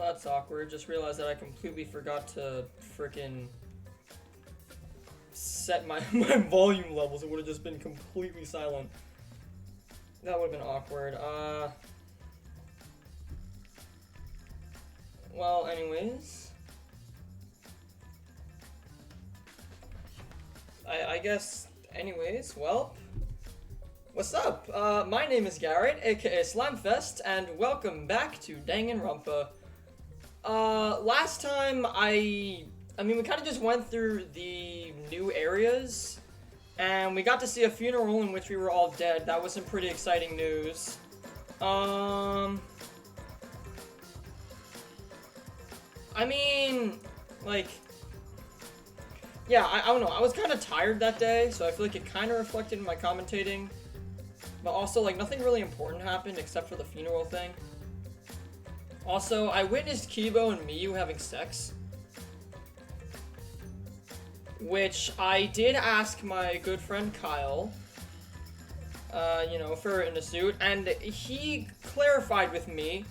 Well, that's awkward. Just realized that I completely forgot to frickin' set my volume levels. It would have just been completely silent. That would have been awkward. Well, anyways. I guess, anyways, well. What's up? My name is Garrett, aka Slamfest, and welcome back to Danganronpa. Last time we kind of just went through the new areas, and we got to see a funeral in which we were all dead. That was some pretty exciting news. Yeah, I don't know, I was kind of tired that day, so I feel like it kind of reflected in my commentating. But also, like, nothing really important happened except for the funeral thing. Also, I witnessed Kibo and Miyu having sex. Which I did ask my good friend Kyle, for in a suit, and he clarified with me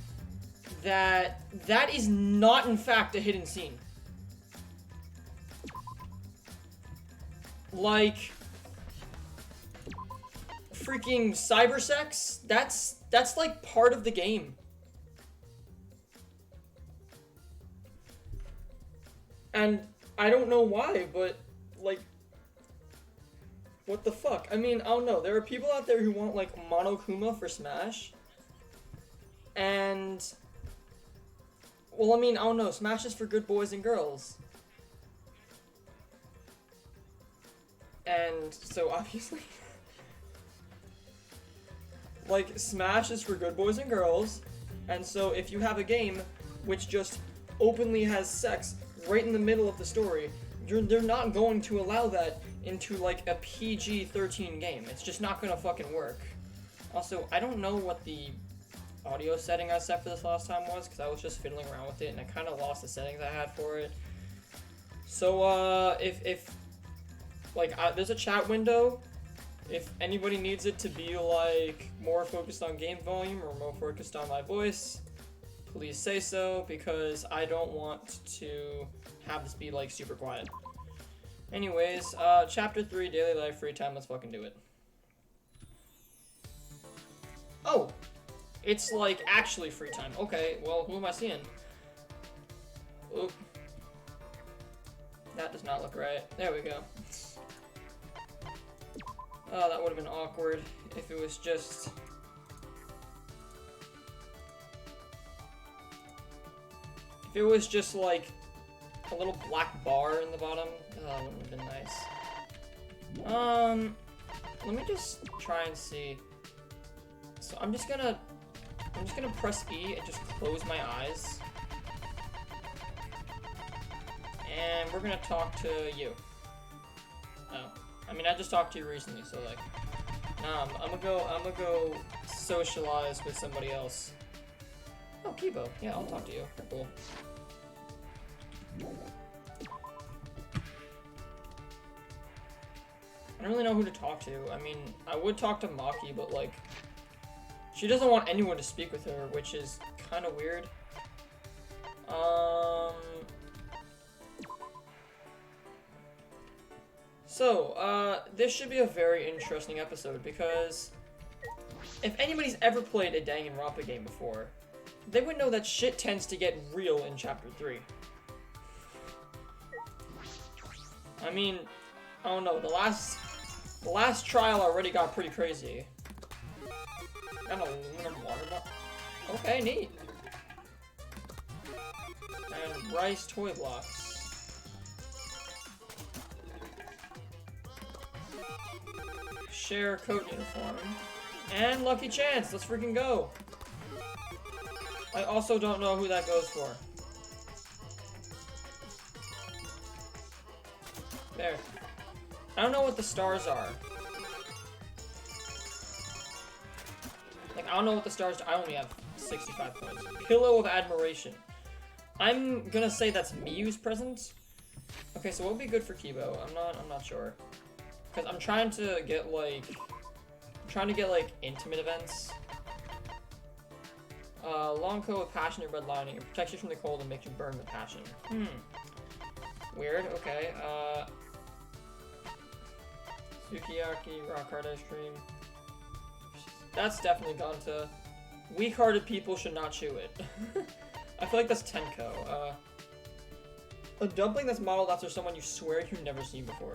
that that is not, in fact, a hidden scene. Like, freaking cyber sex, that's like part of the game. And I don't know why, but like, what the fuck? I mean, I don't know. There are people out there who want like Monokuma for Smash. And well, I mean, I don't know. Smash is for good boys and girls. And so obviously like, Smash is for good boys and girls, and so if you have a game which just openly has sex right in the middle of the story, they're not going to allow that into, like, a PG-13 game. It's just not gonna fucking work. Also, I don't know what the audio setting I set for this last time was, because I was just fiddling around with it, and I kind of lost the settings I had for it. So, there's a chat window. If anybody needs it to be, like, more focused on game volume or more focused on my voice, please say so, because I don't want to have this be, like, super quiet. Anyways, Chapter 3, Daily Life, Free Time, let's fucking do it. Oh! It's, like, actually free time. Okay, well, who am I seeing? Oop. That does not look right. There we go. Oh, that would have been awkward if it was just... If it was just, like, a little black bar in the bottom. Oh, that would have been nice. Let me just try and see. So I'm just gonna press E and just close my eyes. And we're gonna talk to you. Oh. I mean, I just talked to you recently, so like, nah, I'm gonna go socialize with somebody else. Oh, Kibo. Yeah, I'll talk to you. Cool. I don't really know who to talk to. I mean, I would talk to Maki, but like, she doesn't want anyone to speak with her, which is kind of weird. So, this should be a very interesting episode, because if anybody's ever played a Danganronpa game before, they would know that shit tends to get real in Chapter 3. I mean, I don't know, the last trial already got pretty crazy. Got an aluminum water bottle. Okay, neat. And rice toy blocks. Share coat uniform. And Lucky Chance, let's freaking go. I also don't know who that goes for. There. I don't know what the stars are. Like, I don't know what the stars are. I only have 65 points. Pillow of Admiration. I'm gonna say that's Miyu's present. Okay, so what would be good for Kibo? I'm not sure. Because I'm trying to get, like, intimate events. Long coat with passionate red lining. It protects you from the cold and makes you burn with passion. Weird, okay. Sukiyaki, rock hard ice cream. That's definitely Gonta. Weak-hearted people should not chew it. I feel like that's Tenko. A dumpling that's modeled after someone you swear you've never seen before.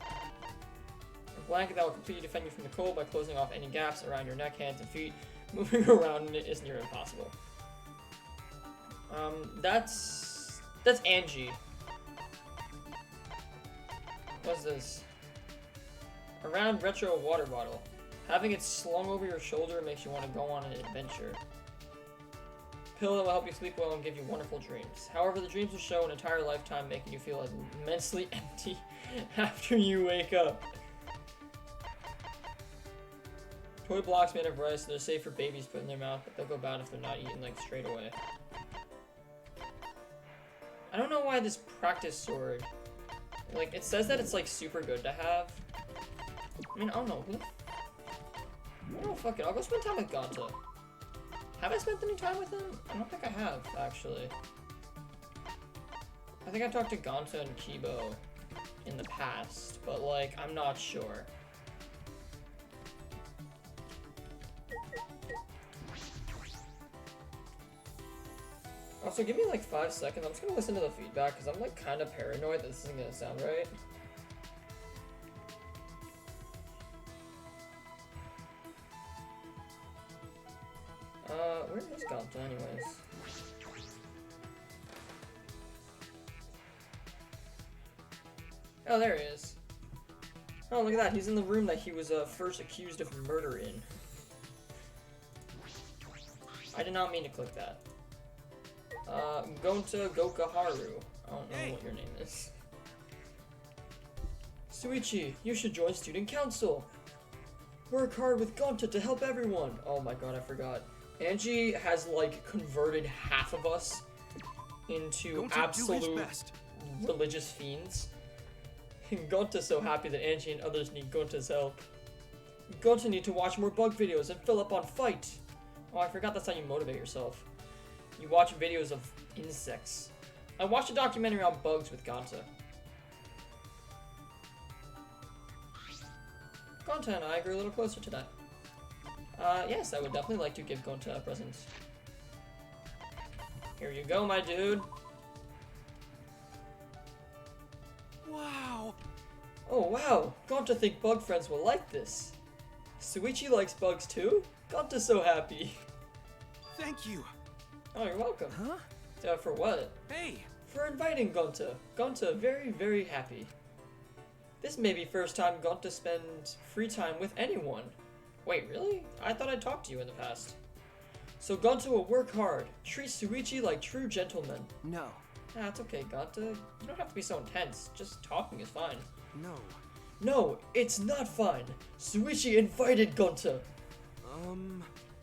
A blanket that will completely defend you from the cold by closing off any gaps around your neck, hands, and feet. Moving around in it is near impossible. That's Angie. What's this? A round retro water bottle. Having it slung over your shoulder makes you want to go on an adventure. Pill that will help you sleep well and give you wonderful dreams. However, the dreams will show an entire lifetime, making you feel immensely empty after you wake up. Toy blocks made of rice, they're safe for babies to put in their mouth, but they'll go bad if they're not eaten like straight away. I don't know why this practice sword, like, it says that it's like super good to have. I mean, I don't know. Oh, fuck it, I'll go spend time with Gonta. Have I spent any time with him? I don't think I have, actually. I think I talked to Gonta and Kibo in the past, but, like, I'm not sure. Also, give me, like, 5 seconds. I'm just gonna listen to the feedback, because I'm, like, kind of paranoid that this isn't gonna sound right. Where is Gonta anyways? Oh, there he is. Oh, look at that. He's in the room that he was first accused of murder in. I did not mean to click that. Gonta Gokaharu. I don't know what your name is. Suichi, you should join student council. Work hard with Gonta to help everyone. Oh my god, I forgot. Angie has, like, converted half of us into absolute religious fiends. Gonta's so happy that Angie and others need Gonta's help. Gonta need to watch more bug videos and fill up on fight. Oh, I forgot that's how you motivate yourself. You watch videos of insects. I watched a documentary on bugs with Gonta. Gonta and I grew a little closer today. Yes, I would definitely like to give Gonta a present. Here you go, my dude. Wow! Oh, wow. Gonta think bug friends will like this. Suichi likes bugs too? Gonta's so happy. Thank you. Oh, you're welcome. Huh? For what? Hey! For inviting Gonta. Gonta very, very happy. This may be first time Gonta spend free time with anyone. Wait, really? I thought I talked to you in the past. So Gonta will work hard, treat Suichi like true gentlemen. No. Ah, it's okay, Gonta. You don't have to be so intense. Just talking is fine. No. No, it's not fine. Suichi invited Gonta.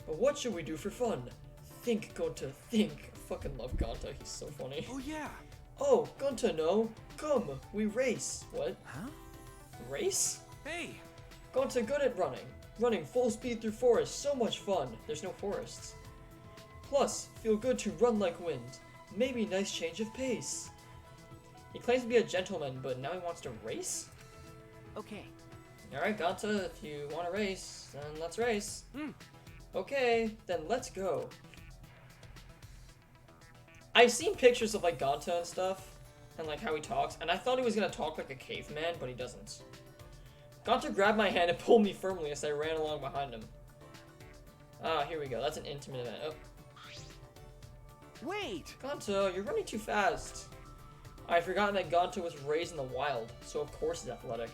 But what should we do for fun? Think, Gonta, think. I fucking love Gonta. He's so funny. Oh, yeah. Oh, Gonta, no. Come, we race. What? Huh? Race? Hey! Gonta good at running. Running full speed through forests, so much fun. There's no forests. Plus, feel good to run like wind. Maybe nice change of pace. He claims to be a gentleman, but now he wants to race? Okay. Alright, Gonta, if you want to race, then let's race. Hmm. Okay, then let's go. I've seen pictures of, like, Gonta and stuff, and, like, how he talks, and I thought he was gonna talk like a caveman, but he doesn't. Gonta grabbed my hand and pulled me firmly as I ran along behind him. Ah, here we go. That's an intimate event. Oh. Wait! Gonta, you're running too fast. I'd forgotten that Gonta was raised in the wild, so of course he's athletic.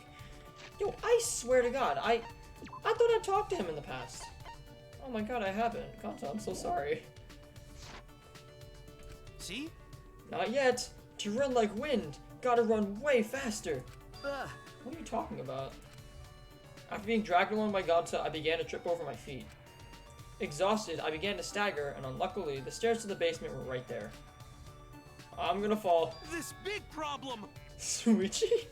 Yo, I swear to God, I thought I talked to him in the past. Oh my god, I haven't. Gonta, I'm so sorry. See? Not yet. To run like wind, gotta run way faster. Ugh. What are you talking about? After being dragged along by Gonta, I began to trip over my feet. Exhausted, I began to stagger, and unluckily, the stairs to the basement were right there. I'm gonna fall. This big problem! Suichi?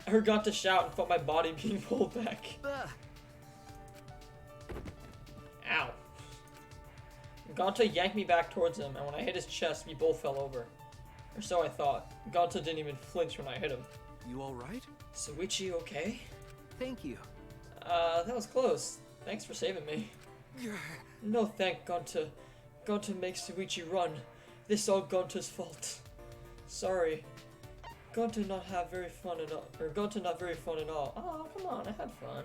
I heard Gonta shout and felt my body being pulled back. Ugh. Ow. Gonta yanked me back towards him, and when I hit his chest, we both fell over. Or so I thought. Gonta didn't even flinch when I hit him. You alright? Suichi okay? Thank you. That was close. Thanks for saving me. No thank, Gonta. Gonta makes Suichi run. This all Gonta's fault. Sorry. Gonta not have very fun at all. Or Gonta not very fun at all. Oh, come on, I had fun.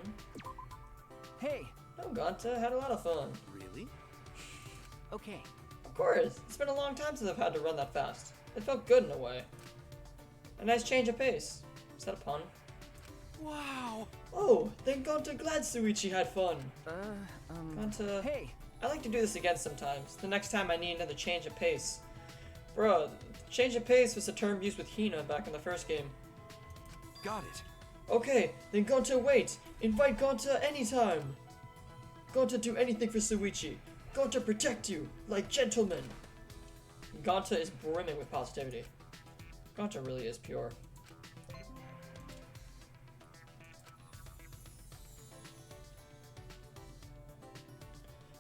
Hey! No, Gonta, I had a lot of fun. Really? Okay. Of course. It's been a long time since I've had to run that fast. It felt good in a way. A nice change of pace. Is that a pun? Wow! Oh, then Gonta glad Suichi had fun. Gonta... Hey! I like to do this again sometimes. The next time I need another change of pace. Bruh, change of pace was a term used with Hina back in the first game. Got it. Okay, then Gonta wait. Invite Gonta anytime. Gonta do anything for Suichi. Gonta protect you, like gentlemen. Gonta is brimming with positivity. Gonta really is pure.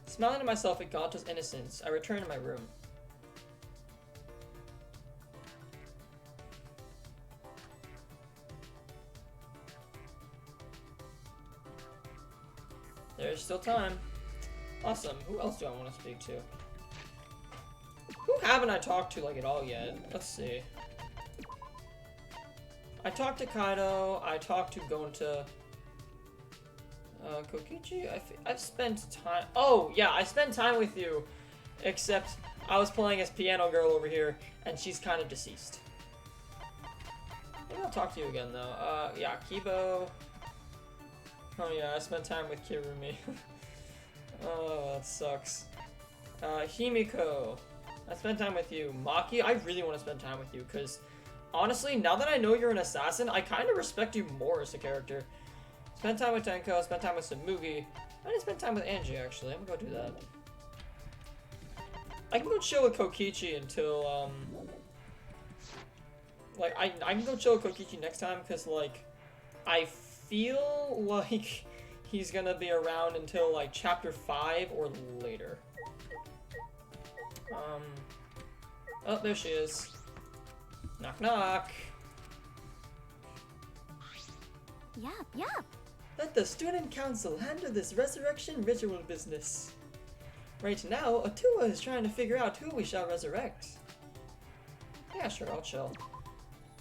Smiling to myself at Gonta's innocence, I return to my room. There's still time. Awesome. Who else do I want to speak to? Who haven't I talked to, like, at all yet? Let's see. I talked to Kaido. I talked to Gonta. Kokichi? I've spent time... Oh, yeah, I spent time with you. Except I was playing as Piano Girl over here, and she's kind of deceased. Maybe I'll talk to you again, though. Yeah, Kibo... Oh yeah, I spent time with Kirumi. Oh, that sucks. Himiko. I spent time with you. Maki, I really want to spend time with you, because honestly, now that I know you're an assassin, I kind of respect you more as a character. Spend time with Tenko, spend time with Samugi. I didn't spend time with Angie, actually. I'm gonna go do that. I can go chill with Kokichi until, like, I can go chill with Kokichi next time, because, like, I feel like he's gonna be around until like chapter 5 or later. Oh, there she is. Knock knock. Yup. Let the student council handle this resurrection ritual business. Right now, Atua is trying to figure out who we shall resurrect. Yeah, sure, I'll chill.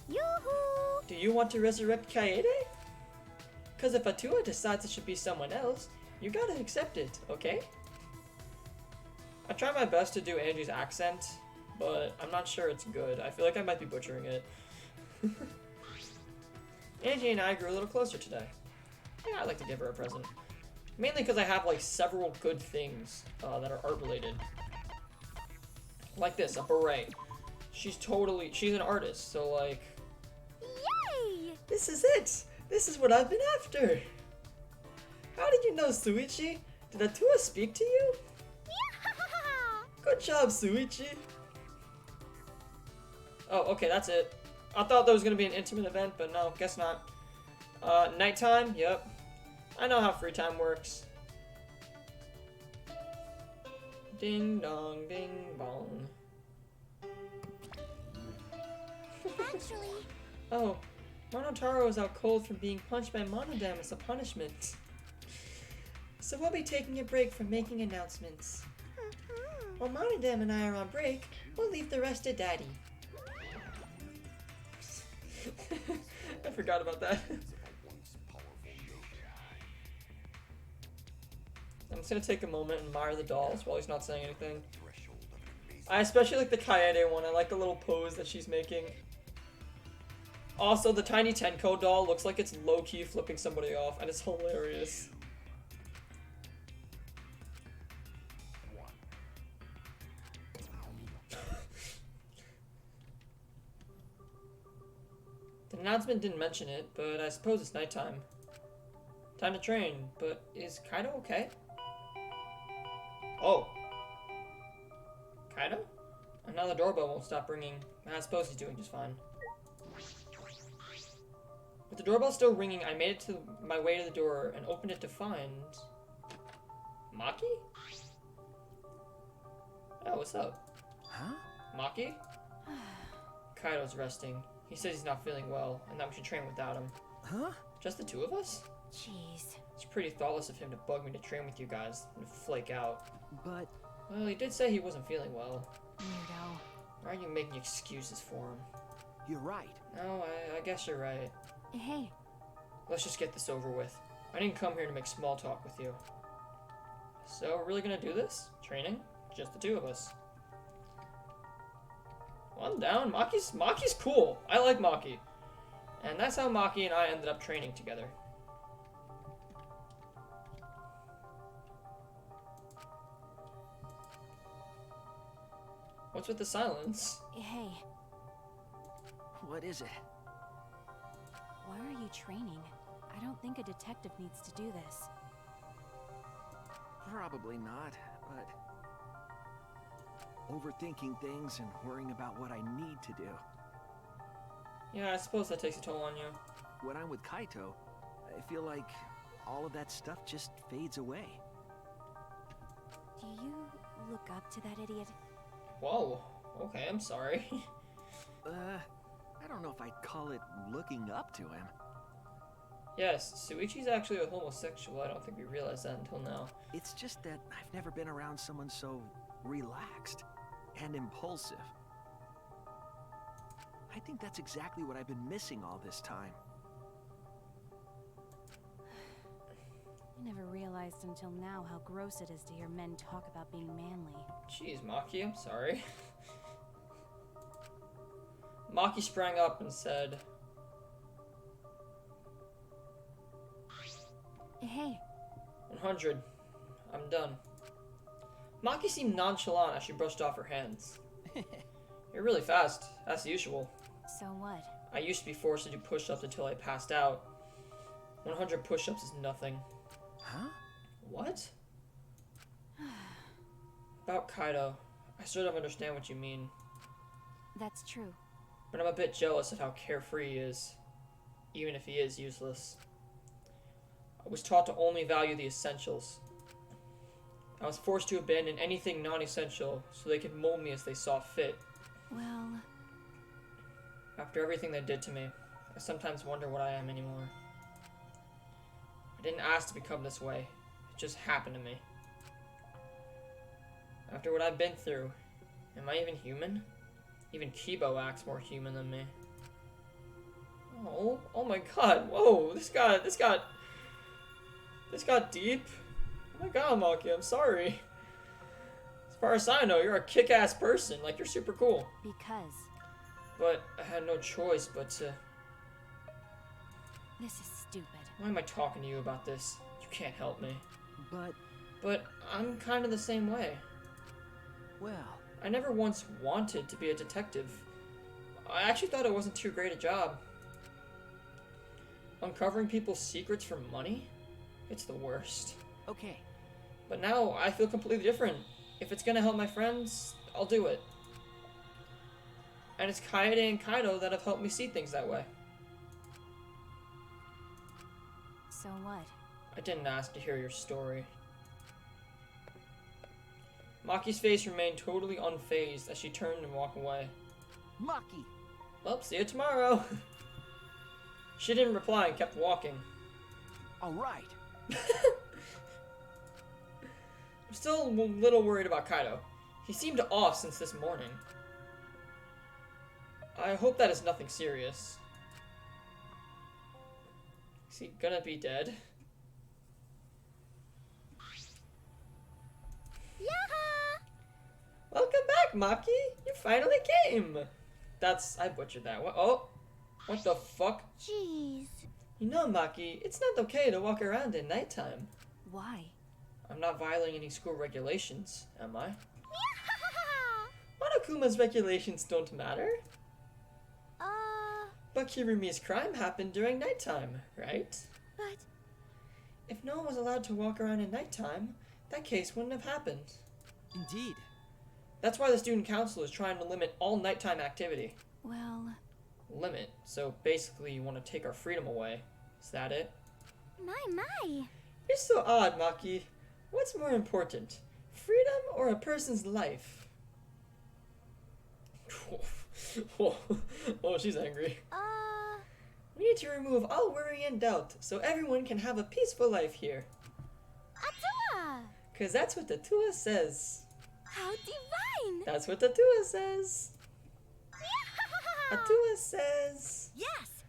Yoo-hoo! Do you want to resurrect Kaede? Cause if Atua decides it should be someone else, you gotta accept it, okay? I try my best to do Angie's accent, but I'm not sure it's good. I feel like I might be butchering it. Angie and I grew a little closer today. Yeah, I'd like to give her a present. Mainly because I have like several good things that are art related. Like this, a beret. She's an artist, so like... Yay! This is it! This is what I've been after! How did you know, Suichi? Did Atua speak to you? Good job, Suichi! Oh, okay, that's it. I thought there was gonna be an intimate event, but no, guess not. Nighttime? Yep. I know how free time works. Ding dong, ding bong. Actually... Oh. Monotaro is out cold from being punched by Monodam as a punishment. So we'll be taking a break from making announcements. While Monodam and I are on break, we'll leave the rest to Daddy. I forgot about that. I'm just gonna take a moment and admire the dolls while he's not saying anything. I especially like the Kaede one. I like the little pose that she's making. Also, the tiny Tenko doll looks like it's low-key flipping somebody off, and it's hilarious. The announcement didn't mention it, but I suppose it's nighttime. Time to train, but is Kaido okay? Oh. Kaido? And now the doorbell won't stop ringing. I suppose he's doing just fine. With the doorbell still ringing, I made it to my way to the door and opened it to find... Maki? Oh, what's up? Huh? Maki? Kaido's resting. He says he's not feeling well, and that we should train without him. Huh? Just the two of us? Jeez. It's pretty thoughtless of him to bug me to train with you guys and flake out. But Well, he did say he wasn't feeling well. Weirdo. Why are you making excuses for him? you're right. No, I guess you're right. Hey, Let's just get this over with. I didn't come here to make small talk with you. So, we're really gonna do this? Training? Just the two of us. Well, I'm down. Maki's cool. I like Maki. And that's how Maki and I ended up training together. What's with the silence? hey, What is it? why are you training? I don't think a detective needs to do this. Probably not, but overthinking things and worrying about what I need to do. Yeah, I suppose that takes a toll on you. When I'm with Kaito, I feel like all of that stuff just fades away. Do you look up to that idiot? Whoa. Okay, I'm sorry. I don't know if I'd call it looking up to him. Yes, Suichi's actually a homosexual. I don't think we realized that until now. It's just that I've never been around someone so relaxed and impulsive. I think that's exactly what I've been missing all this time. I never realized until now how gross it is to hear men talk about being manly. Jeez, Maki, I'm sorry. Maki sprang up and said, Hey, 100. I'm done. Maki seemed nonchalant as she brushed off her hands. You're really fast, as usual. so what? I used to be forced to do push-ups until I passed out. 100 push-ups is nothing. Huh? What? About Kaido, I sort of understand what you mean, That's true. but I'm a bit jealous of how carefree he is, even if he is useless. I was taught to only value the essentials. I was forced to abandon anything non-essential so they could mold me as they saw fit. Well, After everything they did to me, I sometimes wonder what I am anymore. I didn't ask to become this way. It just happened to me. After what I've been through, am I even human? Even Kibo acts more human than me. Oh my god, whoa, this got deep. Oh my god, Maki, I'm sorry. As far as I know, you're a kick-ass person, like you're super cool. because But I had no choice but to... this is stupid. Why am I talking to you about this? You can't help me. But, I'm kind of the same way. well, I never once wanted to be a detective. I actually thought it wasn't too great a job. Uncovering people's secrets for money? It's the worst. okay. But now I feel completely different. If it's gonna help my friends, I'll do it. And it's Kaede and Kaido that have helped me see things that way. So what? I didn't ask to hear your story. Maki's face remained totally unfazed as she turned and walked away. Maki! Well, see you tomorrow. She didn't reply and kept walking. Alright. I'm still a little worried about Kaido. He seemed off since this morning. I hope that is nothing serious. Is he gonna be dead? Yaha! Welcome back, Maki! You finally came! I butchered that. What the fuck? Jeez. You know, Maki, it's not okay to walk around at nighttime. Why? I'm not violating any school regulations, am I? Yaha! Monokuma's regulations don't matter. Uh, But Kirumi's crime happened during nighttime, right? but If no one was allowed to walk around at nighttime, that case wouldn't have happened. Indeed. That's why the student council is trying to limit all nighttime activity. well, Limit? So basically you want to take our freedom away. Is that it? my. You're so odd, Maki. What's more important, freedom or a person's life? Oh, she's angry. We need to remove all worry and doubt so everyone can have a peaceful life here. Atua! Cause that's what the Tua says. How divine! That's what the Tua says. Atua says. Yes!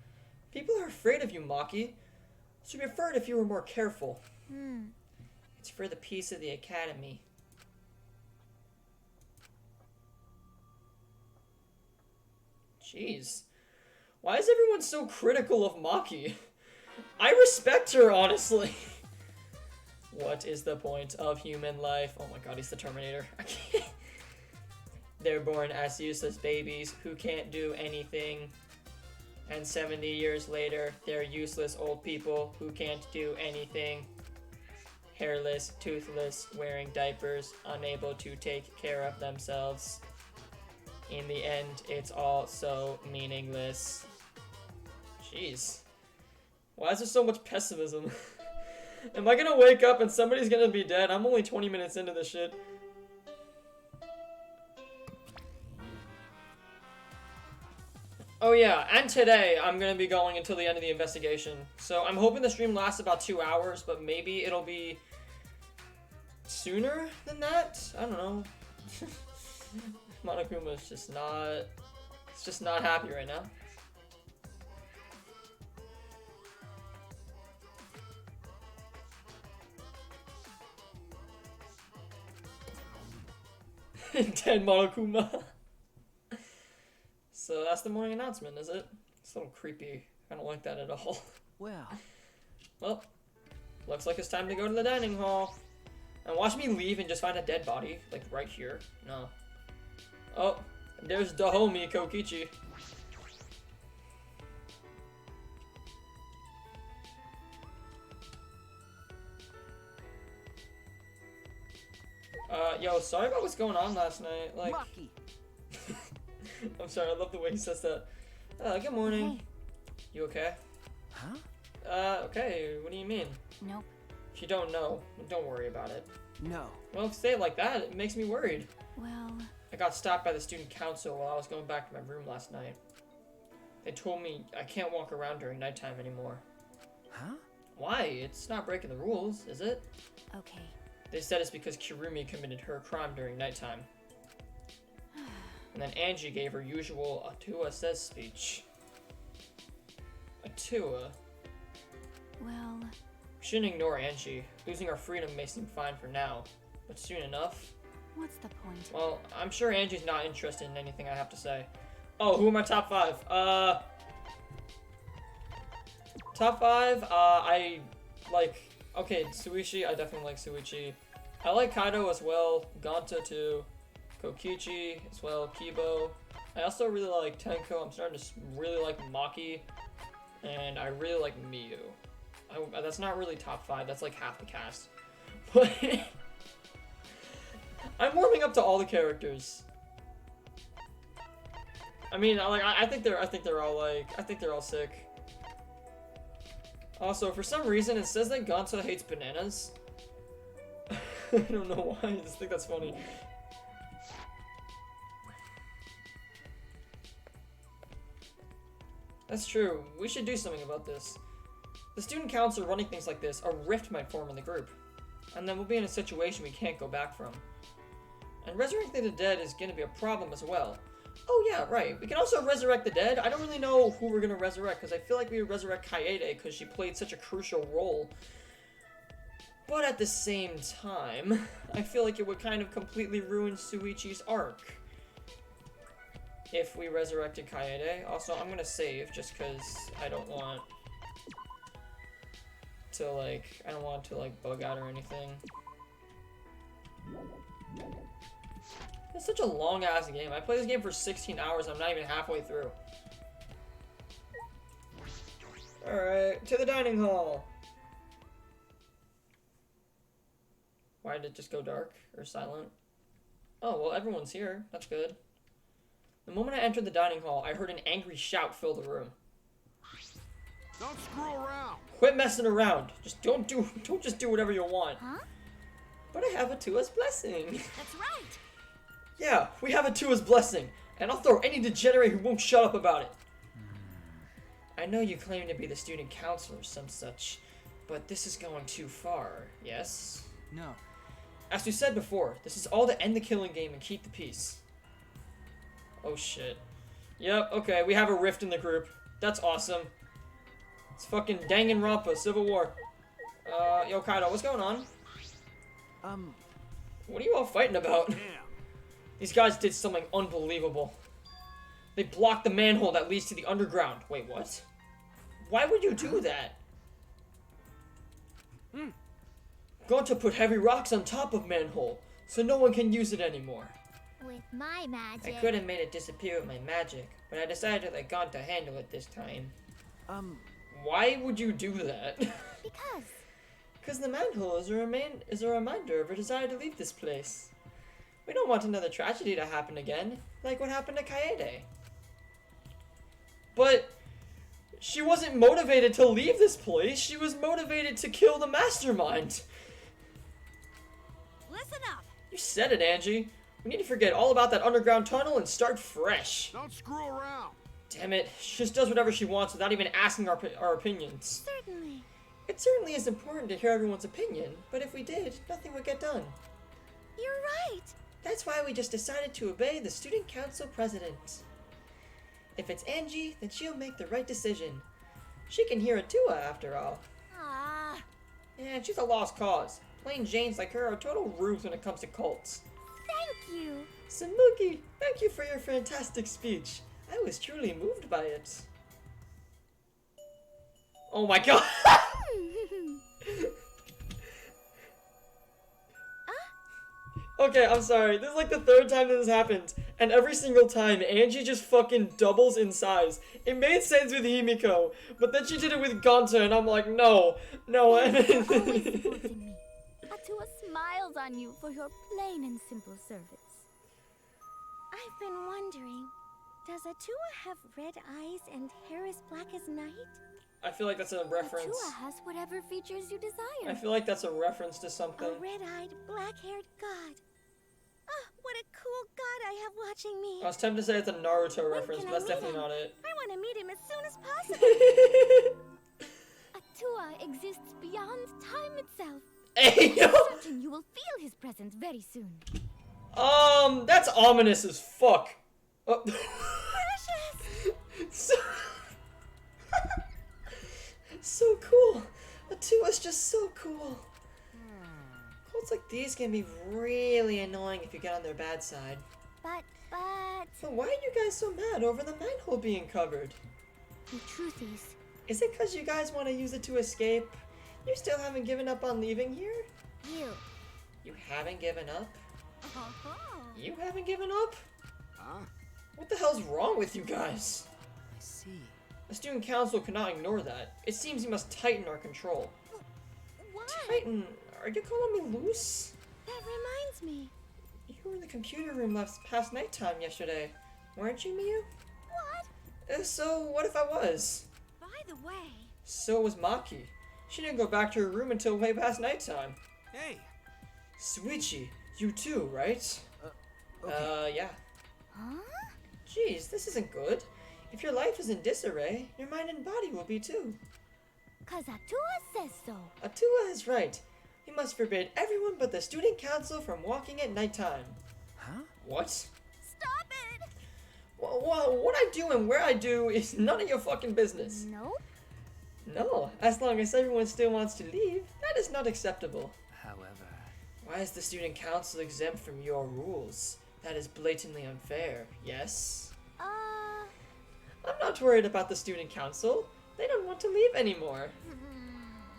People are afraid of you, Maki. So you'd be afraid if you were more careful. It's for the peace of the academy. Jeez. Why is everyone so critical of Maki? I respect her, honestly. What is the point of human life? Oh my god, he's the Terminator. I can't. They're born as useless babies who can't do anything. And 70 years later, they're useless old people who can't do anything. Hairless, toothless, wearing diapers, unable to take care of themselves. In the end, it's all so meaningless. Jeez. Why is there so much pessimism? Am I gonna wake up and somebody's gonna be dead? I'm only 20 minutes into this shit. Oh yeah, and today I'm gonna be going until the end of the investigation. So I'm hoping the stream lasts about 2 hours, but maybe it'll be sooner than that? I don't know. Monokuma's just not... It's just not happy right now. Dead Monokuma. So that's the morning announcement, is it? It's a little creepy. I don't like that at all. Well, Looks like it's time to go to the dining hall. And watch me leave and just find a dead body, like right here. No. Oh, there's the homie Kokichi. Yo, sorry about what's going on last night. Like, Maki. I'm sorry, I love the way he says that. Good morning. Hey. You okay? Huh? Okay, what do you mean? Nope. If you don't know, don't worry about it. No. Well, if you say it like that, it makes me worried. Well, I got stopped by the student council while I was going back to my room last night. They told me I can't walk around during nighttime anymore. Huh? Why? It's not breaking the rules, is it? okay. They said it's because Kirumi committed her crime during nighttime. And then Angie gave her usual Atua says speech. Atua? Well, We shouldn't ignore Angie. Losing our freedom may seem fine for now, but soon enough... what's the point? Well, I'm sure Angie's not interested in anything I have to say. Oh, who are my top 5? Top 5, I like... Okay, Suichi, I definitely like Suichi. I like Kaido as well, Ganta too, Kokichi as well, Kibo. I also really like Tenko, I'm starting to really like Maki, and I really like Miyu. That's not really top 5, that's like half the cast. But I'm warming up to all the characters. I mean, I think they're all sick. Also, for some reason, it says that Gonzo hates bananas. I don't know why, I just think that's funny. That's true, we should do something about this. The student council running things like this, a rift might form in the group. And then we'll be in a situation we can't go back from. And resurrecting the dead is gonna be a problem as well. Oh yeah, right. We can also resurrect the dead. I don't really know who we're gonna resurrect, because I feel like we would resurrect Kaede, because she played such a crucial role. But at the same time, I feel like it would kind of completely ruin Suichi's arc if we resurrected Kaede. Also, I'm gonna save, just because I don't want to, like, bug out or anything. It's such a long-ass game. I played this game for 16 hours, I'm not even halfway through. Alright, to the dining hall! Why did it just go dark? Or silent? Oh, well, everyone's here. That's good. The moment I entered the dining hall, I heard an angry shout fill the room. Don't screw around! Quit messing around! Don't just do whatever you want. Huh? But I have Atua's blessing. That's right! Yeah, we have Atua's blessing. And I'll throw any degenerate who won't shut up about it. I know you claim to be the student council or some such, but this is going too far, yes? No. As we said before, this is all to end the killing game and keep the peace. Oh shit. Yep, okay, we have a rift in the group. That's awesome. It's fucking Danganronpa, Civil War. Yo, Kaido, what's going on? What are you all fighting about? Damn. These guys did something unbelievable. They blocked the manhole that leads to the underground. Wait, what? Why would you do that? Going to put heavy rocks on top of manhole, so no one can use it anymore. With my magic. I could have made it disappear with my magic, but I decided to let God to handle it this time. Why would you do that? Because. Because the manhole is a reminder of her desire to leave this place. We don't want another tragedy to happen again, like what happened to Kaede. But she wasn't motivated to leave this place, she was motivated to kill the mastermind. Listen up. You said it, Angie. We need to forget all about that underground tunnel and start fresh. Don't screw around. Damn it, she just does whatever she wants without even asking our opinions. Certainly. It certainly is important to hear everyone's opinion, but if we did, nothing would get done. You're right. That's why we just decided to obey the student council president. If it's Angie, then she'll make the right decision. She can hear Atua after all. Ah. And she's a lost cause. Plain Janes like her are total rubes when it comes to cults. Thank you. Samuki, thank you for your fantastic speech. I was truly moved by it. Oh my god! Okay, I'm sorry. This is like the third time this has happened. And every single time, Angie just fucking doubles in size. It made sense with Himiko, but then she did it with Gonta, and I'm like, no. Always supporting me. Atua smiles on you for your plain and simple service. I've been wondering, does Atua have red eyes and hair as black as night? I feel like that's a reference. Atua has whatever features you desire. I feel like that's a reference to something. A red-eyed, black-haired god. Ah, what a cool god I have watching me. I was tempted to say it's a Naruto When reference, can but that's I meet definitely him? not it. I want to meet him as soon as possible. Atua exists beyond time itself. Hey, yo! I'm certain you will feel his presence very soon. That's ominous as fuck. Oh. Precious! so, so cool. Atua's just so cool. Cults like these can be really annoying if you get on their bad side. But... So why are you guys so mad over the manhole being covered? The truth Is it because you guys want to use it to escape? You still haven't given up on leaving here? You haven't given up? You haven't given up? Huh? What the hell's wrong with you guys? I see. The student council cannot ignore that. It seems you must tighten our control. What? Tighten? Are you calling me loose? That reminds me. You were in the computer room past nighttime yesterday, weren't you, Miyu? What? So what if I was? By the way... So was Maki. She didn't go back to her room until way past nighttime. Hey. Suichi, you too, right? Okay. Yeah. Huh? Jeez, this isn't good. If your life is in disarray, your mind and body will be too. 'Cause Atua says so. Atua is right. We must forbid everyone but the student council from walking at nighttime. Huh? What? Stop it! Well, what I do and where I do is none of your fucking business. No? No, as long as everyone still wants to leave, that is not acceptable. However... Why is the student council exempt from your rules? That is blatantly unfair, yes? I'm not worried about the student council. They don't want to leave anymore.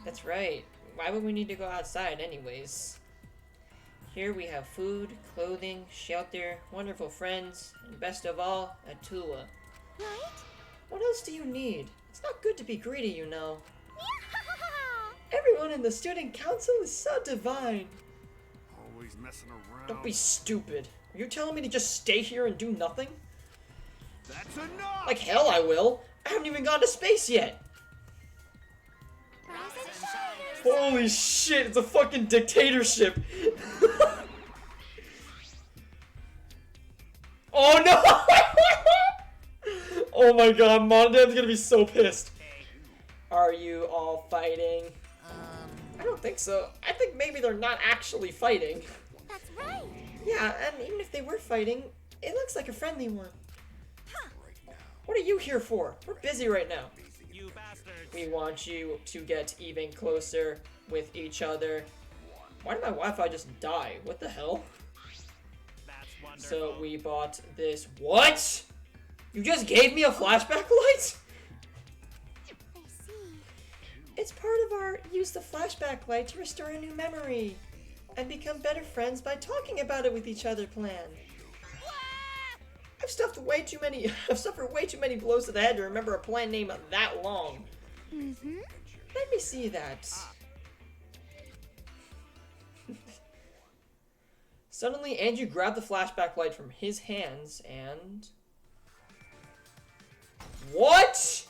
That's right. Why would we need to go outside anyways? Here we have food, clothing, shelter, wonderful friends, and best of all, Atua. Right? What else do you need? It's not good to be greedy, you know. Yeah! Everyone in the student council is so divine. Always messing around. Don't be stupid. Are you telling me to just stay here and do nothing? That's enough! Like hell I will. I haven't even gone to space yet. Rise and shine. Holy shit, it's a fucking dictatorship. Oh no! Oh my god, Monodam's gonna be so pissed. Are you all fighting? I don't think so. I think maybe they're not actually fighting. That's right. Yeah, and even if they were fighting, it looks like a friendly one. What are you here for? We're busy right now. You bastards. We want you to get even closer with each other. Why did my Wi-Fi just die? What the hell? That's wonderful. So we bought this. What? You just gave me a flashback light? I see. It's part of our use the flashback light to restore a new memory and become better friends by talking about it with each other plan. I've suffered way too many blows to the head to remember a plan name that long. Mm-hmm. Let me see that. Suddenly, Andrew grabbed the flashback light from his hands and... What?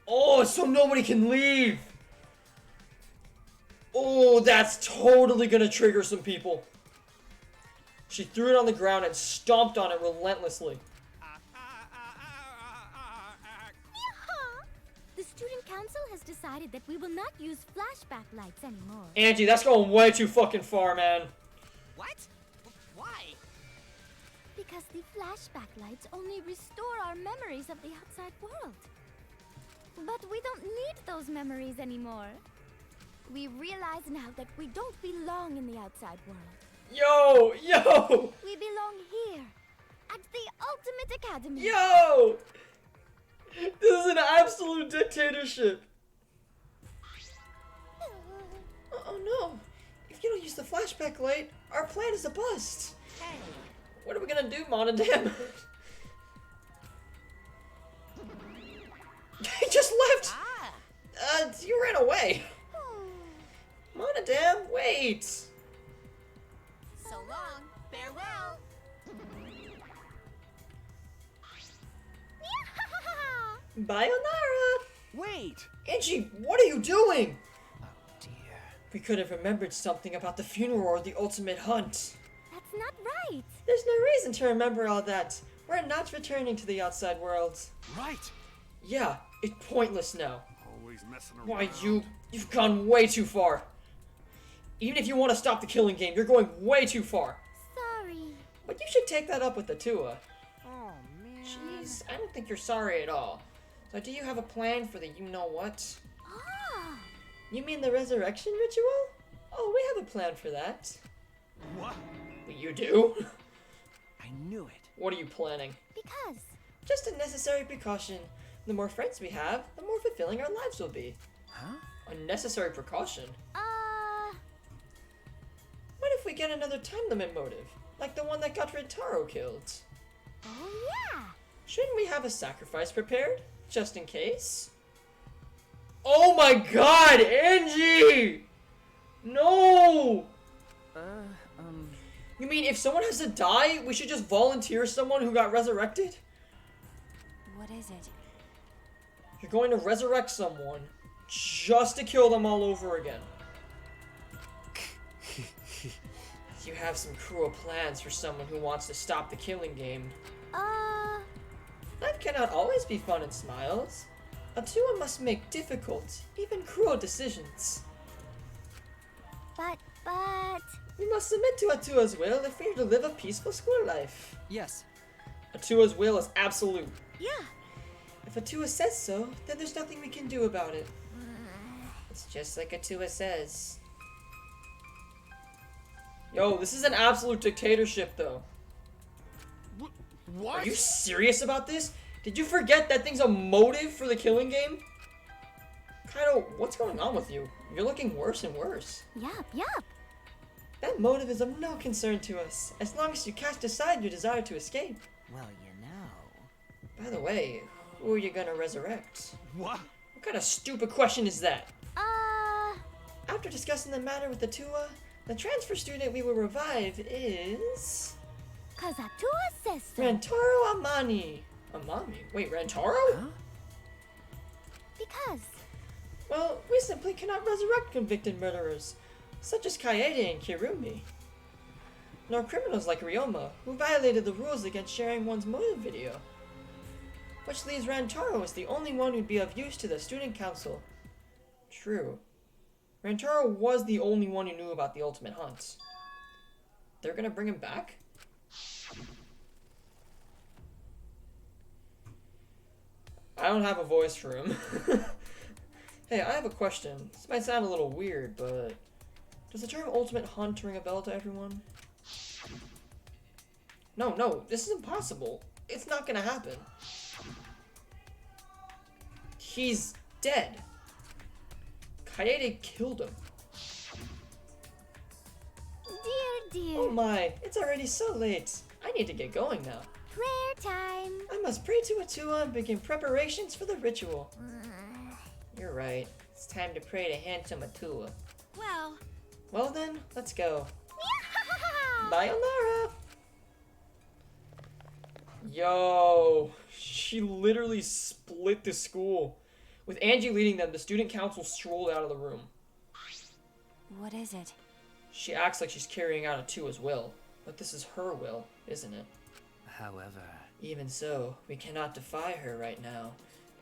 Oh, so nobody can leave. Oh, that's totally gonna trigger some people. She threw it on the ground and stomped on it relentlessly. Yeehaw! The student council has decided that we will not use flashback lights anymore. Angie, that's going way too fucking far, man. What? Why? Because the flashback lights only restore our memories of the outside world. But we don't need those memories anymore. We realize now that we don't belong in the outside world. Yo! We belong here, at the Ultimate Academy. Yo! This is an absolute dictatorship. Oh no. If you don't use the flashback light, our plan is a bust. Hey. What are we gonna do, Monodam? He just left! You ran away. Monodam, wait! So long. Farewell. Bye, Onara! Wait. Angie, what are you doing? Oh dear. We could have remembered something about the funeral or the ultimate hunt. That's not right. There's no reason to remember all that. We're not returning to the outside world. Right. Yeah, it's pointless now. Always messing around. Why, you've gone way too far. Even if you want to stop the killing game, you're going way too far. Sorry. But you should take that up with the Tua. Oh man. Jeez, I don't think you're sorry at all. So do you have a plan for the you-know-what? Ah. You mean the resurrection ritual? Oh, we have a plan for that. What? You do? I knew it. What are you planning? Because. Just a necessary precaution. The more friends we have, the more fulfilling our lives will be. Huh? A necessary precaution? What if we get another time limit motive? Like the one that got Rintaro killed? Oh yeah. Shouldn't we have a sacrifice prepared? Just in case? Oh my god, Angie! No! You mean if someone has to die, we should just volunteer someone who got resurrected? What is it? You're going to resurrect someone just to kill them all over again. You have some cruel plans for someone who wants to stop the killing game. Life cannot always be fun and smiles. A Tua must make difficult, even cruel decisions. But. We must submit to Atua's will if we are to live a peaceful school life. Yes. Atua's will is absolute. Yeah. If Atua says so, then there's nothing we can do about it. It's just like Atua says. Yo, this is an absolute dictatorship, though. What? Are you serious about this? Did you forget that thing's a motive for the killing game? Kaido, what's going on with you? You're looking worse and worse. Yup. That motive is of no concern to us, as long as you cast aside your desire to escape. Well, you know. By the way, who are you gonna resurrect? What? What kind of stupid question is that? After discussing the matter with the Tua, the transfer student we will revive is... Cause Atua says so. Rantaro Amani. Amami? Wait, Rantaro? Huh? Because. Well, we simply cannot resurrect convicted murderers, such as Kaede and Kirumi. nor criminals like Ryoma, who violated the rules against sharing one's motive video. Which leaves Rantaro as the only one who'd be of use to the student council. True. Rantaro was the only one who knew about the ultimate hunt. They're gonna bring him back? I don't have a voice for him. Hey, I have a question. This might sound a little weird, but does the term ultimate hunt ring a bell to everyone? No, this is impossible. It's not gonna happen. He's dead. Kaede killed him. Dear. Oh my, it's already so late. I need to get going now. Prayer time. I must pray to Atua and begin preparations for the ritual. You're right. It's time to pray to handsome Atua. Well then, let's go. Sayonara! Yo, she literally split the school. With Angie leading them, the student council strolled out of the room. What is it? She acts like she's carrying out Atua's will, but this is her will, isn't it? However... Even so, we cannot defy her right now.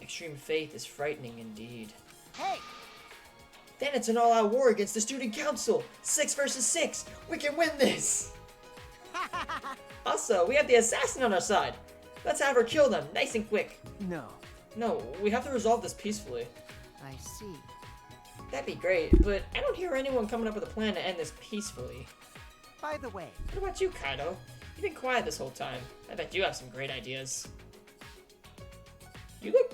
Extreme faith is frightening indeed. Hey! Then it's an all-out war against the student council! 6 versus 6! We can win this! Also, we have the assassin on our side! Let's have her kill them, nice and quick! No. No, we have to resolve this peacefully. I see. That'd be great, but I don't hear anyone coming up with a plan to end this peacefully. By the way, What about you, Kaido? You've been quiet this whole time. I bet you have some great ideas. You look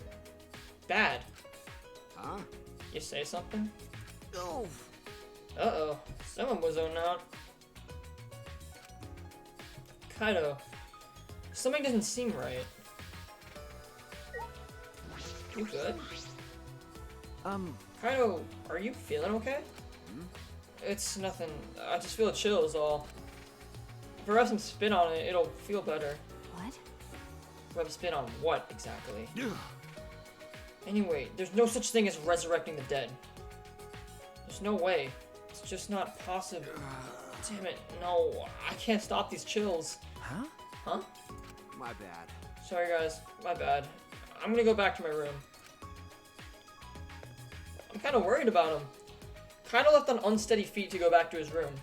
bad. Huh? You say something? oh, Uh-oh, someone was zoned out. Kaido, something doesn't seem right. You good? Kaido, are you feeling okay? It's nothing. I just feel a chill is all. If I rub some spin on it, it'll feel better. What? Rub spin on what, exactly? Ugh. Anyway, there's no such thing as resurrecting the dead. There's no way. It's just not possible. Damn it, no. I can't stop these chills. huh? Huh? My bad. Sorry guys, my bad. I'm gonna go back to my room. I'm kinda worried about him. Kinda left on unsteady feet to go back to his room.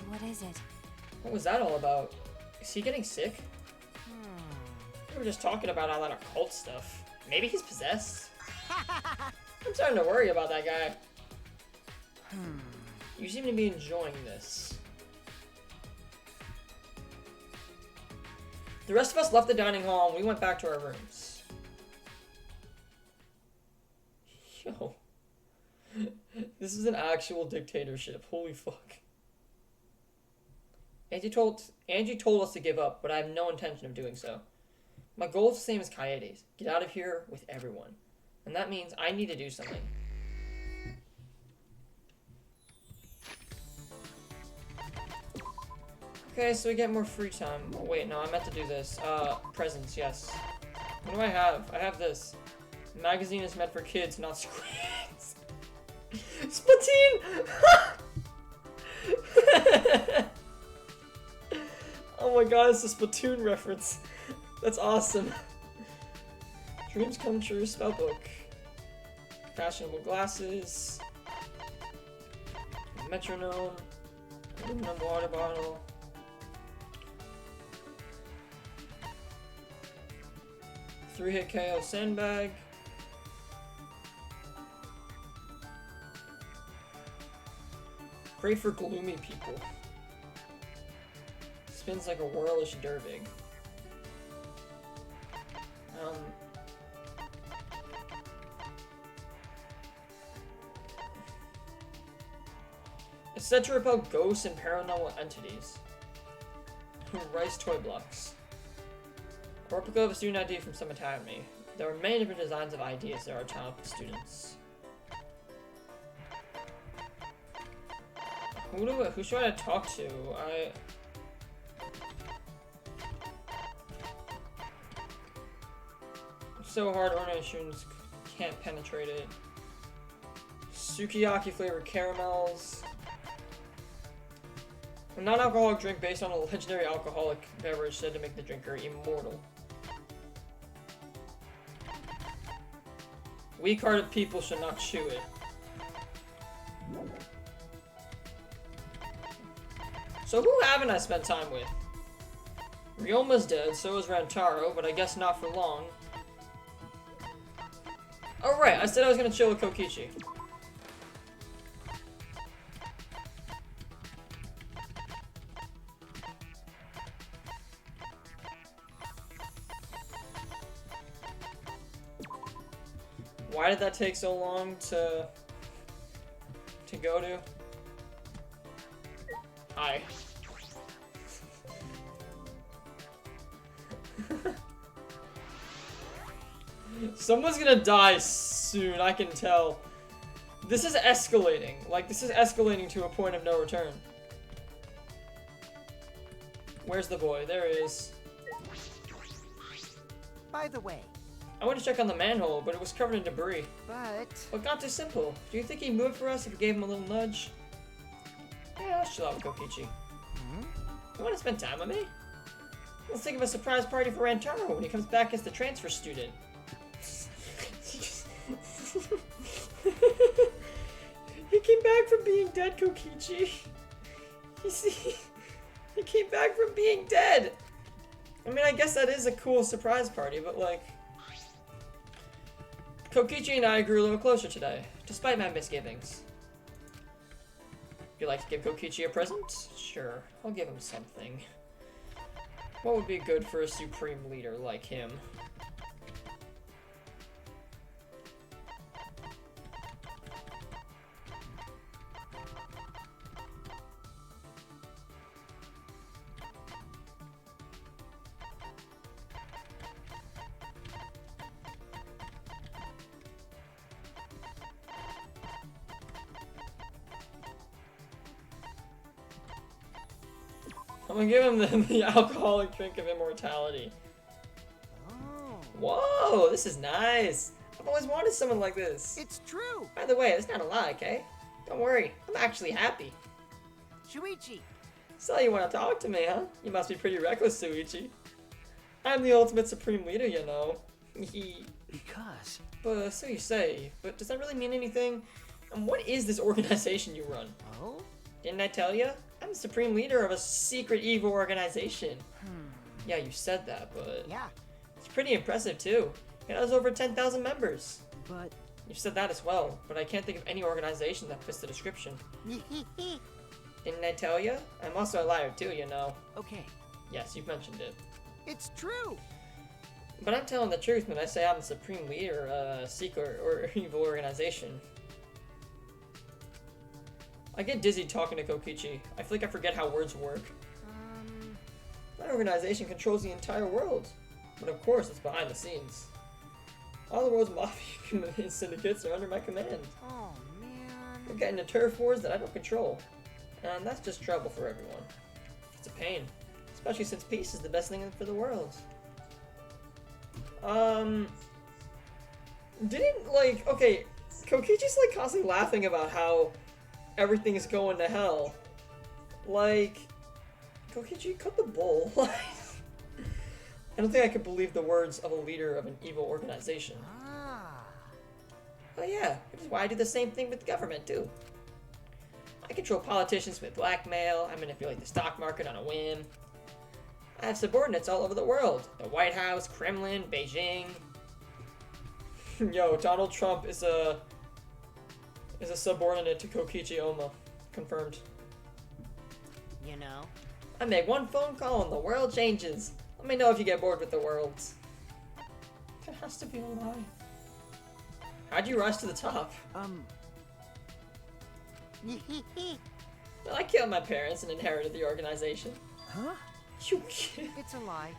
What is it? What was that all about? Is he getting sick? We were just talking about all that occult stuff. Maybe he's possessed? I'm starting to worry about that guy. You seem to be enjoying this. The rest of us left the dining hall and we went back to our rooms. Yo. This is an actual dictatorship. Holy fuck. Angie told us to give up, but I have no intention of doing so. My goal is the same as Kaede's. Get out of here with everyone. And that means I need to do something. Okay, so we get more free time. Oh, wait, no, I meant to do this. Presents, yes. What do I have? I have this. Magazine is meant for kids, not screens. Splatoon! Oh my god, it's a Splatoon reference. That's awesome. Dreams come true, spellbook. Fashionable glasses. Metronome. Aluminum water bottle. Three-hit KO sandbag. Pray for gloomy people. Spins like a whirlish dervig. It's said to repel ghosts and paranormal entities. Rice toy blocks. A replica of a student ID from some academy. There are many different designs of IDs that are talented students. Who should I talk to? It's so hard, ordinary students can't penetrate it. Sukiyaki flavored caramels. A non-alcoholic drink based on a legendary alcoholic beverage said to make the drinker immortal. Weak-hearted people should not chew it. So who haven't I spent time with? Ryoma's dead, so is Rantaro, but I guess not for long. Oh right, I said I was gonna chill with Kokichi. Why did that take so long to go to? Hi. Someone's gonna die soon, I can tell. This is escalating. Like, this is escalating to a point of no return. Where's the boy? There he is. By the way, I went to check on the manhole, but it was covered in debris. but... What got too simple? Do you think he'd move for us if we gave him a little nudge? Yeah, let's chill out with Kokichi. You want to spend time with me? Let's think of a surprise party for Rantaro when he comes back as the transfer student. He came back from being dead, Kokichi. You see? He came back from being dead! I mean, I guess that is a cool surprise party, but like... Kokichi and I grew a little closer today, despite my misgivings. Would you like to give Kokichi a present? Sure, I'll give him something. What would be good for a supreme leader like him? I'm gonna give him the alcoholic drink of immortality. Oh. Whoa, this is nice. I've always wanted someone like this. It's true! By the way, it's not a lie, okay? Don't worry, I'm actually happy. Shuichi! So you want to talk to me, huh? You must be pretty reckless, Suichi. I'm the ultimate supreme leader, you know. Because... But so you say, but does that really mean anything? And what is this organization you run? Oh? Didn't I tell you? I'm the supreme leader of a secret evil organization. Yeah, you said that, but Yeah, it's pretty impressive too. It has over 10,000 members. but... You said that as well, but I can't think of any organization that fits the description. Didn't I tell you? I'm also a liar too, you know. Okay, Yes, you've mentioned it. it's true! But I'm telling the truth when I say I'm the supreme leader of a secret or evil organization. I get dizzy talking to Kokichi. I feel like I forget how words work. My organization controls the entire world. But of course, it's behind the scenes. All the world's mafia syndicates are under my command. Oh, man... We're getting into turf wars that I don't control. And that's just trouble for everyone. It's a pain. Especially since peace is the best thing for the world. Didn't, like, okay, Kokichi's, like, constantly laughing about how everything is going to hell. Like, Kokichi, cut the bull. I don't think I could believe the words of a leader of an evil organization. Ah... Oh yeah, which is why I do the same thing with the government, too. I control politicians with blackmail, I manipulate the stock market on a whim. I have subordinates all over the world. The White House, Kremlin, Beijing. Yo, Donald Trump is a subordinate to Kokichi Oma. Confirmed. You know? I make one phone call and the world changes. Let me know if you get bored with the world. That has to be a lie. How'd you rise to the top? Well, I killed my parents and inherited the organization. Huh? You kid? It's a lie.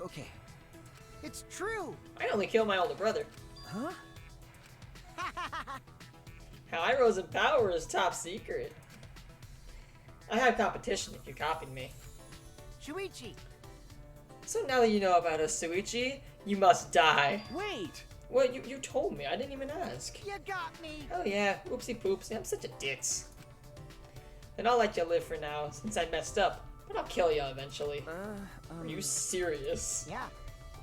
Okay. It's true! I only killed my older brother. Huh? How I rose in power is top secret. I had competition if you copied me. Shuichi! So now that you know about us, Suichi, you must die. Wait! Well, you told me. I didn't even ask. You got me. Oh yeah, whoopsie poops. I'm such a ditz. Then I'll let you live for now, since I messed up. But I'll kill you eventually. Are you serious? Yeah.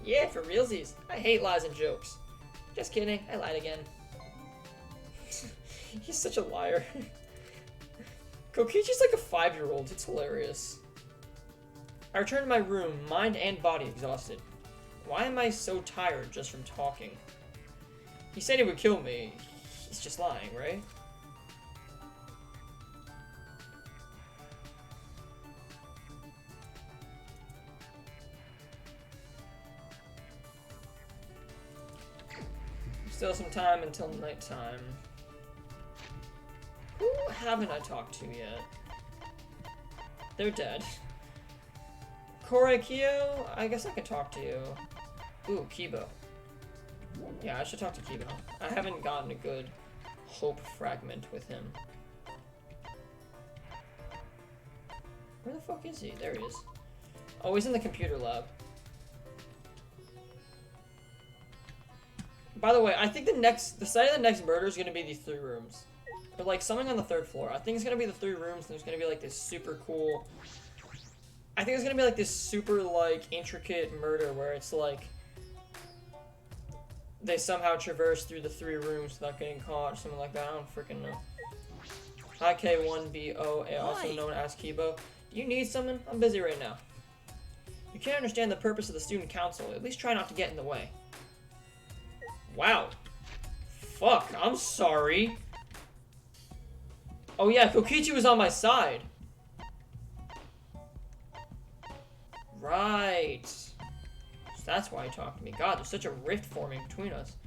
Yeah, for realsies. I hate lies and jokes. Just kidding, I lied again. He's such a liar. Kokichi's like a 5-year-old. It's hilarious. I return to my room, mind and body exhausted. Why am I so tired just from talking? He said he would kill me. He's just lying, right? Still some time until nighttime. Who haven't I talked to yet? They're dead. Korekiyo, I guess I can talk to you. Ooh, Kibo. Yeah, I should talk to Kibo. I haven't gotten a good hope fragment with him. Where the fuck is he? There he is. Oh, he's in the computer lab. By the way, I think the site of the next murder is gonna be these 3 rooms. But like something on the 3rd floor. I think it's gonna be the 3 rooms, and there's gonna be like this super cool. I think it's gonna be like this super like intricate murder where it's like they somehow traverse through the 3 rooms without getting caught or something like that. I don't freaking know. Hi K1BO, also known as Kibo. Do you need something? I'm busy right now. You can't understand the purpose of the student council. At least try not to get in the way. Wow. Fuck, I'm sorry. Oh yeah, Kokichi was on my side. Right. So that's why he talked to me. God, there's such a rift forming between us.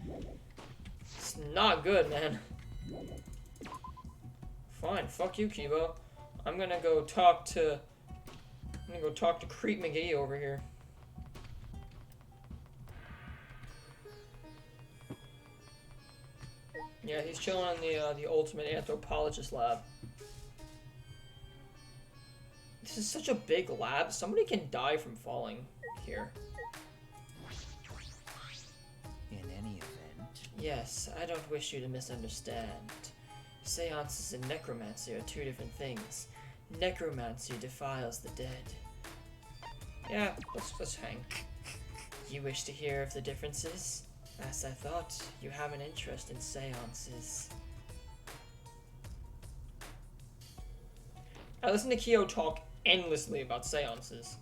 It's not good, man. Fine, fuck you, Kibo. I'm gonna go talk to Creep McGee over here. Yeah, he's chilling in the ultimate anthropologist lab. This is such a big lab. Somebody can die from falling here. In any event. Yes, I don't wish you to misunderstand. Seances and necromancy are 2 different things. Necromancy defiles the dead. Yeah, let's hang. You wish to hear of the differences? As I thought, you have an interest in seances. I listen to Kyo talk endlessly about seances.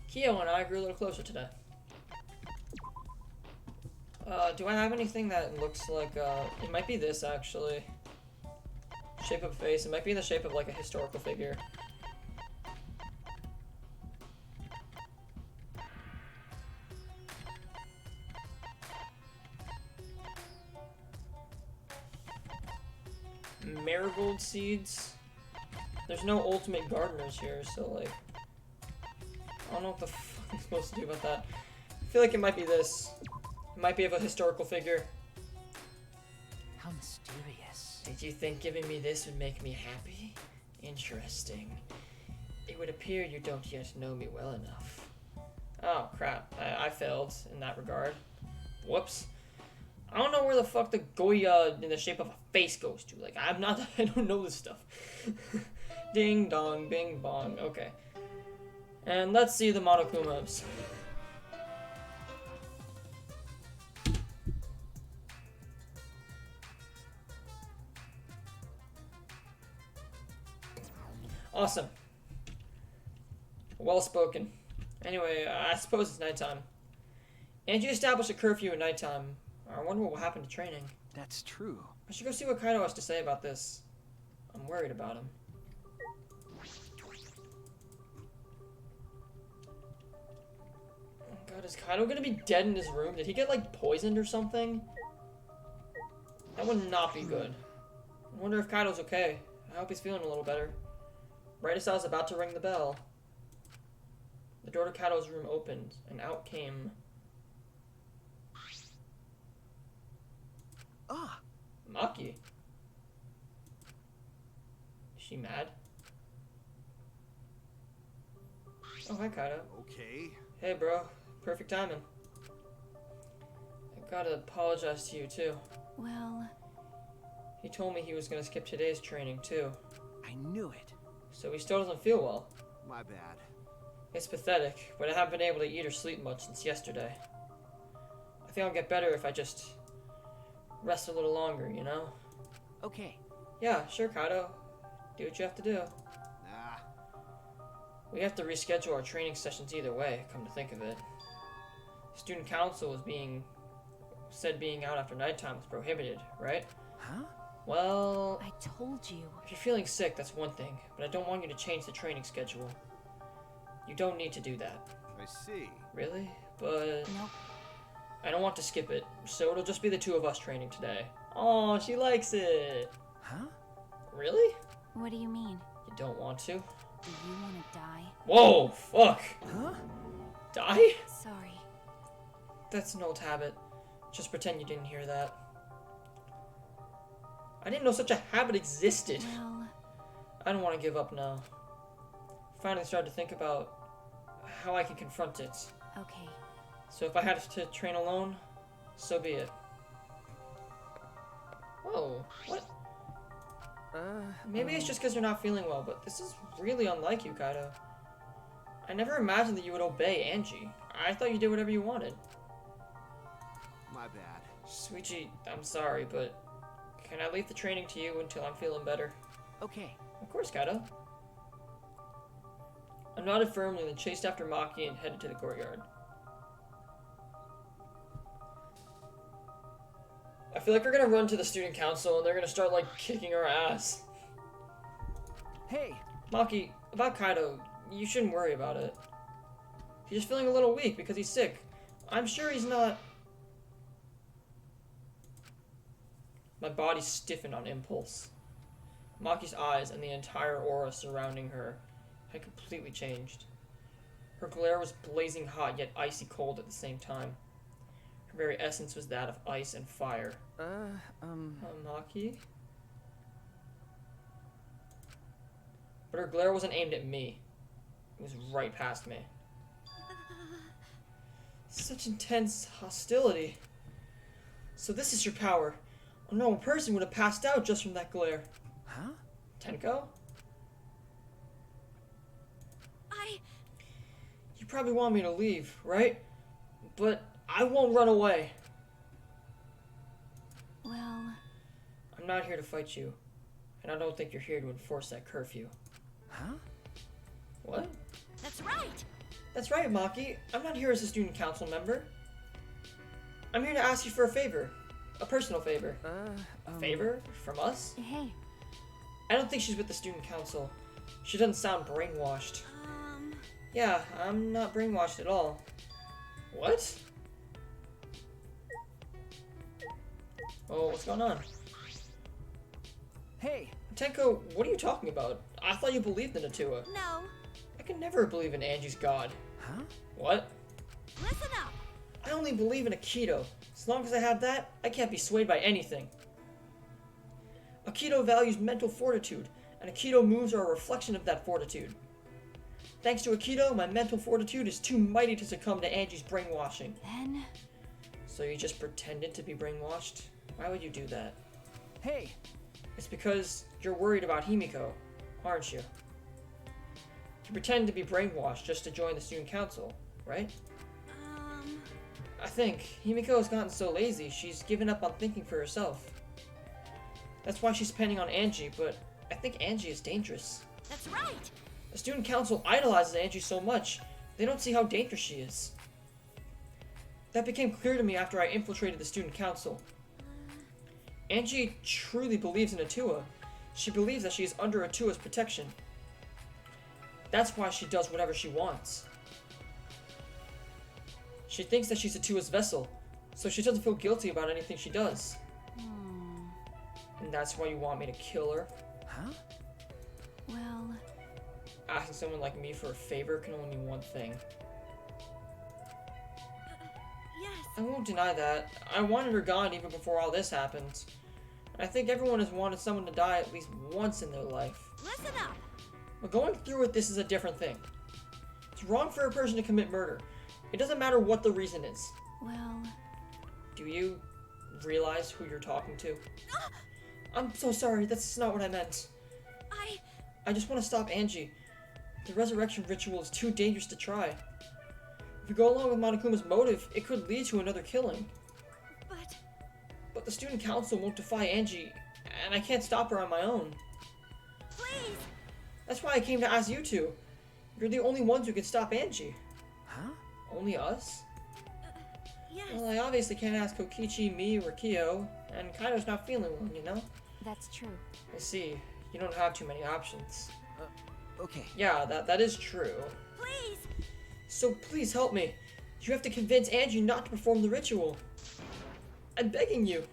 Kyo and I grew a little closer today. Do I have anything that looks like, it might be this actually. Shape of a face, it might be in the shape of like a historical figure. Marigold seeds. There's no ultimate gardeners here, so like I don't know what the fuck I'm supposed to do about that. I feel like it might be this. It might be of a historical figure. How mysterious. Did you think giving me this would make me happy? Interesting. It would appear you don't yet know me well enough. Oh crap, I failed in that regard. Whoops. I don't know where the fuck the Goya in the shape of a face goes to. Like, I don't know this stuff. Ding dong, bing bong. Okay. And let's see the Monokumas. Awesome. Well spoken. Anyway, I suppose it's nighttime. And you established a curfew at nighttime. I wonder what will happen to training. That's true. I should go see what Kaido has to say about this. I'm worried about him. Oh god, is Kaido gonna be dead in his room? Did he get like poisoned or something? That would not be good. I wonder if Kaido's okay. I hope he's feeling a little better. Raitasa's is about to ring the bell. The door to Kaido's room opened, and out came... Ah! Maki. Is she mad? Oh, hi, Kaido. Okay. Hey, bro. Perfect timing. I gotta apologize to you, too. Well, He told me he was gonna skip today's training, too. I knew it. So he still doesn't feel well. My bad. It's pathetic, but I haven't been able to eat or sleep much since yesterday. I think I'll get better if I just rest a little longer, you know? Okay. Yeah, sure, Kaido. Do what you have to do. Nah. We have to reschedule our training sessions either way, come to think of it. Student council was said being out after nighttime was prohibited, right? Huh? Well, I told you. if you're feeling sick, that's one thing, but I don't want you to change the training schedule. You don't need to do that. I see. Really? But Nope. I don't want to skip it, so it'll just be the two of us training today. Oh, she likes it. Huh? Really? What do you mean? You don't want to? Do you want to die? Whoa, fuck. Huh? Die? Sorry. That's an old habit. Just pretend you didn't hear that. I didn't know such a habit existed. Well, I don't want to give up now. Finally started to think about how I can confront it. okay. So if I had to train alone, so be it. Whoa, what? Maybe it's just because you're not feeling well, but this is really unlike you, Kaido. I never imagined that you would obey Angie. I thought you did whatever you wanted. My bad. Suichi, I'm sorry, but can I leave the training to you until I'm feeling better? Okay. Of course, Kaido. I nodded firmly and then chased after Maki and headed to the courtyard. I feel like we're gonna run to the student council and they're gonna start, like, kicking our ass. Hey. Maki, about Kaido, you shouldn't worry about it. He's just feeling a little weak because he's sick. I'm sure he's not... My body stiffened on impulse. Maki's eyes and the entire aura surrounding her had completely changed. Her glare was blazing hot yet icy cold at the same time. Her very essence was that of ice and fire. Maki? But her glare wasn't aimed at me. It was right past me. Such intense hostility. So this is your power. A normal person would have passed out just from that glare. Huh? Tenko? You probably want me to leave, right? But I won't run away. Well, I'm not here to fight you. And I don't think you're here to enforce that curfew. Huh? What? That's right. That's right, Maki. I'm not here as a student council member. I'm here to ask you for a favor. A personal favor. A favor? From us? hey. I don't think she's with the student council. She doesn't sound brainwashed. Yeah, I'm not brainwashed at all. What? Oh, what's going on? Hey. Tenko, what are you talking about? I thought you believed in Atua. No. I could never believe in Angie's god. Huh? What? Listen up. I only believe in Aikido. As long as I have that, I can't be swayed by anything. Aikido values mental fortitude, and Aikido moves are a reflection of that fortitude. Thanks to Aikido, my mental fortitude is too mighty to succumb to Angie's brainwashing. Then, So you just pretended to be brainwashed? Why would you do that? Hey. It's because you're worried about Himiko, aren't you? You pretend to be brainwashed just to join the student council, right? I think Himiko has gotten so lazy, she's given up on thinking for herself. That's why she's depending on Angie, but I think Angie is dangerous. That's right. The student council idolizes Angie so much, they don't see how dangerous she is. That became clear to me after I infiltrated the student council. Angie truly believes in Atua. She believes that she is under Atua's protection. That's why she does whatever she wants. She thinks that she's Atua's vessel, so she doesn't feel guilty about anything she does. And that's why you want me to kill her? Huh? well, Asking someone like me for a favor can only mean one thing. Yes. I won't deny that. I wanted her gone even before all this happened. I think everyone has wanted someone to die at least once in their life. Listen up. But going through with this is a different thing. It's wrong for a person to commit murder. It doesn't matter what the reason is. Well, Do you realize who you're talking to? I'm so sorry, that's not what I meant. I just want to stop Angie. The resurrection ritual is too dangerous to try. If we go along with Monokuma's motive, it could lead to another killing. But the student council won't defy Angie, and I can't stop her on my own. Please! That's why I came to ask you two. You're the only ones who can stop Angie. Huh? Only us? Yes. Well, I obviously can't ask Kokichi, me, or Kyo, and Kaido's not feeling well, you know? that's true. I see. You don't have too many options. Okay. Yeah, that is true. Please! So please help me. You have to convince Angie not to perform the ritual. I'm begging you.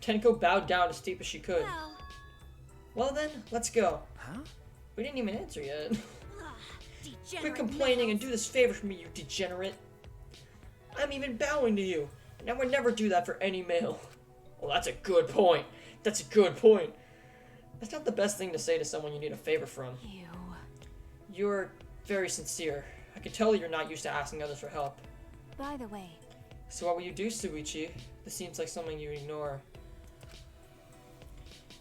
Tenko bowed down as steep as she could. Well, Well then, let's go. Huh? We didn't even answer yet. degenerate Quit complaining and males. do this favor for me, you degenerate. I'm even bowing to you, and I would never do that for any male. Well, that's a good point. That's a good point. That's not the best thing to say to someone you need a favor from. You. You're very sincere. I can tell you're not used to asking others for help. By the way, So what will you do, Suichi? This seems like something you ignore.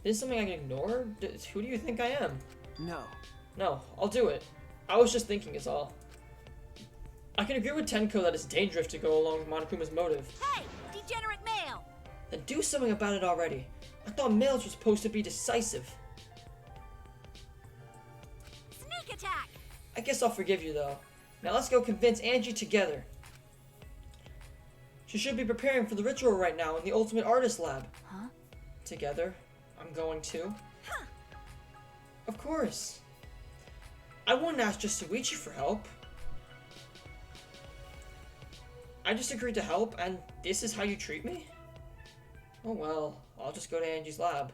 This is something I can ignore? Who do you think I am? No. No, I'll do it. I was just thinking is all. I can agree with Tenko that it's dangerous to go along with Monokuma's motive. Hey! Degenerate male! Then do something about it already. I thought males were supposed to be decisive. Sneak attack! I guess I'll forgive you though. Now let's go convince Angie together. She should be preparing for the ritual right now in the Ultimate Artist Lab. huh? Together, I'm going to. Of course. I wouldn't ask just Suichi for help. I just agreed to help, and this is how you treat me? Oh well, I'll just go to Angie's lab.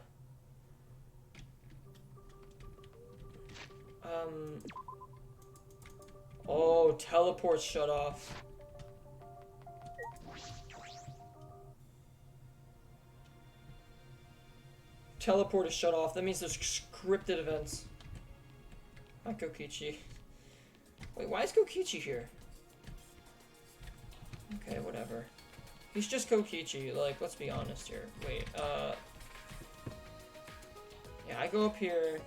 Oh, teleport's shut off. Teleport is shut off. That means there's scripted events. Not Kokichi. Wait, why is Kokichi here? Okay, whatever. He's just Kokichi, like, let's be honest here. Wait, yeah, I go up here.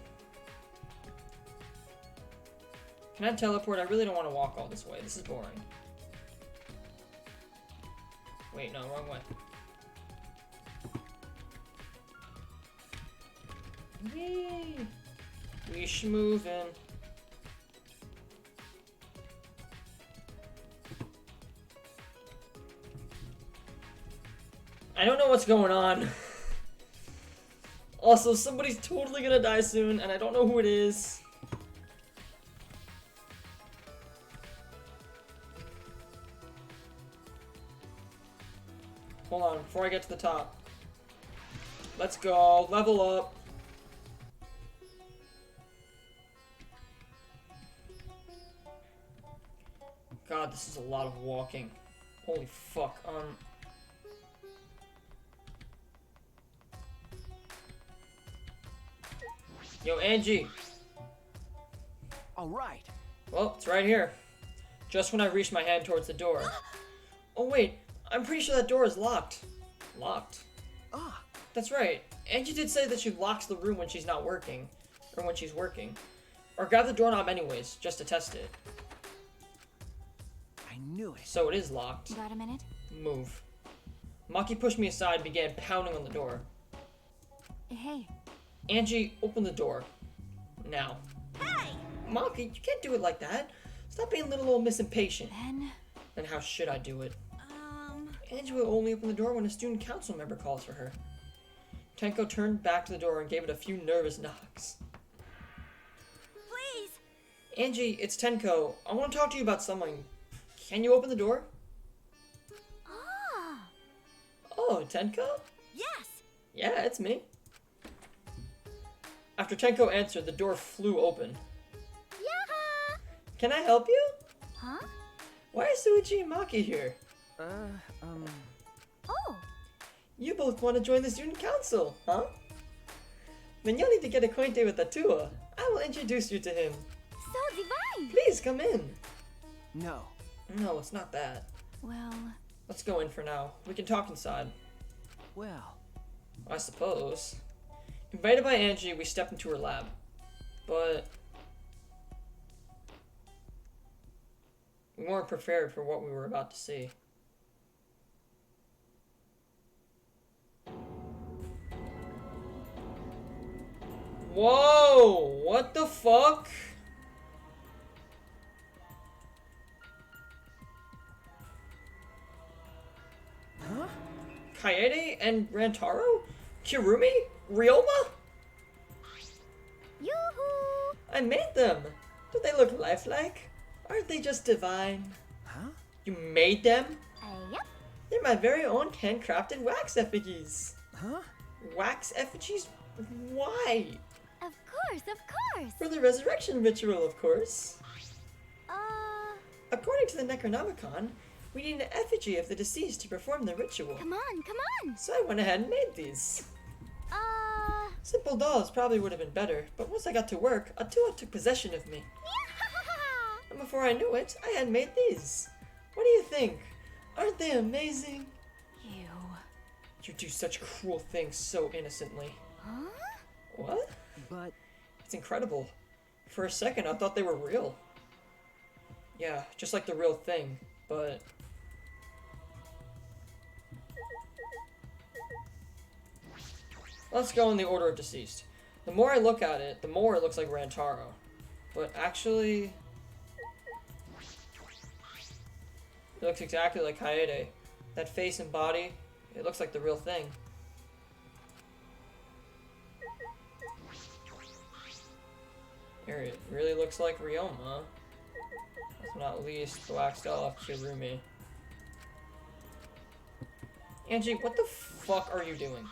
Can I teleport? I really don't want to walk all this way. This is boring. Wait, no, wrong way. Yay! We schmoovin'. I don't know what's going on. Also, somebody's totally gonna die soon, and I don't know who it is. Hold on, before I get to the top. Let's go, level up. God, this is a lot of walking. Holy fuck, Yo, Angie. All right. Well, it's right here. Just when I reach my hand towards the door. Oh wait, I'm pretty sure that door is locked. Locked? Ah, That's right. Angie did say that she locks the room when she's not working. Or when she's working. Or grab the doorknob anyways, just to test it. I knew it. So it is locked. Got a minute? Move. Maki pushed me aside and began pounding on the door. Hey, Angie, open the door. Now. Hey! Maki, you can't do it like that. Stop being a little old Miss Impatient. then Then how should I do it? Angie will only open the door when a student council member calls for her. Tenko turned back to the door and gave it a few nervous knocks. Please! Angie, it's Tenko. I want to talk to you about something. Can you open the door? Ah! Oh, Tenko? Yes! Yeah, it's me. After Tenko answered, the door flew open. Yeah! Can I help you? Huh? Why are Suichi and Maki here? Oh! You both want to join the student council, huh? Then you'll need to get acquainted with Atua. I will introduce you to him. So divine! Please come in. No. No, it's not that. Well, Let's go in for now. We can talk inside. Well, I suppose. Invited by Angie, we stepped into her lab. But we weren't prepared for what we were about to see. Whoa! What the fuck? huh? Kaede and Rantaro? Kirumi? Ryoma? Yoo-hoo! I made them! Do they look lifelike? Aren't they just divine? Huh? You made them? Yep. They're my very own handcrafted wax effigies. Huh? Wax effigies? Why? Of course. For the resurrection ritual, of course. Uh, According to the Necronomicon, we need an effigy of the deceased to perform the ritual. come on. So I went ahead and made these. Simple dolls probably would have been better, but once I got to work, Atua took possession of me. And before I knew it, I had made these. What do you think? Aren't they amazing? you. You do such cruel things so innocently. Huh? What? But It's incredible. For a second, I thought they were real. Yeah, just like the real thing, but... Let's go in the order of deceased. The more I look at it, the more it looks like Rantaro. But actually... It looks exactly like Kaede. That face and body, it looks like the real thing. Here, it really looks like Ryoma. Last but not least, the wax doll of Kirumi. Angie, what the fuck are you doing?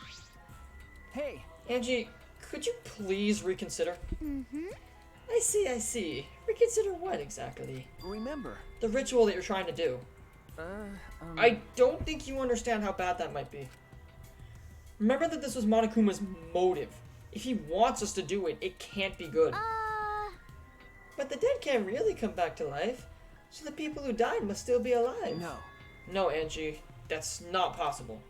hey, Angie, could you please reconsider? Mm-hmm. I see. Reconsider what exactly? remember. The ritual that you're trying to do. I don't think you understand how bad that might be. Remember that this was Monokuma's motive. If he wants us to do it, it can't be good. But the dead can't really come back to life, so the people who died must still be alive. No. No, Angie, that's not possible.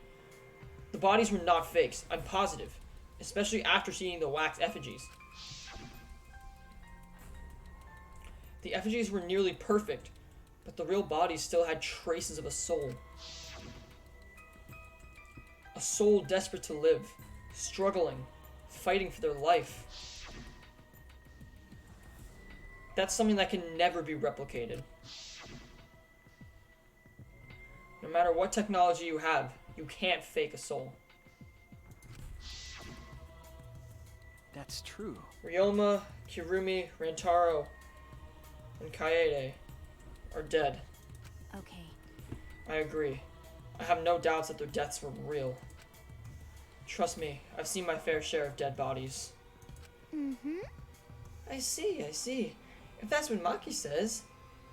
The bodies were not fakes, I'm positive. Especially after seeing the wax effigies. The effigies were nearly perfect, but the real bodies still had traces of a soul. A soul desperate to live, struggling, fighting for their life. That's something that can never be replicated. No matter what technology you have, you can't fake a soul. That's true. Ryoma, Kirumi, Rantaro, and Kaede are dead. Okay. I agree. I have no doubts that their deaths were real. Trust me, I've seen my fair share of dead bodies. Mm-hmm. I see. If that's what Maki says,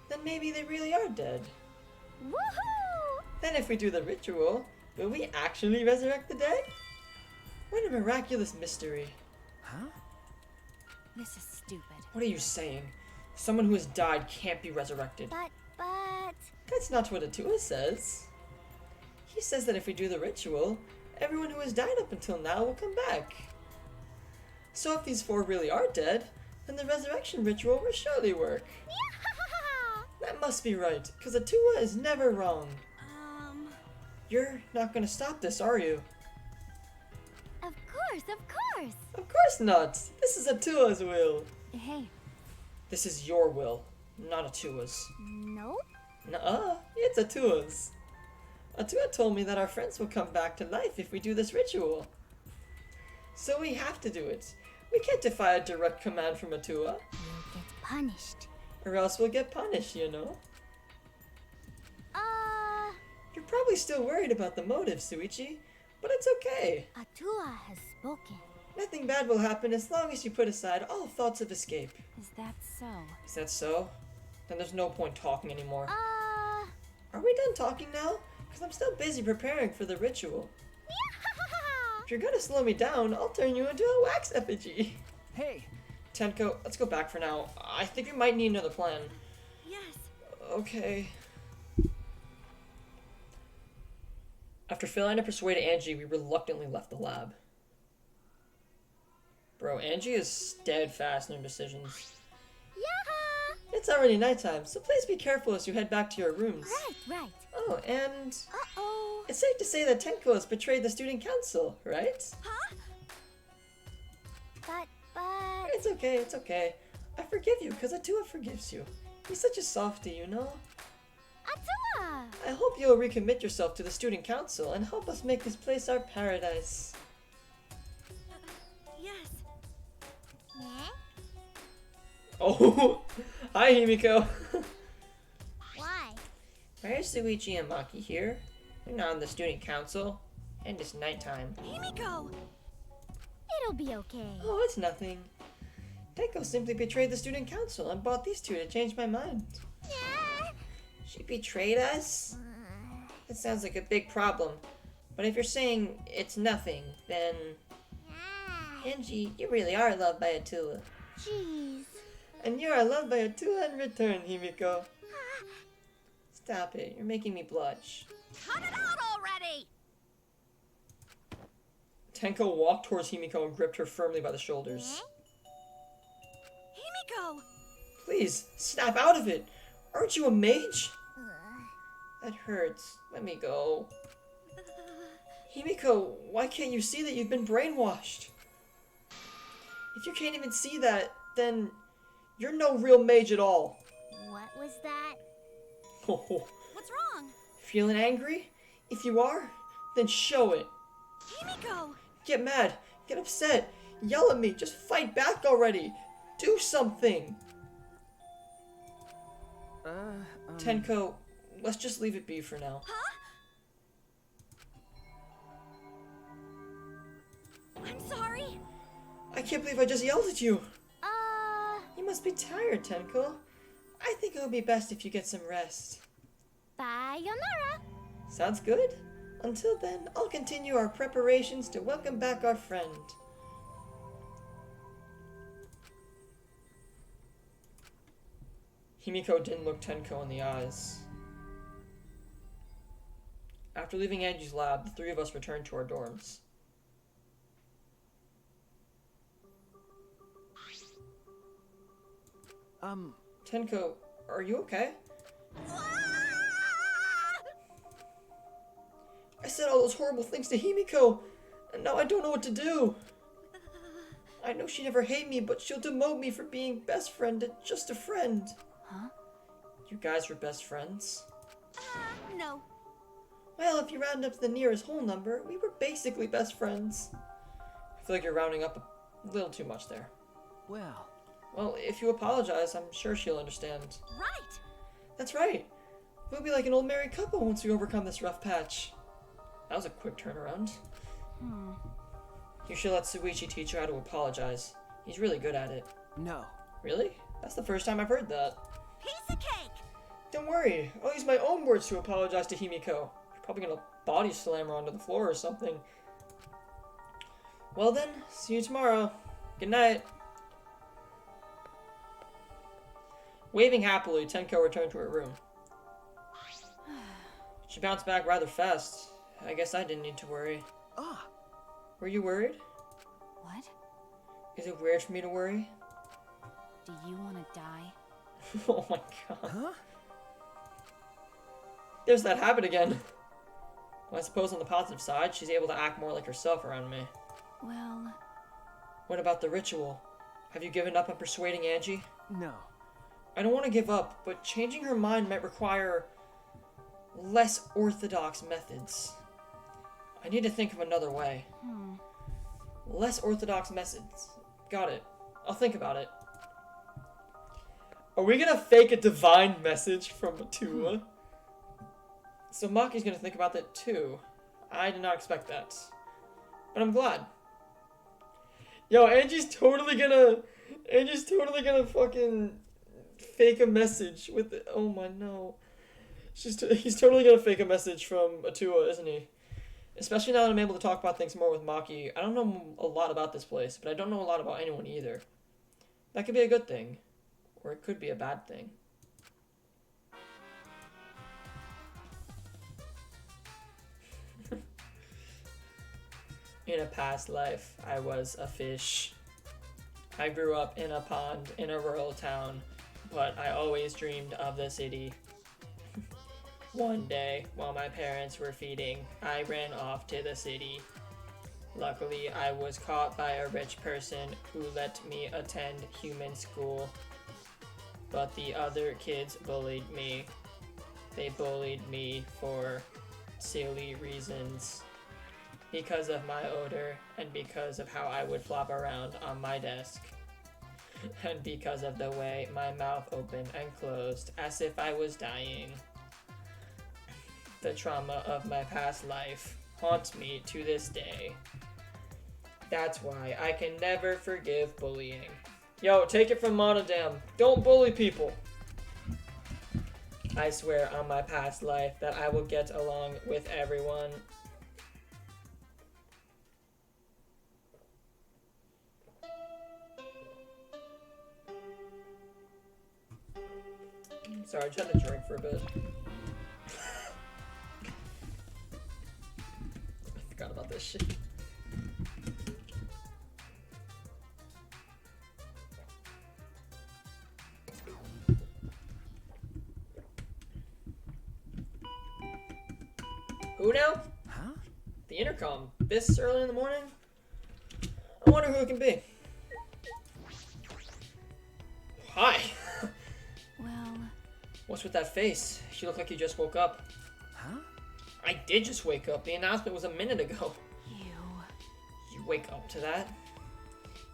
then maybe they really are dead. Woohoo! Then if we do the ritual, will we actually resurrect the dead? What a miraculous mystery. Huh? This is stupid. What are you saying? Someone who has died can't be resurrected. But... That's not what Atua says. He says that if we do the ritual, everyone who has died up until now will come back. So if these four really are dead, then the resurrection ritual will surely work. That must be right, because Atua is never wrong. You're not gonna stop this, are you? Of course. Of course not! This is Atua's will! Hey, This is your will, not Atua's. Nope. Nuh-uh, it's Atua's. Atua told me that our friends will come back to life if we do this ritual. So we have to do it. We can't defy a direct command from Atua, You'll get punished. or else we'll get punished, you know? You're probably still worried about the motive, Suichi, but it's okay. Atua has spoken. Nothing bad will happen as long as you put aside all thoughts of escape. is that so? Is that so? Then there's no point talking anymore. Uh, Are we done talking now? Because I'm still busy preparing for the ritual. If you're gonna slow me down, I'll turn you into a wax effigy. Hey, Tenko, let's go back for now. I think we might need another plan. Yes. Okay. After failing to persuade Angie, we reluctantly left the lab. Bro, Angie is steadfast in her decisions. Yaha! It's already nighttime, so please be careful as you head back to your rooms. Right. Oh, and Uh-oh. it's safe to say that Tenko has betrayed the student council, right? Huh? But... It's okay. I forgive you because Atua forgives you. He's such a softie, you know? Atua! I hope you'll recommit yourself to the student council and help us make this place our paradise. Yes. Yeah? Oh, hi Himiko. Why? Why are Suichi and Maki here? They're not on the student council, and it's nighttime. Himiko! It'll be okay. Oh, it's nothing. Tenko simply betrayed the student council and bought these two to change my mind. Yeah. She betrayed us? That sounds like a big problem. But if you're saying it's nothing, then... Angie, you really are loved by Atua. Jeez. And you are loved by Atua in return, Himiko. Stop it, you're making me blush. Cut it out already! Tenko walked towards Himiko and gripped her firmly by the shoulders. Himiko! Please, snap out of it! Aren't you a mage? That hurts. Let me go. Himiko, why can't you see that you've been brainwashed? If you can't even see that, then you're no real mage at all. What was that? What's wrong? Feeling angry? If you are, then show it. Himiko! Get mad, get upset, yell at me, just fight back already. Do something. Tenko, let's just leave it be for now. I'm sorry. I can't believe I just yelled at you. Uh, You must be tired, Tenko. I think it would be best if you get some rest. sayonara. Sounds good? Until then, I'll continue our preparations to welcome back our friend. Himiko didn't look Tenko in the eyes. After leaving Angie's lab, the three of us returned to our dorms. Tenko, are you okay? I said all those horrible things to Himiko, and now I don't know what to do. I know she never hated me, but she'll demote me for being best friend to just a friend. Huh? You guys were best friends? No. Well, if you round up to the nearest whole number, we were basically best friends. I feel like you're rounding up a little too much there. Well. Well, if you apologize, I'm sure she'll understand. Right. That's right. We'll be like an old married couple once we overcome this rough patch. That was a quick turnaround. You should let Suichi teach you how to apologize. He's really good at it. No. Really? That's the first time I've heard that. Piece of cake. Don't worry, I'll use my own words to apologize to Himiko. You're probably gonna body slam her onto the floor or something. Well then, see you tomorrow. Good night. Waving happily, Tenko returned to her room. She bounced back rather fast. I guess I didn't need to worry. Ah. Were you worried? What? Is it weird for me to worry? Do you want to die? Oh my god. Huh? There's that habit again. Well, I suppose on the positive side, she's able to act more like herself around me. Well, What about the ritual? Have you given up on persuading Angie? No. I don't want to give up, but changing her mind might require less orthodox methods. I need to think of another way. Less orthodox methods. Got it. I'll think about it. Are we gonna fake a divine message from Atua? So Maki's gonna think about that too. I did not expect that. But I'm glad. Yo, Angie's totally gonna fucking fake a message with the, oh my no. He's totally gonna fake a message from Atua, isn't he? Especially now that I'm able to talk about things more with Maki. I don't know a lot about this place, but I don't know a lot about anyone either. That could be a good thing. Or it could be a bad thing. In a past life, I was a fish. I grew up in a pond in a rural town, but I always dreamed of the city. One day, while my parents were feeding, I ran off to the city. Luckily, I was caught by a rich person who let me attend human school. But the other kids bullied me. They bullied me for silly reasons. Because of my odor, and because of how I would flop around on my desk. And because of the way my mouth opened and closed as if I was dying. The trauma of my past life haunts me to this day. That's why I can never forgive bullying. Yo, take it from Monodam. Don't bully people. I swear on my past life that I will get along with everyone. Sorry, I just had to drink for a bit. I forgot about this shit. Who now? Huh? The intercom. This early in the morning? I wonder who it can be. Hi. Well, What's with that face? You look like you just woke up. Huh? I did just wake up. The announcement was a minute ago. you. You wake up to that?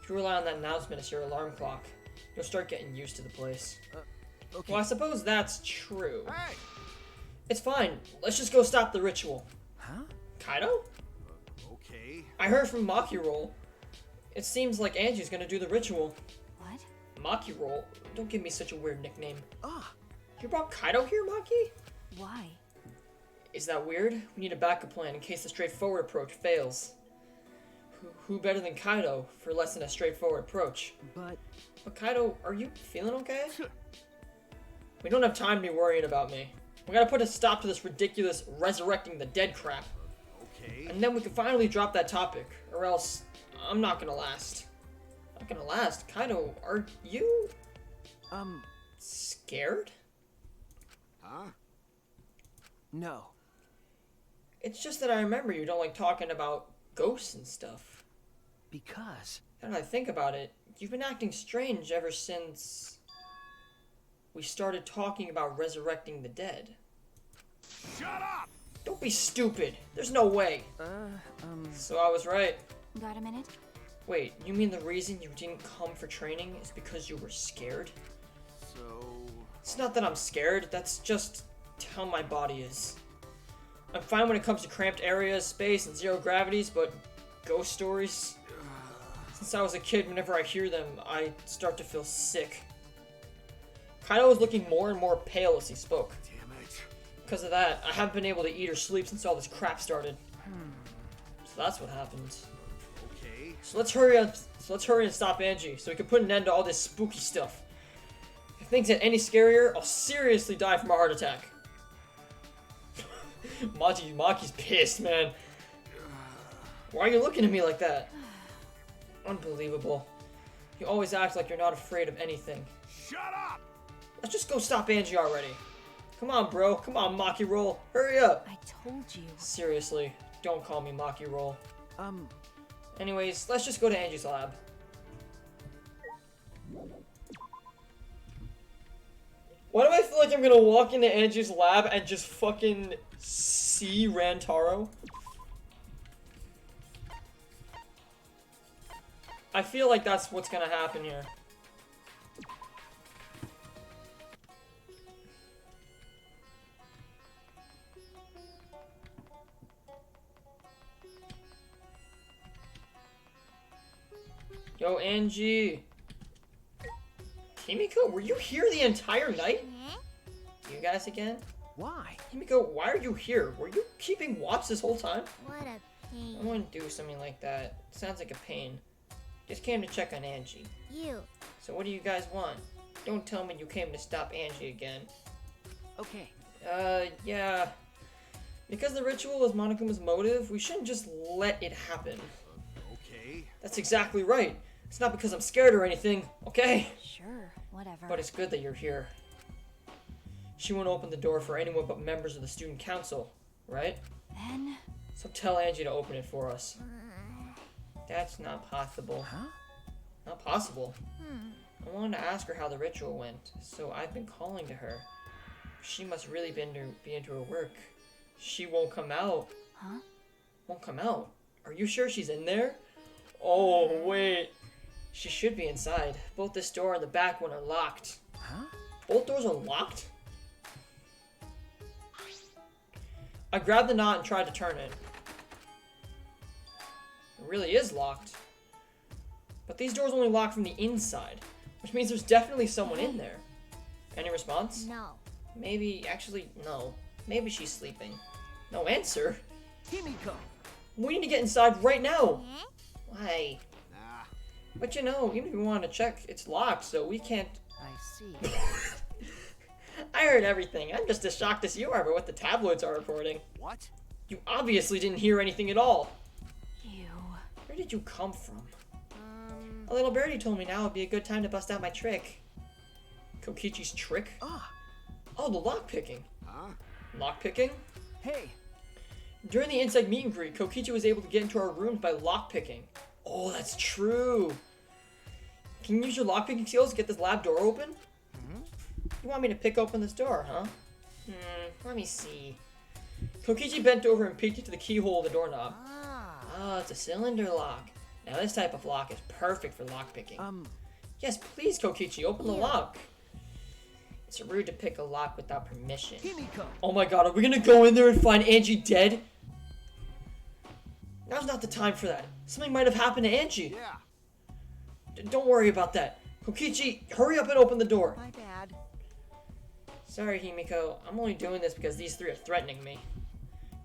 If you rely on that announcement as your alarm clock, you'll start getting used to the place. Okay. Well, I suppose that's true. Hey! It's fine. Let's just go stop the ritual. Huh? Kaido? Okay. I heard from Makirol. It seems like Angie's gonna do the ritual. What? Makirol? Don't give me such a weird nickname. Ah, You brought Kaido here, Maki? Why? Is that weird? We need a backup plan in case the straightforward approach fails. Who better than Kaido for less than a straightforward approach? but But Kaido, are you feeling okay? We don't have time to be worrying about me. We gotta put a stop to this ridiculous resurrecting the dead crap. Okay. And then we can finally drop that topic, or else I'm not gonna last. Not gonna last? Kaido, are you scared? Huh? no. It's just that I remember you don't like talking about ghosts and stuff. Because Now that I think about it, you've been acting strange ever since we started talking about resurrecting the dead. Shut up! Don't be stupid. There's no way. So I was right. Got a minute? Wait, you mean the reason you didn't come for training is because you were scared? So... It's not that I'm scared, that's just how my body is. I'm fine when it comes to cramped areas, space, and zero gravities, but ghost stories? Since I was a kid, whenever I hear them, I start to feel sick. Kaido was looking more and more pale as he spoke. Damn it. Because of that, I haven't been able to eat or sleep since all this crap started. So that's what happened. Okay. So let's hurry up. So let's hurry and stop Angie, so we can put an end to all this spooky stuff. If things get any scarier, I'll seriously die from a heart attack. Maki's pissed, man. Why are you looking at me like that? Unbelievable. You always act like you're not afraid of anything. Shut up! Let's just go stop Angie already. Come on, bro. Come on, Maki Roll. Hurry up. I told you. Seriously, don't call me Maki Roll. Um, Anyways, let's just go to Angie's lab. Why do I feel like I'm gonna walk into Angie's lab and just fucking see Rantaro? I feel like that's what's gonna happen here. Yo, Angie. Kimiko, were you here the entire night? You guys again? why? Kimiko, why are you here? Were you keeping watch this whole time? What a I pain. wouldn't do something like that. Sounds like a pain. Just came to check on Angie. You. So what do you guys want? Don't tell me you came to stop Angie again. Okay. Yeah. Because the ritual was Monokuma's motive, we shouldn't just let it happen. That's exactly right. It's not because I'm scared or anything, okay? Sure, whatever. But it's good that you're here. She won't open the door for anyone but members of the student council, right? Then... So tell Angie to open it for us. That's not possible. Huh? Not possible. I wanted to ask her how the ritual went, so I've been calling to her. She must really be into her work. She won't come out. Huh? Won't come out? Are you sure she's in there? Oh, wait. She should be inside. Both this door and the back one are locked. Huh? Both doors are locked? I grabbed the knot and tried to turn it. It really is locked. But these doors only lock from the inside, which means there's definitely someone in there. Any response? No. Maybe, actually, no. Maybe she's sleeping. No answer? Himiko! We need to get inside right now! Eh? Why? Nah. But you know, even if we want to check, it's locked, so we can't... I see. I heard everything. I'm just as shocked as you are by what the tabloids are reporting. What? You obviously didn't hear anything at all. You... Where did you come from? A little birdie told me now would be a good time to bust out my trick. Kokichi's trick? Ah! Oh, the lockpicking. Huh? Lockpicking? Hey! During the insect meet and greet, Kokichi was able to get into our rooms by lockpicking. Oh, that's true. Can you use your lockpicking skills to get this lab door open? You want me to pick open this door, huh? Let me see. Kokichi bent over and peeked into the keyhole of the doorknob. Oh, it's a cylinder lock. Now this type of lock is perfect for lockpicking. Yes, please, Kokichi, open the lock. It's rude to pick a lock without permission. Himiko! Oh my god, are we gonna go in there and find Angie dead? Now's not the time for that. Something might have happened to Angie. Yeah. Don't worry about that. Kokichi, hurry up and open the door. My bad. Sorry, Himiko. I'm only doing this because these three are threatening me.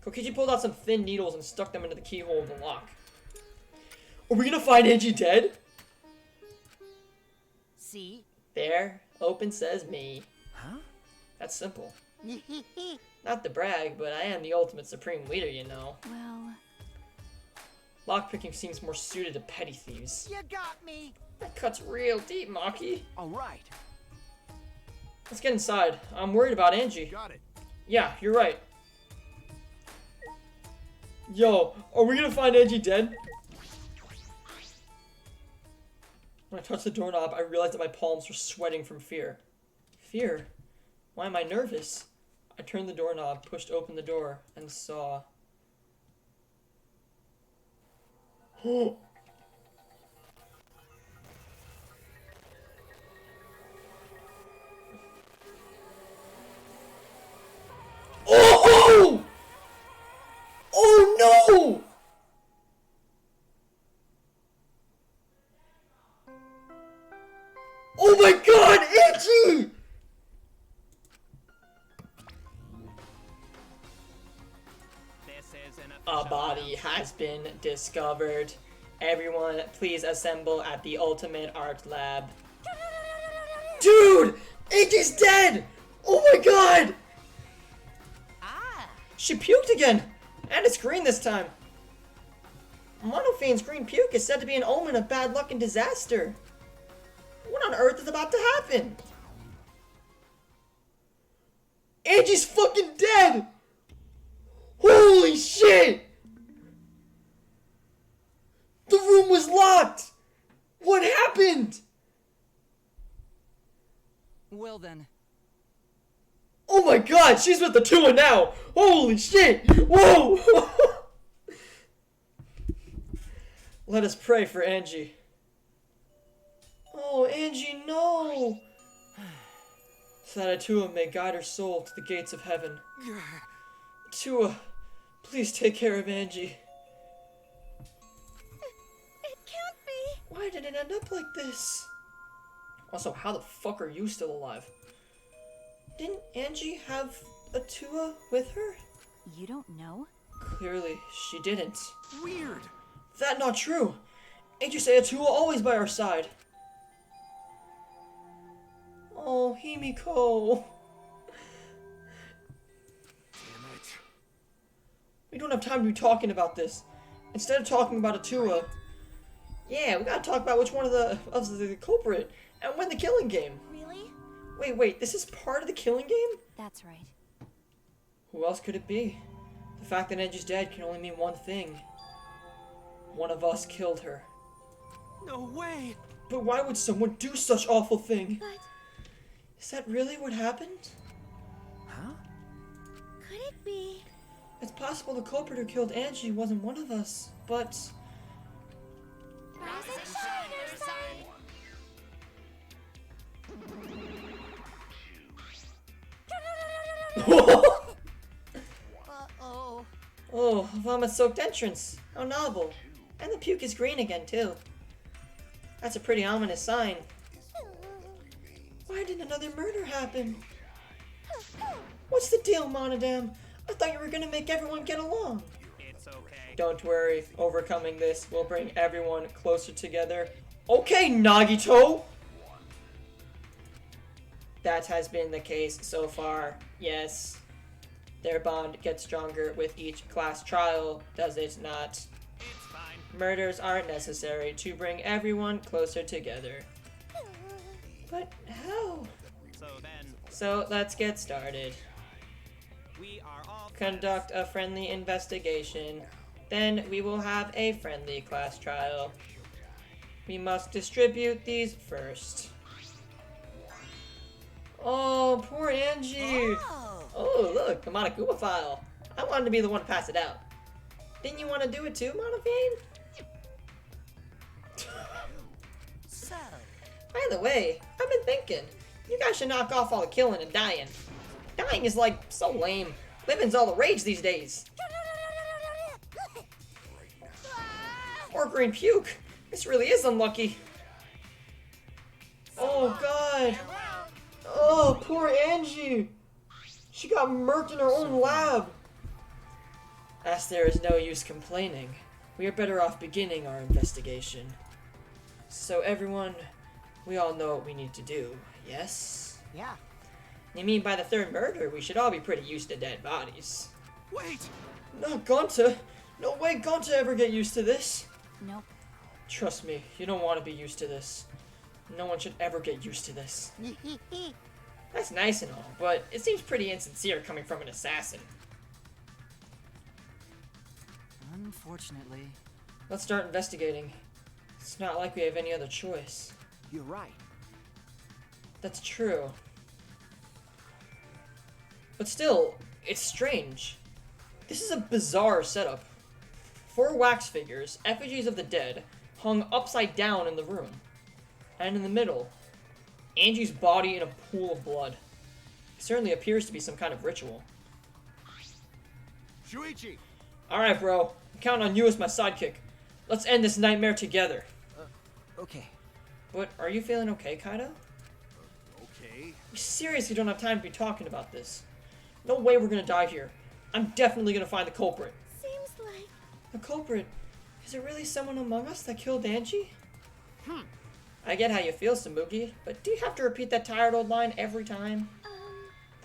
Kokichi pulled out some thin needles and stuck them into the keyhole of the lock. Are we gonna find Angie dead? See? There, open says me. Huh? That's simple. Not to brag, but I am the ultimate supreme leader, you know. Well... Lockpicking seems more suited to petty thieves. You got me! That cuts real deep, Maki. Alright. Let's get inside. I'm worried about Angie. Got it. Yeah, you're right. Yo, are we gonna find Angie dead? When I touched the doorknob, I realized that my palms were sweating from fear. Fear? Why am I nervous? I turned the doorknob, pushed open the door, and saw... Oh! Oh no! Oh my god, Angie! A body has been discovered. Everyone, please assemble at the Ultimate Art Lab. Dude! Angie's dead! Oh my god! She puked again! And it's green this time. Monophane's green puke is said to be an omen of bad luck and disaster. What on earth is about to happen? Angie's fucking dead! Holy shit! The room was locked! What happened? Well then. Oh my god, she's with the Tua now! Holy shit! Whoa! Let us pray for Angie. Oh, Angie, no! So that Tua may guide her soul to the gates of heaven. Tua, please take care of Angie. It can't be. Why did it end up like this? Also, how the fuck are you still alive? Didn't Angie have a Tua with her? You don't know? Clearly, she didn't. Weird! That not true. Angie say a Tua always by our side. Oh, Himiko. Damn it. We don't have time to be talking about this. Instead of talking about a Tua, Yeah, we gotta talk about which one of the culprit and win the killing game. Really? Wait, this is part of the killing game? That's right. Who else could it be? The fact that Angie's dead can only mean one thing. One of us killed her. No way! But why would someone do such awful thing? But Is that really what happened? Huh? could it be? It's possible the culprit who killed Angie wasn't one of us, but... Rise and shine, Earthside! Uh-oh. Oh, a vomit-soaked entrance. How novel. And the puke is green again, too. That's a pretty ominous sign. Why did another murder happen? What's the deal, Monodam? I thought you were gonna make everyone get along. It's okay. Don't worry, overcoming this will bring everyone closer together. Okay, Nagito! That has been the case so far, yes. Their bond gets stronger with each class trial, does it not? It's fine. Murders aren't necessary to bring everyone closer together. But how? So let's get started. We are all Conduct a friendly investigation. Then we will have a friendly class trial. We must distribute these first. Oh, poor Angie. Oh, look, the Monokuma file. I wanted to be the one to pass it out. Didn't you want to do it too, Monofane? So, By the way, I've been thinking, you guys should knock off all the killing and dying. Dying is like so lame. Living's all the rage these days. Or green puke. This really is unlucky. Oh god. Oh, poor Angie. She got murked in her own lab. As there is no use complaining, we are better off beginning our investigation. So everyone, we all know what we need to do, yes? yeah. You mean by the third murder, we should all be pretty used to dead bodies. Wait! Not Gonta. No way Gonta ever get used to this. Nope. Trust me, you don't want to be used to this. No one should ever get used to this. That's nice and all, but it seems pretty insincere coming from an assassin. Unfortunately. Let's start investigating. It's not like we have any other choice. You're right. That's true. But still, it's strange. This is a bizarre setup. 4 wax figures, effigies of the dead, hung upside down in the room. And in the middle, Angie's body in a pool of blood. It certainly appears to be some kind of ritual. Shuichi! Alright, bro. I'm counting on you as my sidekick. Let's end this nightmare together. Okay. But are you feeling okay, Kaido? Okay. We seriously don't have time to be talking about this. No way we're gonna die here. I'm definitely gonna find the culprit. Seems like... The culprit? Is it really someone among us that killed Angie? I get how you feel, Samugi, but do you have to repeat that tired old line every time?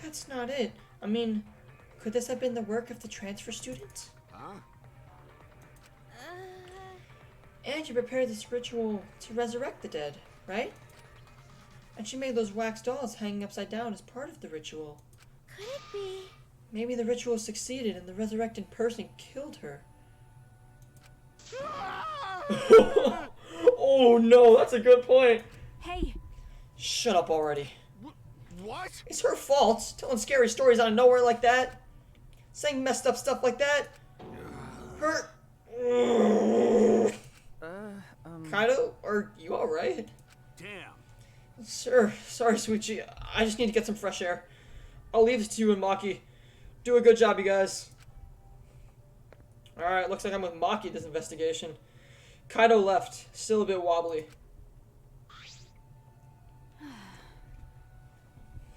That's not it. I mean, could this have been the work of the transfer student? Huh? Angie prepared this ritual to resurrect the dead, right? And she made those wax dolls hanging upside down as part of the ritual. Could it be? Maybe the ritual succeeded and the resurrected person killed her. Oh no, that's a good point. Hey, Shut up already. What? It's her fault, telling scary stories out of nowhere like that. Saying messed up stuff like that. Her... Kaido, are you alright? Damn. Sure, sorry, Suichi. I just need to get some fresh air. I'll leave it to you and Maki. Do a good job, you guys. Alright, looks like I'm with Maki this investigation. Kaido left, still a bit wobbly.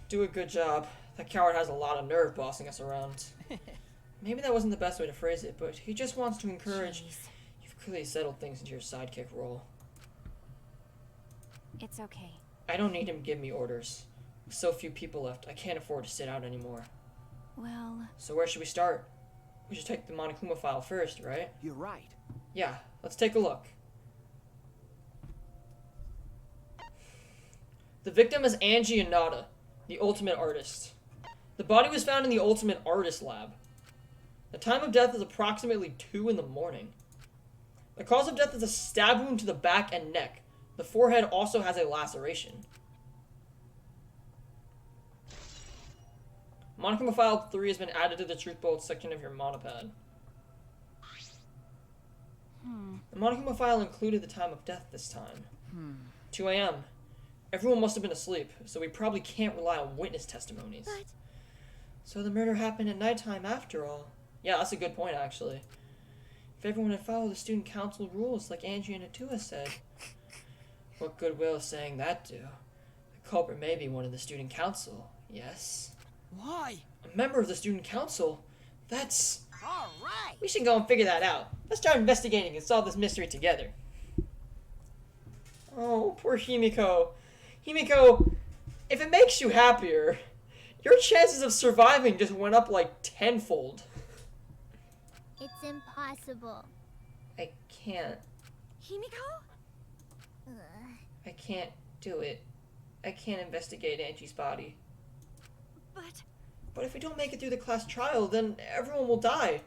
Do a good job. That coward has a lot of nerve bossing us around. Maybe that wasn't the best way to phrase it, but he just wants to encourage. jeez. You've clearly settled things into your sidekick role. It's okay. I don't need him to give me orders. With so few people left, I can't afford to sit out anymore. Well, So where should we start? We should take the Monokuma file first, right? You're right. Yeah, let's take a look. The victim is Angie Inada, the ultimate artist. The body was found in the ultimate artist lab. The time of death is approximately 2 in the morning. The cause of death is a stab wound to the back and neck. The forehead also has a laceration. Monochrome file 3 has been added to the truth bullet section of your monopad. The monochrome file included the time of death this time. 2 a.m. Everyone must have been asleep, so we probably can't rely on witness testimonies. But So the murder happened at nighttime after all. Yeah, that's a good point, actually. If everyone had followed the student council rules like Angie and Atua said, what good will saying that do? The culprit may be one of the student council, yes? Why? A member of the student council? That's... All right. We should go and figure that out. Let's start investigating and solve this mystery together. Oh, poor Himiko. Himiko, if it makes you happier, your chances of surviving just went up like tenfold. it's impossible. I can't. Himiko? Ugh. I can't do it. I can't investigate Angie's body. But But if we don't make it through the class trial, then everyone will die.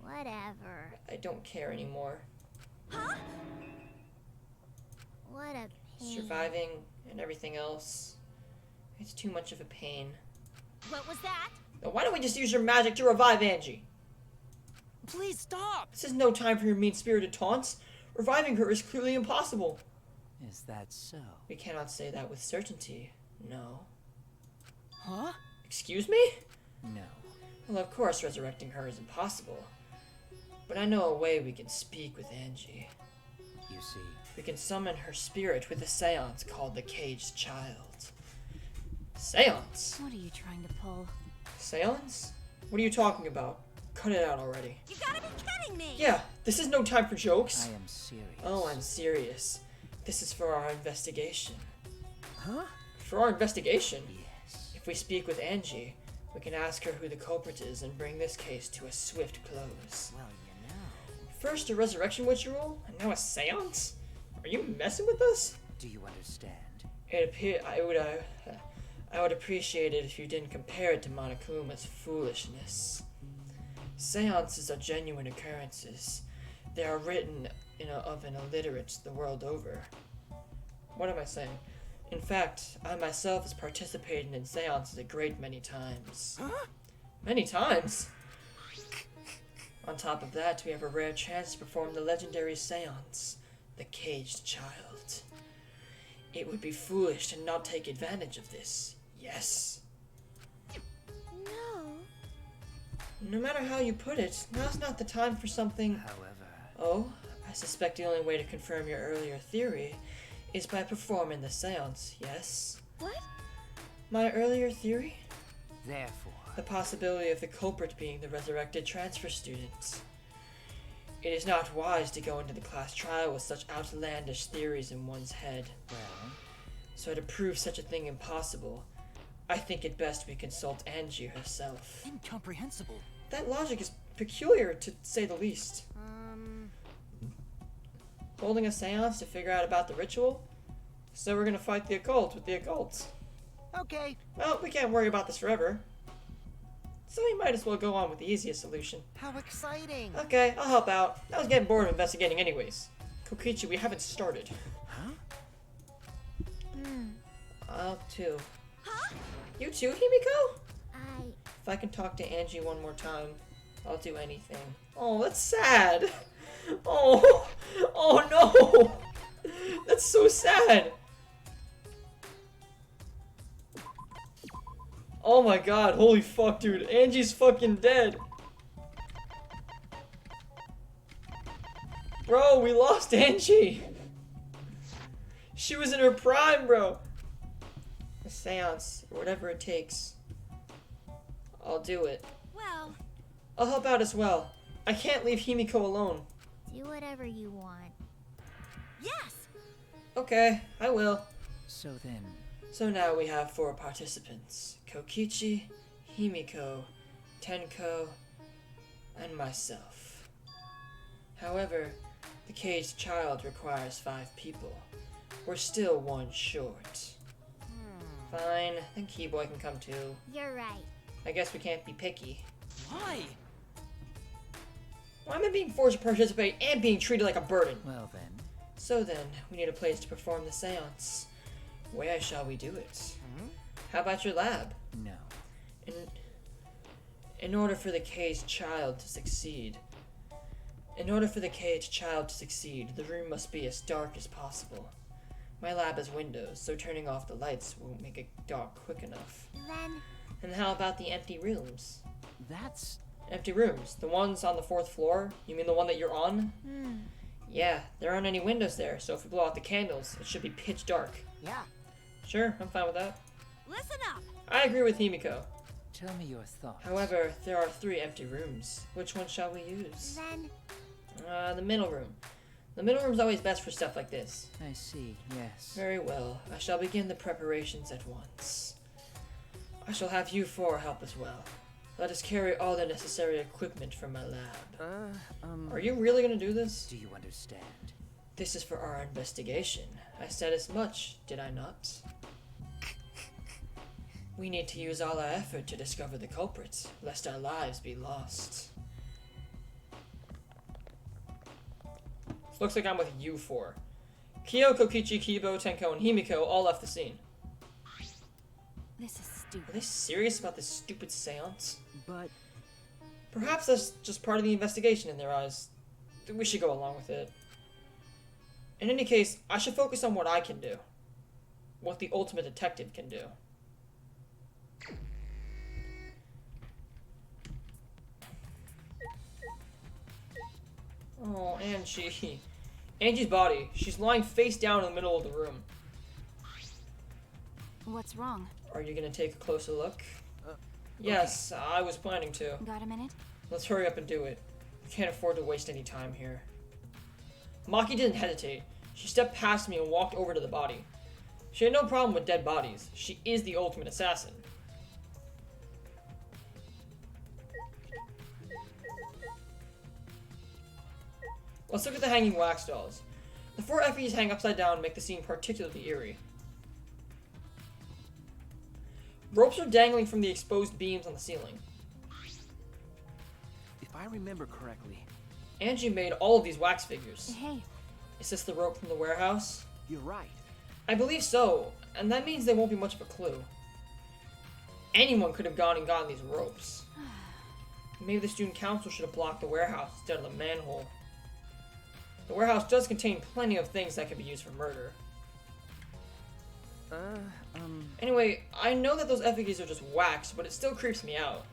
Whatever. I don't care anymore. What a pain. Surviving and everything else, it's too much of a pain. what was that? Now, why don't we just use your magic to revive Angie? Please stop. This is no time for your mean-spirited taunts. Reviving her is clearly impossible. Is that so? We cannot say that with certainty. No. Huh? Excuse me? No. Well, of course resurrecting her is impossible. But I know a way we can speak with Angie. You see. We can summon her spirit with a seance called the Caged Child. Seance? What are you trying to pull? Seance? What are you talking about? Cut it out already. You gotta be kidding me! Yeah, this is no time for jokes. I am serious. Oh, I'm serious. This is for our investigation. Huh? For our investigation? Yes. If we speak with Angie, we can ask her who the culprit is and bring this case to a swift close. Well, you know. First a resurrection ritual, and now a seance? Are you messing with us? Do you understand? I would appreciate it if you didn't compare it to Monokuma's foolishness. Seances are genuine occurrences. They are written of an illiterate the world over. What am I saying? In fact, I myself has participated in seances a great many times. Huh? Many times? On top of that, we have a rare chance to perform the legendary seance, the Caged Child. It would be foolish to not take advantage of this, yes? No. No matter how you put it, now's not the time for something... However. Oh, I suspect the only way to confirm your earlier theory is by performing the seance, yes? What? My earlier theory? Therefore. The possibility of the culprit being the resurrected transfer student. It is not wise to go into the class trial with such outlandish theories in one's head. Well. So to prove such a thing impossible, I think it best we consult Angie herself. Incomprehensible. That logic is peculiar, to say the least. Holding a seance to figure out about the ritual? So we're gonna fight the occult with the occult. Okay. Well, we can't worry about this forever. So we might as well go on with the easiest solution. How exciting. Okay, I'll help out. I was getting bored of investigating anyways. Kokichi, we haven't started. Huh? I'll too. You too, Himiko? I... If I can talk to Angie one more time, I'll do anything. Oh, that's sad. Oh, oh no. That's so sad. Oh my god, holy fuck, dude. Angie's fucking dead. Bro, we lost Angie. She was in her prime, bro. A seance, or whatever it takes. I'll do it. Well, I'll help out as well. I can't leave Himiko alone. do whatever you want. yes! Okay, I will. So then. So now we have 4 participants. Kokichi, Himiko, Tenko, and myself. However, the Caged Child requires 5 people. We're still 1 short. Fine, then Keyboy can come too. You're right. I guess we can't be picky. Why? Why am I being forced to participate and being treated like a burden? Well then. So then, we need a place to perform the seance. Where shall we do it? How about your lab? No. In order for the caged child to succeed, the room must be as dark as possible. My lab has windows, so turning off the lights won't make it dark quick enough. Then, And how about the empty rooms? That's... Empty rooms? The ones on the 4th floor? You mean the one that you're on? Yeah, there aren't any windows there, so if we blow out the candles, it should be pitch dark. Yeah. Sure, I'm fine with that. Listen up! I agree with Himiko. Tell me your thoughts. However, there are 3 empty rooms. Which one shall we use? then, The middle room. The middle room's always best for stuff like this. I see, yes. Very well. I shall begin the preparations at once. I shall have you 4 help as well. Let us carry all the necessary equipment from my lab. Are you really gonna do this? Do you understand? This is for our investigation. I said as much, did I not? We need to use all our effort to discover the culprits, lest our lives be lost. Looks like I'm with you 4. Kyo, Kokichi, Kibo, Tenko, and Himiko all left the scene. This is Are stupid. they serious about this stupid seance? But... Perhaps that's just part of the investigation in their eyes. We should go along with it. In any case, I should focus on what I can do. What the ultimate detective can do. Oh, Angie. Angie's body. She's lying face down in the middle of the room. What's wrong? Are you gonna take a closer look? Yes, I was planning to. Got a minute? Let's hurry up and do it. We can't afford to waste any time here. Maki didn't hesitate. She stepped past me and walked over to the body. She had no problem with dead bodies. She is the ultimate assassin. Let's look at the hanging wax dolls. The 4 effigies hang upside down and make the scene particularly eerie. Ropes are dangling from the exposed beams on the ceiling. if I remember correctly, Angie made all of these wax figures. Hey, Is this the rope from the warehouse? you're right. I believe so, and that means they won't be much of a clue. Anyone could have gone and gotten these ropes. Maybe the student council should have blocked the warehouse instead of the manhole. The warehouse does contain plenty of things that could be used for murder. Anyway, I know that those effigies are just wax, but it still creeps me out.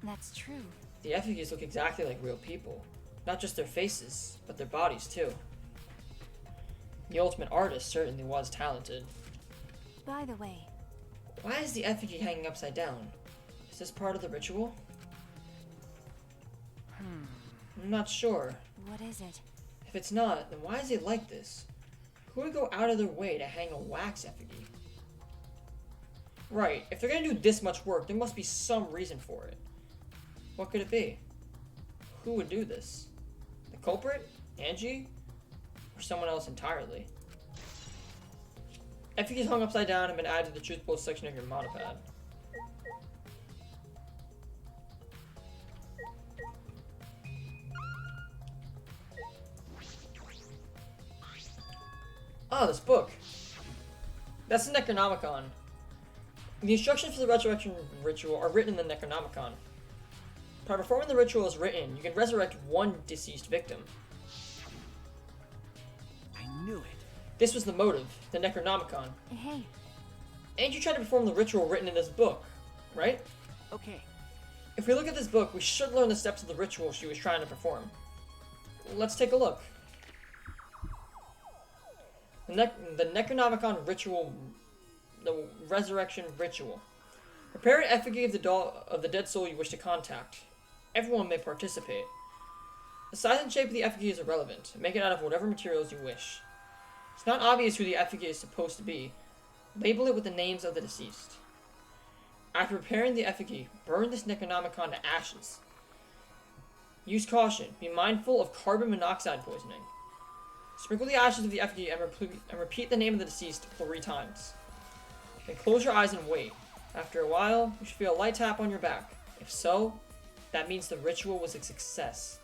that's true. The effigies look exactly like real people. Not just their faces, but their bodies too. The ultimate artist certainly was talented. By the way, Why is the effigy hanging upside down? Is this part of the ritual? I'm not sure. what is it? If it's not, then why is it like this? Who would go out of their way to hang a wax effigy? Right, if they're gonna do this much work, there must be some reason for it. What could it be? Who would do this? The culprit? Angie? Or someone else entirely? Effigies hung upside down have been added to the truth post section of your monopad. Oh, this book. That's the Necronomicon. The instructions for the resurrection ritual are written in the Necronomicon. By performing the ritual as written, you can resurrect one deceased victim. I knew it. This was the motive, the Necronomicon. Hey, And you tried to perform the ritual written in this book, right? Okay, If we look at this book, we should learn the steps of the ritual she was trying to perform. Let's take a look. The Necronomicon ritual, the resurrection ritual. Prepare an effigy of the dead soul you wish to contact. Everyone may participate. The size and shape of the effigy is irrelevant. Make it out of whatever materials you wish. It's not obvious who the effigy is supposed to be. Label it with the names of the deceased. After preparing the effigy, burn this Necronomicon to ashes. Use caution. Be mindful of carbon monoxide poisoning. Sprinkle the ashes of the effigy and repeat the name of the deceased 3 times. Then close your eyes and wait. After a while, you should feel a light tap on your back. If so, that means the ritual was a success.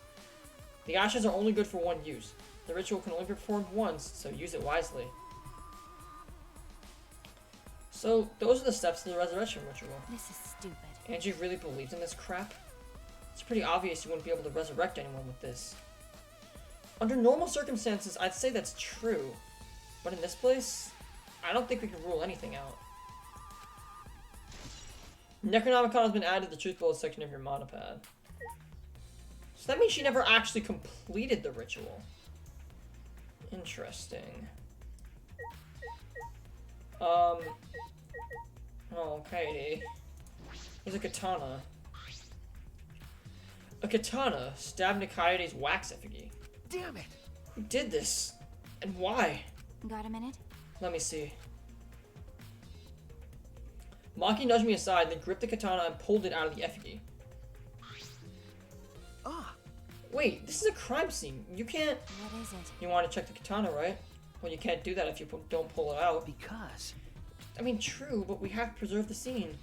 The ashes are only good for one use. The ritual can only be performed once, so use it wisely. So, those are the steps to the resurrection ritual. This is stupid. Angie really believed in this crap? It's pretty obvious you wouldn't be able to resurrect anyone with this. Under normal circumstances, I'd say that's true. But in this place, I don't think we can rule anything out. Necronomicon has been added to the truth bullet section of your mana pad. So that means she never actually completed the ritual. Interesting. Okay. There's a katana. A katana stabbed Nikaede's wax effigy. Damn it! Who did this? And why? Got a minute? Let me see. Maki nudged me aside, then gripped the katana and pulled it out of the effigy. Ah! Wait, this is a crime scene. You can't... What is it? You want to check the katana, right? Well, you can't do that if you don't pull it out. Because... I mean, true, but we have to preserve the scene.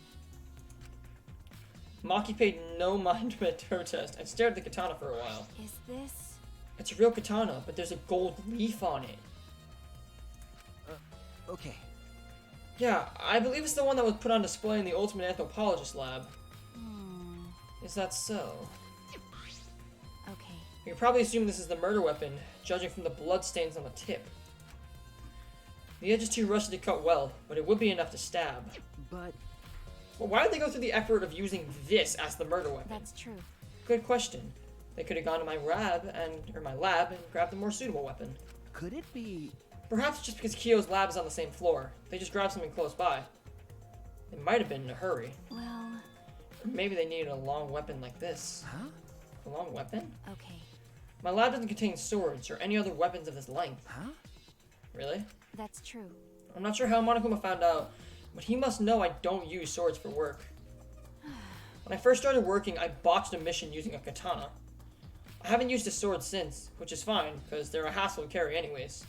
Maki paid no mind to her test and stared at the katana for a while. Is this... It's a real katana, but there's a gold leaf on it. Okay. Yeah, I believe it's the one that was put on display in the Ultimate Anthropologist lab. Is that so? Okay. You probably assume this is the murder weapon, judging from the bloodstains on the tip. The edge is too rusty to cut well, but it would be enough to stab. But... Well, why did they go through the effort of using this as the murder weapon? That's true. Good question. They could have gone to my lab and grabbed a more suitable weapon. could it be... Perhaps just because Kyo's lab is on the same floor. They just grabbed something close by. They might have been in a hurry. Well... Or maybe they needed a long weapon like this. Huh? A long weapon? Okay. My lab doesn't contain swords or any other weapons of this length. Huh? Really? That's true. I'm not sure how Monokuma found out, but he must know I don't use swords for work. When I first started working, I botched a mission using a katana. I haven't used a sword since, which is fine, because they're a hassle to carry anyways.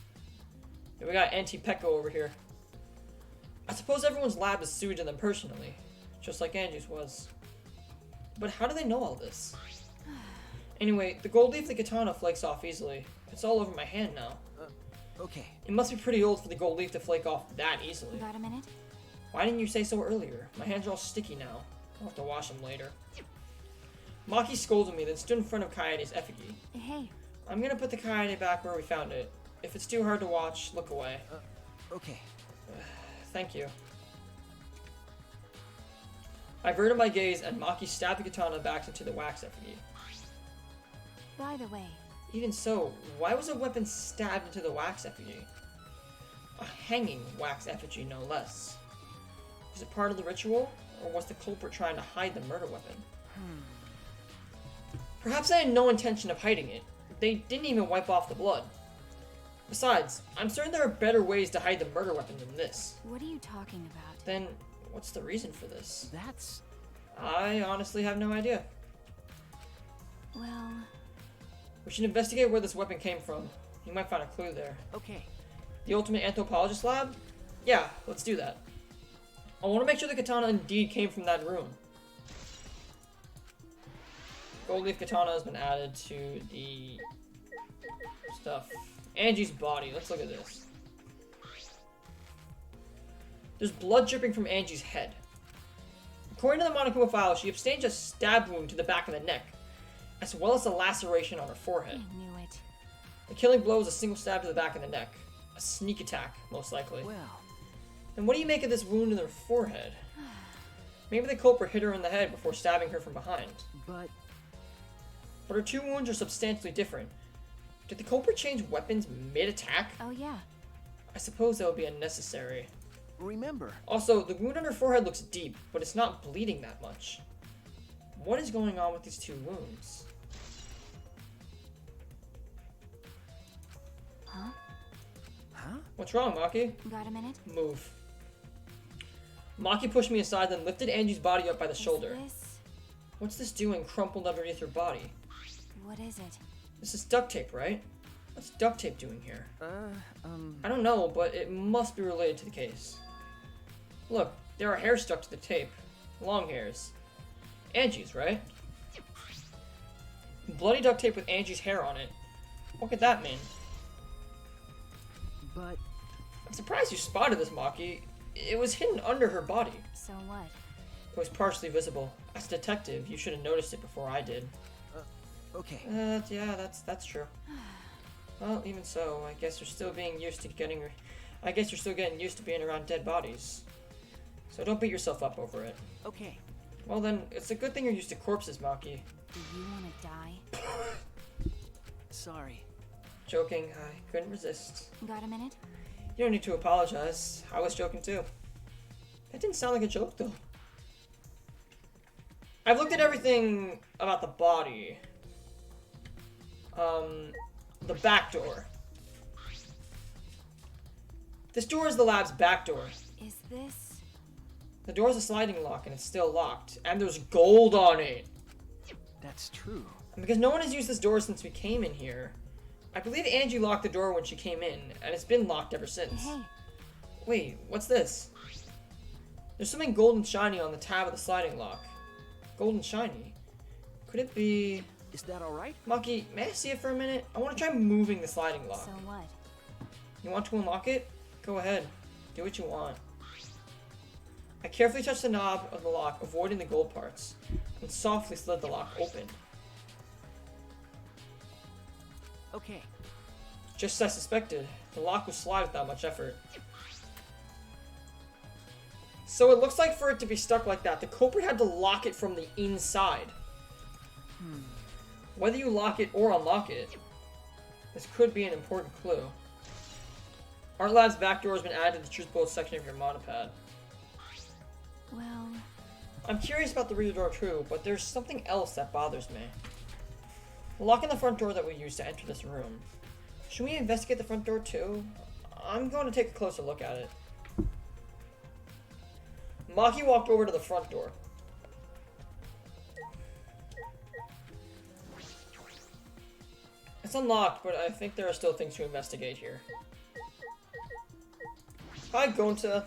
Yeah, we got Anti-Pekko over here. I suppose everyone's lab is suited to them personally, just like Angie's was. But how do they know all this? Anyway, the gold leaf of the katana flakes off easily. It's all over my hand now. Okay. It must be pretty old for the gold leaf to flake off that easily. Got a minute? Why didn't you say so earlier? My hands are all sticky now. I'll have to wash them later. Maki scolded me, then stood in front of Kaede's effigy. Hey. I'm gonna put the Kaede back where we found it. If it's too hard to watch, look away. Okay. Thank you. I averted my gaze and Maki stabbed the katana back into the wax effigy. By the way, Even so, why was a weapon stabbed into the wax effigy? A hanging wax effigy, no less. Was it part of the ritual, or was the culprit trying to hide the murder weapon? Perhaps I had no intention of hiding it. They didn't even wipe off the blood. Besides, I'm certain there are better ways to hide the murder weapon than this. what are you talking about? Then, what's the reason for this? That's... I honestly have no idea. Well... We should investigate where this weapon came from. You might find a clue there. Okay. The Ultimate Anthropologist lab? Yeah, let's do that. I want to make sure the katana indeed came from that room. Gold leaf katana has been added to the stuff. Angie's body. Let's look at this. There's blood dripping from Angie's head. According to the Monokuma file, she sustained a stab wound to the back of the neck, as well as a laceration on her forehead. I knew it. The killing blow was a single stab to the back of the neck. A sneak attack, most likely. Well... And what do you make of this wound in her forehead? Maybe the culprit hit her in the head before stabbing her from behind. But her two wounds are substantially different. Did the culprit change weapons mid-attack? Oh yeah. I suppose that would be unnecessary. remember... Also, the wound on her forehead looks deep, but it's not bleeding that much. What is going on with these two wounds? Huh? Huh? What's wrong, Maki? Got a minute? Move. Maki pushed me aside, then lifted Angie's body up by the shoulder. This... What's this doing crumpled underneath her body? What is it? This is duct tape, right? What's duct tape doing here? I don't know, but it must be related to the case. Look, there are hairs stuck to the tape. Long hairs. Angie's, right? Bloody duct tape with Angie's hair on it. What could that mean? But I'm surprised you spotted this, Maki. It was hidden under her body. So what? It was partially visible. As a detective, you should have noticed it before I did. okay. Yeah, that's true. Well, even so, I guess you're still getting used to being around dead bodies. So don't beat yourself up over it. Okay. Well then, it's a good thing you're used to corpses, Maki. Do you want to die? Sorry. Joking, I couldn't resist. Got a minute? You don't need to apologize. I was joking too. That didn't sound like a joke though. I've looked at everything about the body. The back door. This door is the lab's back door. Is this... The door is a sliding lock and it's still locked. And there's gold on it. That's true. And because no one has used this door since we came in here, I believe Angie locked the door when she came in, and it's been locked ever since. Hey, Wait, what's this? There's something golden shiny on the tab of the sliding lock. Golden shiny? Could it be... Is that all right? Maki, may I see it for a minute? I want to try moving the sliding lock. so what? You want to unlock it? Go ahead. Do what you want. I carefully touched the knob of the lock, avoiding the gold parts, and softly slid the lock open. Okay. Just as I suspected, the lock was slide without much effort. So it looks like for it to be stuck like that, the culprit had to lock it from the inside. Whether you lock it or unlock it, this could be an important clue. Art Lab's back door has been added to the truth bullet section of your monopad. Well... I'm curious about the rear door too, but there's something else that bothers me. The lock on the front door that we used to enter this room. Should we investigate the front door too? I'm going to take a closer look at it. Maki walked over to the front door. It's unlocked, but I think there are still things to investigate here. Hi, Gonta.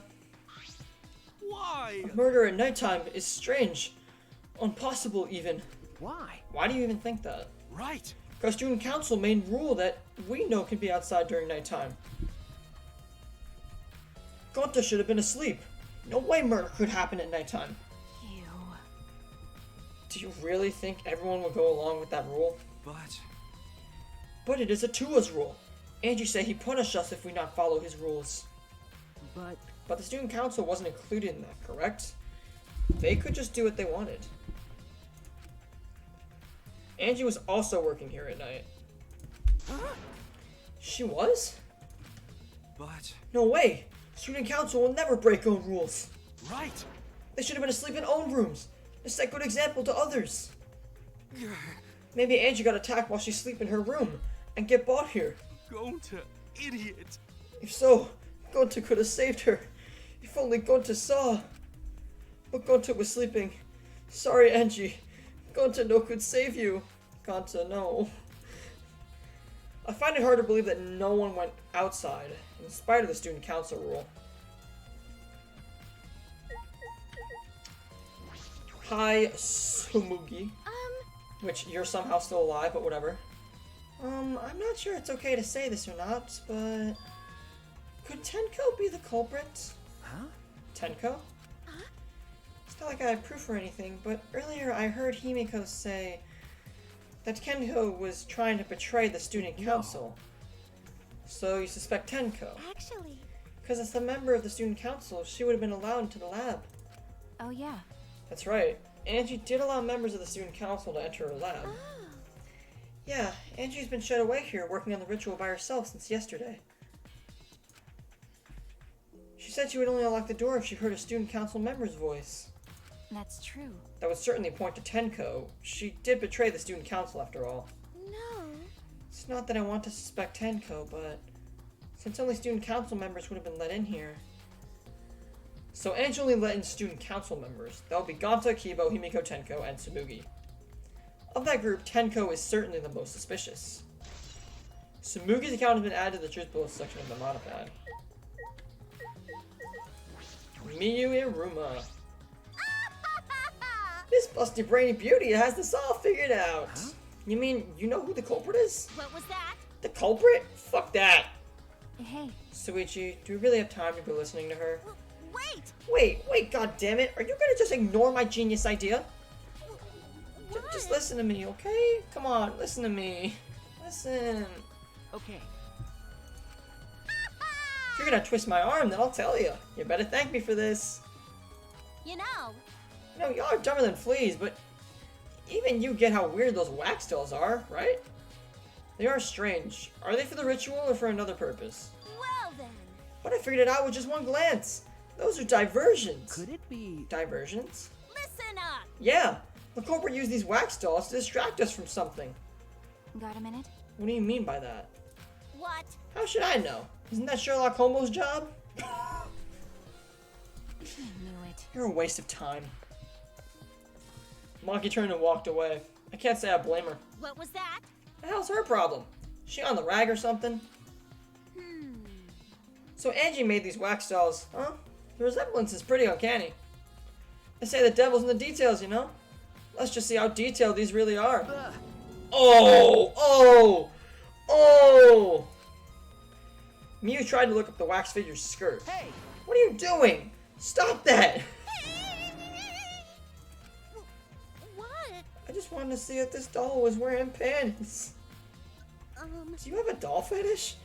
Why? A murder at nighttime is strange. Impossible, even. Why? Why do you even think that? Right. Because student council made rule that we know can be outside during nighttime. Gonta should have been asleep. No way murder could happen at nighttime. You... Do you really think everyone will go along with that rule? But it is a Tua's rule. Angie said he punished us if we not follow his rules. But the student council wasn't included in that, correct? They could just do what they wanted. Angie was also working here at night. She was? No way! Student council will never break own rules. Right. They should have been asleep in own rooms. To set good example to others. Maybe Angie got attacked while she's asleep in her room and get brought here. Gonta, idiot. If so, Gonta could have saved her. If only Gonta saw. But Gonta was sleeping. Sorry, Angie. Gonta no could save you. Gonta, no. I find it hard to believe that no one went outside, in spite of the student council rule. Hi, Sumugi. Which, you're somehow still alive, but whatever. I'm not sure it's okay to say this or not, but... Could Tenko be the culprit? Huh? Tenko? It's not like I have proof or anything, but earlier I heard Himiko say that Tenko was trying to betray the student council. So you suspect Tenko? Actually, Because as a member of the student council, she would have been allowed into the lab. Oh yeah. That's right. Angie did allow members of the student council to enter her lab. Yeah, Angie's been shut away here working on the ritual by herself since yesterday. She said she would only unlock the door if she heard a student council member's voice. That's true. That would certainly point to Tenko. She did betray the student council after all. no. It's not that I want to suspect Tenko, but since only student council members would have been let in here. So Angie only let in student council members. That would be Gonta, Kibo, Himiko, Tenko, and Tsumugi. Of that group, Tenko is certainly the most suspicious. Tsumugi's account has been added to the truth bullet section of the monopad. Miyu Iruma. This busty brainy beauty has this all figured out. Huh? You mean you know who the culprit is? What was that? The culprit? Fuck that. Hey, Suichi, do we really have time to be listening to her? Wait! Wait, god damn it. Are you gonna just ignore my genius idea? What? Just listen to me, okay? Come on, listen to me. Listen. Okay. If you're gonna twist my arm, then I'll tell you. You better thank me for this. You know, You know, y'all are dumber than fleas, but even you get how weird those wax dolls are, right? They are strange. Are they for the ritual or for another purpose? well then. But I figured it out with just one glance. Those are diversions. Could it be? Diversions? Listen up! Yeah. The culprit used these wax dolls to distract us from something. got a minute? What do you mean by that? What? How should I know? Isn't that Sherlock Holmes' job? I knew it. You're a waste of time. Maki turned and walked away. I can't say I blame her. What was that? The hell's her problem? She on the rag or something? So Angie made these wax dolls, huh? The resemblance is pretty uncanny. They say the devil's in the details, you know? Let's just see how detailed these really are. Ugh. Oh! Miyu tried to look up the wax figure's skirt. Hey! What are you doing? Stop that! What? I just wanted to see if this doll was wearing pants. Do you have a doll fetish?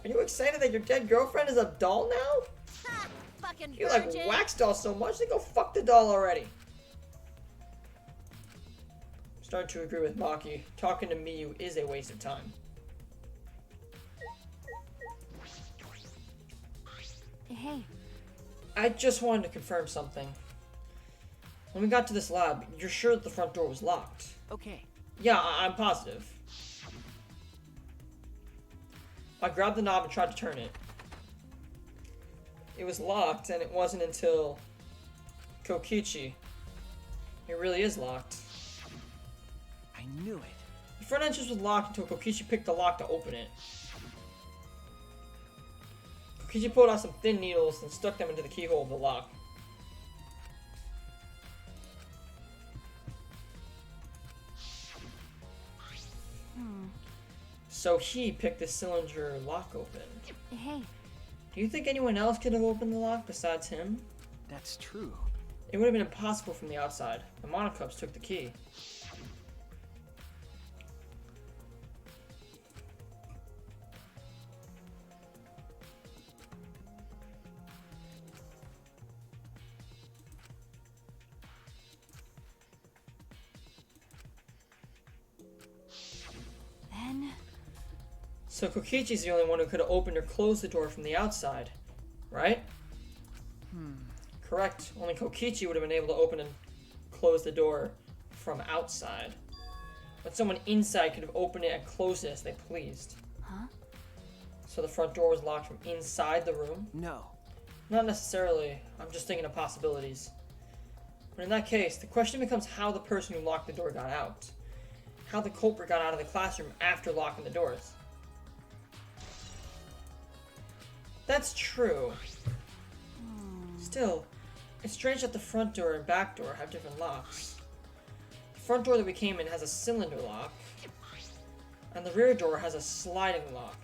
Are you excited that your dead girlfriend is a doll now? Ha! Fucking You like virgin. wax dolls so much, then go fuck the doll already. I'm starting to agree with Maki. Talking to Miyu is a waste of time. Hey, I just wanted to confirm something. When we got to this lab, you're sure that the front door was locked? Okay. Yeah, I'm positive. I grabbed the knob and tried to turn it. It was locked, and it wasn't until Kokichi. It really is locked. I knew it. The front entrance was locked until Kokichi picked the lock to open it. Kokichi pulled out some thin needles and stuck them into the keyhole of the lock. So he picked the cylinder lock open. hey, Do you think anyone else could have opened the lock besides him? That's true. It would have been impossible from the outside. The Monocubs took the key. then So Kokichi's the only one who could have opened or closed the door from the outside, right? Correct. Only Kokichi would have been able to open and close the door from outside. But someone inside could have opened it and closed it as they pleased. Huh? So the front door was locked from inside the room? No. Not necessarily. I'm just thinking of possibilities. But in that case, the question becomes how the person who locked the door got out. How the culprit got out of the classroom after locking the doors. That's true. Still, it's strange that the front door and back door have different locks. The front door that we came in has a cylinder lock, and the rear door has a sliding lock.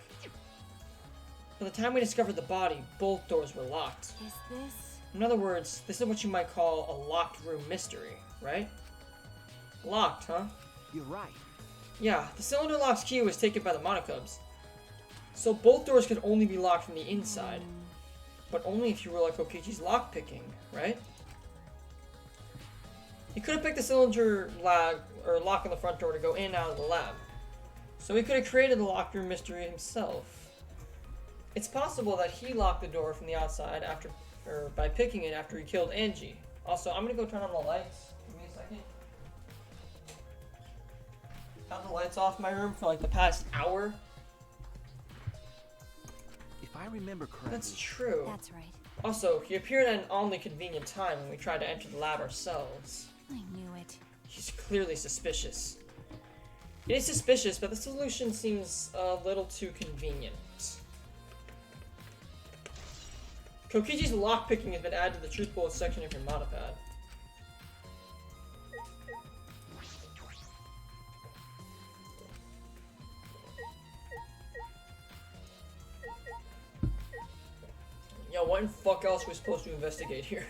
By the time we discovered the body, both doors were locked. is this? In other words, this is what you might call a locked room mystery, right? Locked, huh? You're right. Yeah, the cylinder lock's key was taken by the Monocubs. So both doors could only be locked from the inside. But only if you were like Kokichi's lockpicking, right? He could have picked the cylinder lock on the front door to go in and out of the lab. So he could have created the locked room mystery himself. It's possible that he locked the door from the outside by picking it after he killed Angie. Also, I'm gonna go turn on the lights. Give me a second. Had the lights off in my room for like the past hour. If I remember correctly. That's true. That's right. Also, he appeared at an oddly convenient time when we tried to enter the lab ourselves. I knew it. He's clearly suspicious. It is suspicious, but the solution seems a little too convenient. Kokichi's lockpicking has been added to the truth bullet section of your modipad. Yo, what in fuck else are we supposed to investigate here?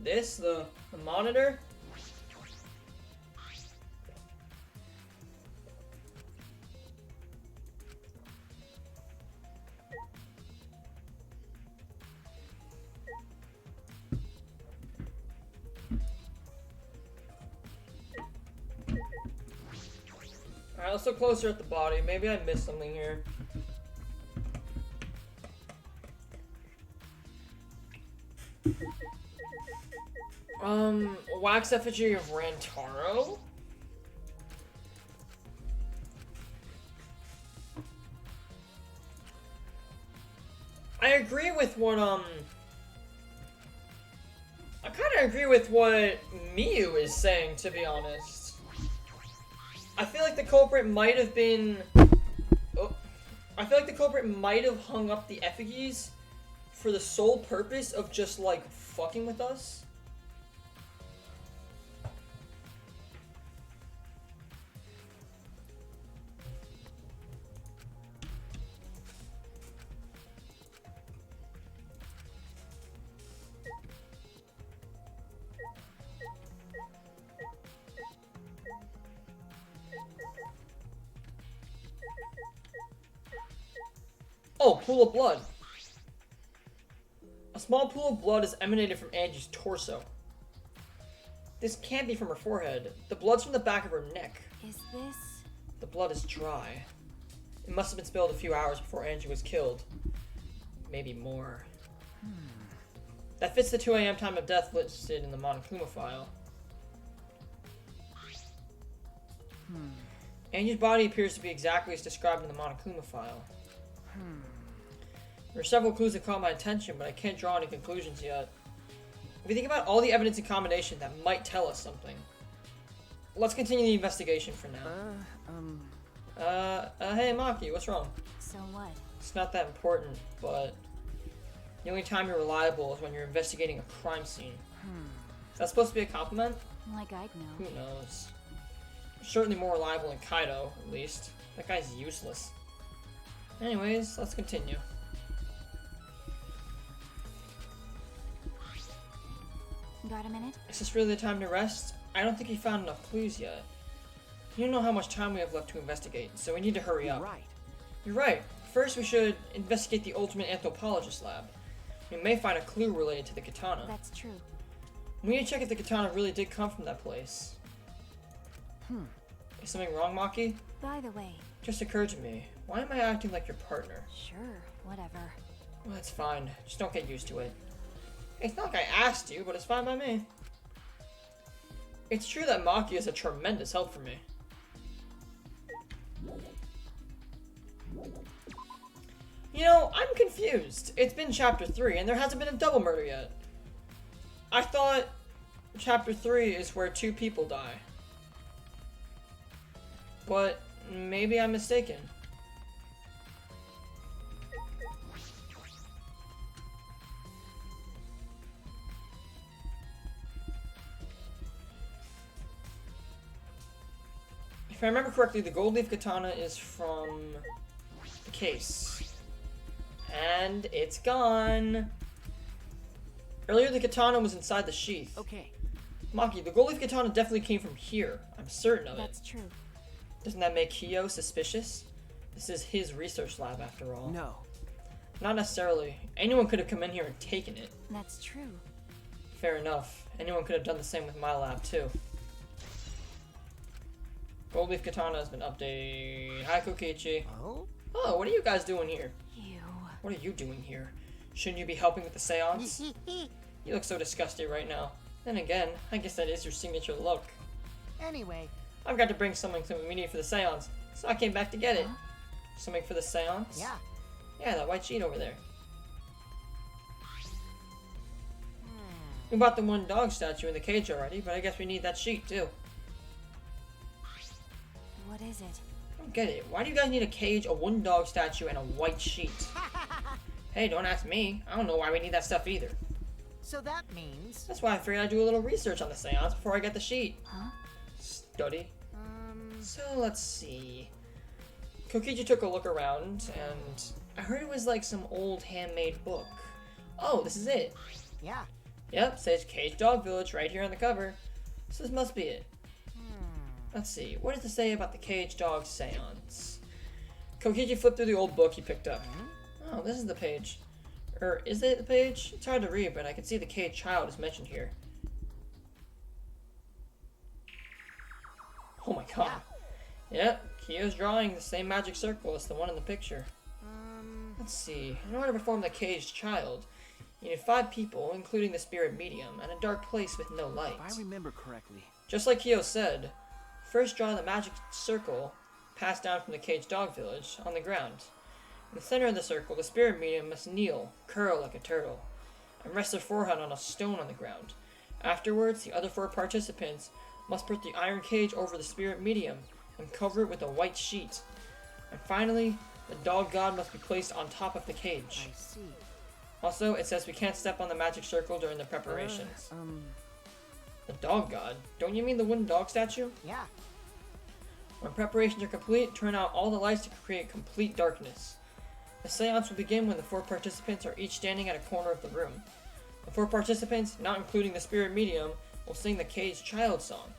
This? The monitor? Alright, let's look closer at the body. Maybe I missed something here. Wax effigy of Rantaro? I agree with what, I kinda agree with what Miyu is saying, to be honest. I feel like the culprit might have been... Oh. I feel like the culprit might have hung up the effigies for the sole purpose of just, like, fucking with us. Oh, pool of blood. A small pool of blood is emanated from Angie's torso. This can't be from her forehead. The blood's from the back of her neck. Is this... The blood is dry. It must have been spilled a few hours before Angie was killed. Maybe more. That fits the 2 a.m. time of death listed in the Monokuma file. Angie's body appears to be exactly as described in the Monokuma file. There are several clues that caught my attention, but I can't draw any conclusions yet. If you think about all the evidence in combination, that might tell us something. Let's continue the investigation for now. Hey Maki, what's wrong? So what? It's not that important, but the only time you're reliable is when you're investigating a crime scene. Is that supposed to be a compliment? Like I'd know. Who knows? You're certainly more reliable than Kaido, at least. That guy's useless. Anyways, let's continue. Got a minute? Is this really the time to rest? I don't think we found enough clues yet. You don't know how much time we have left to investigate, so we need to hurry up. Right. You're right. First, we should investigate the Ultimate Anthropologist Lab. We may find a clue related to the katana. That's true. We need to check if the katana really did come from that place. Is something wrong, Maki? By the way... Just occurred to me. Why am I acting like your partner? Sure, whatever. Well, that's fine. Just don't get used to it. It's not like I asked you, but it's fine by me. It's true that Maki is a tremendous help for me. You know, I'm confused. It's been chapter 3, and there hasn't been a double murder yet. I thought chapter 3 is where 2 people die. But maybe I'm mistaken. If I remember correctly, the gold leaf katana is from the case. And it's gone. Earlier the katana was inside the sheath. Okay. Maki, the gold leaf katana definitely came from here. I'm certain of it. That's true. Doesn't that make Kyo suspicious? This is his research lab after all. No. Not necessarily. Anyone could have come in here and taken it. That's true. Fair enough. Anyone could have done the same with my lab too. Gold leaf katana has been updated. Hi Kokichi. Oh? Oh, what are you guys doing here? Ew. What are you doing here? Shouldn't you be helping with the seance? You look so disgusted right now. Then again, I guess that is your signature look. Anyway, I've got to bring something we need for the seance, so I came back to get it. Huh? Something for the seance? yeah. Yeah, that white sheet over there. We bought the one dog statue in the cage already, but I guess we need that sheet too. What is it? I don't get it. Why do you guys need a cage, a wooden dog statue, and a white sheet? Hey, don't ask me. I don't know why we need that stuff either. So that means... That's why I figured I'd do a little research on the seance before I get the sheet. Huh? Study. So let's see. Kokichi took a look around, and I heard it was like some old handmade book. Oh, this is it. Yeah. Yep, says Cage Dog Village right here on the cover. So this must be it. Let's see, what does it say about the Cage Dog Seance? Kokichi flipped through the old book he picked up. Oh, this is the page. Or is it the page? It's hard to read, but I can see the caged child is mentioned here. Oh my god. Yep, Kiyo's drawing the same magic circle as the one in the picture. Let's see, in order to perform the caged child, you need 5 people, including the spirit medium, and a dark place with no light. If I remember correctly. Just like Kiyo said, first draw the magic circle passed down from the caged dog village on the ground. In the center of the circle, the spirit medium must kneel, curl like a turtle, and rest their forehead on a stone on the ground. Afterwards, the other 4 participants must put the iron cage over the spirit medium and cover it with a white sheet. And finally, the dog god must be placed on top of the cage. I see. Also, it says we can't step on the magic circle during the preparations. The dog god? Don't you mean the wooden dog statue? Yeah. When preparations are complete, turn out all the lights to create complete darkness. The seance will begin when the 4 participants are each standing at a corner of the room. The 4 participants, not including the spirit medium, will sing the caged child song.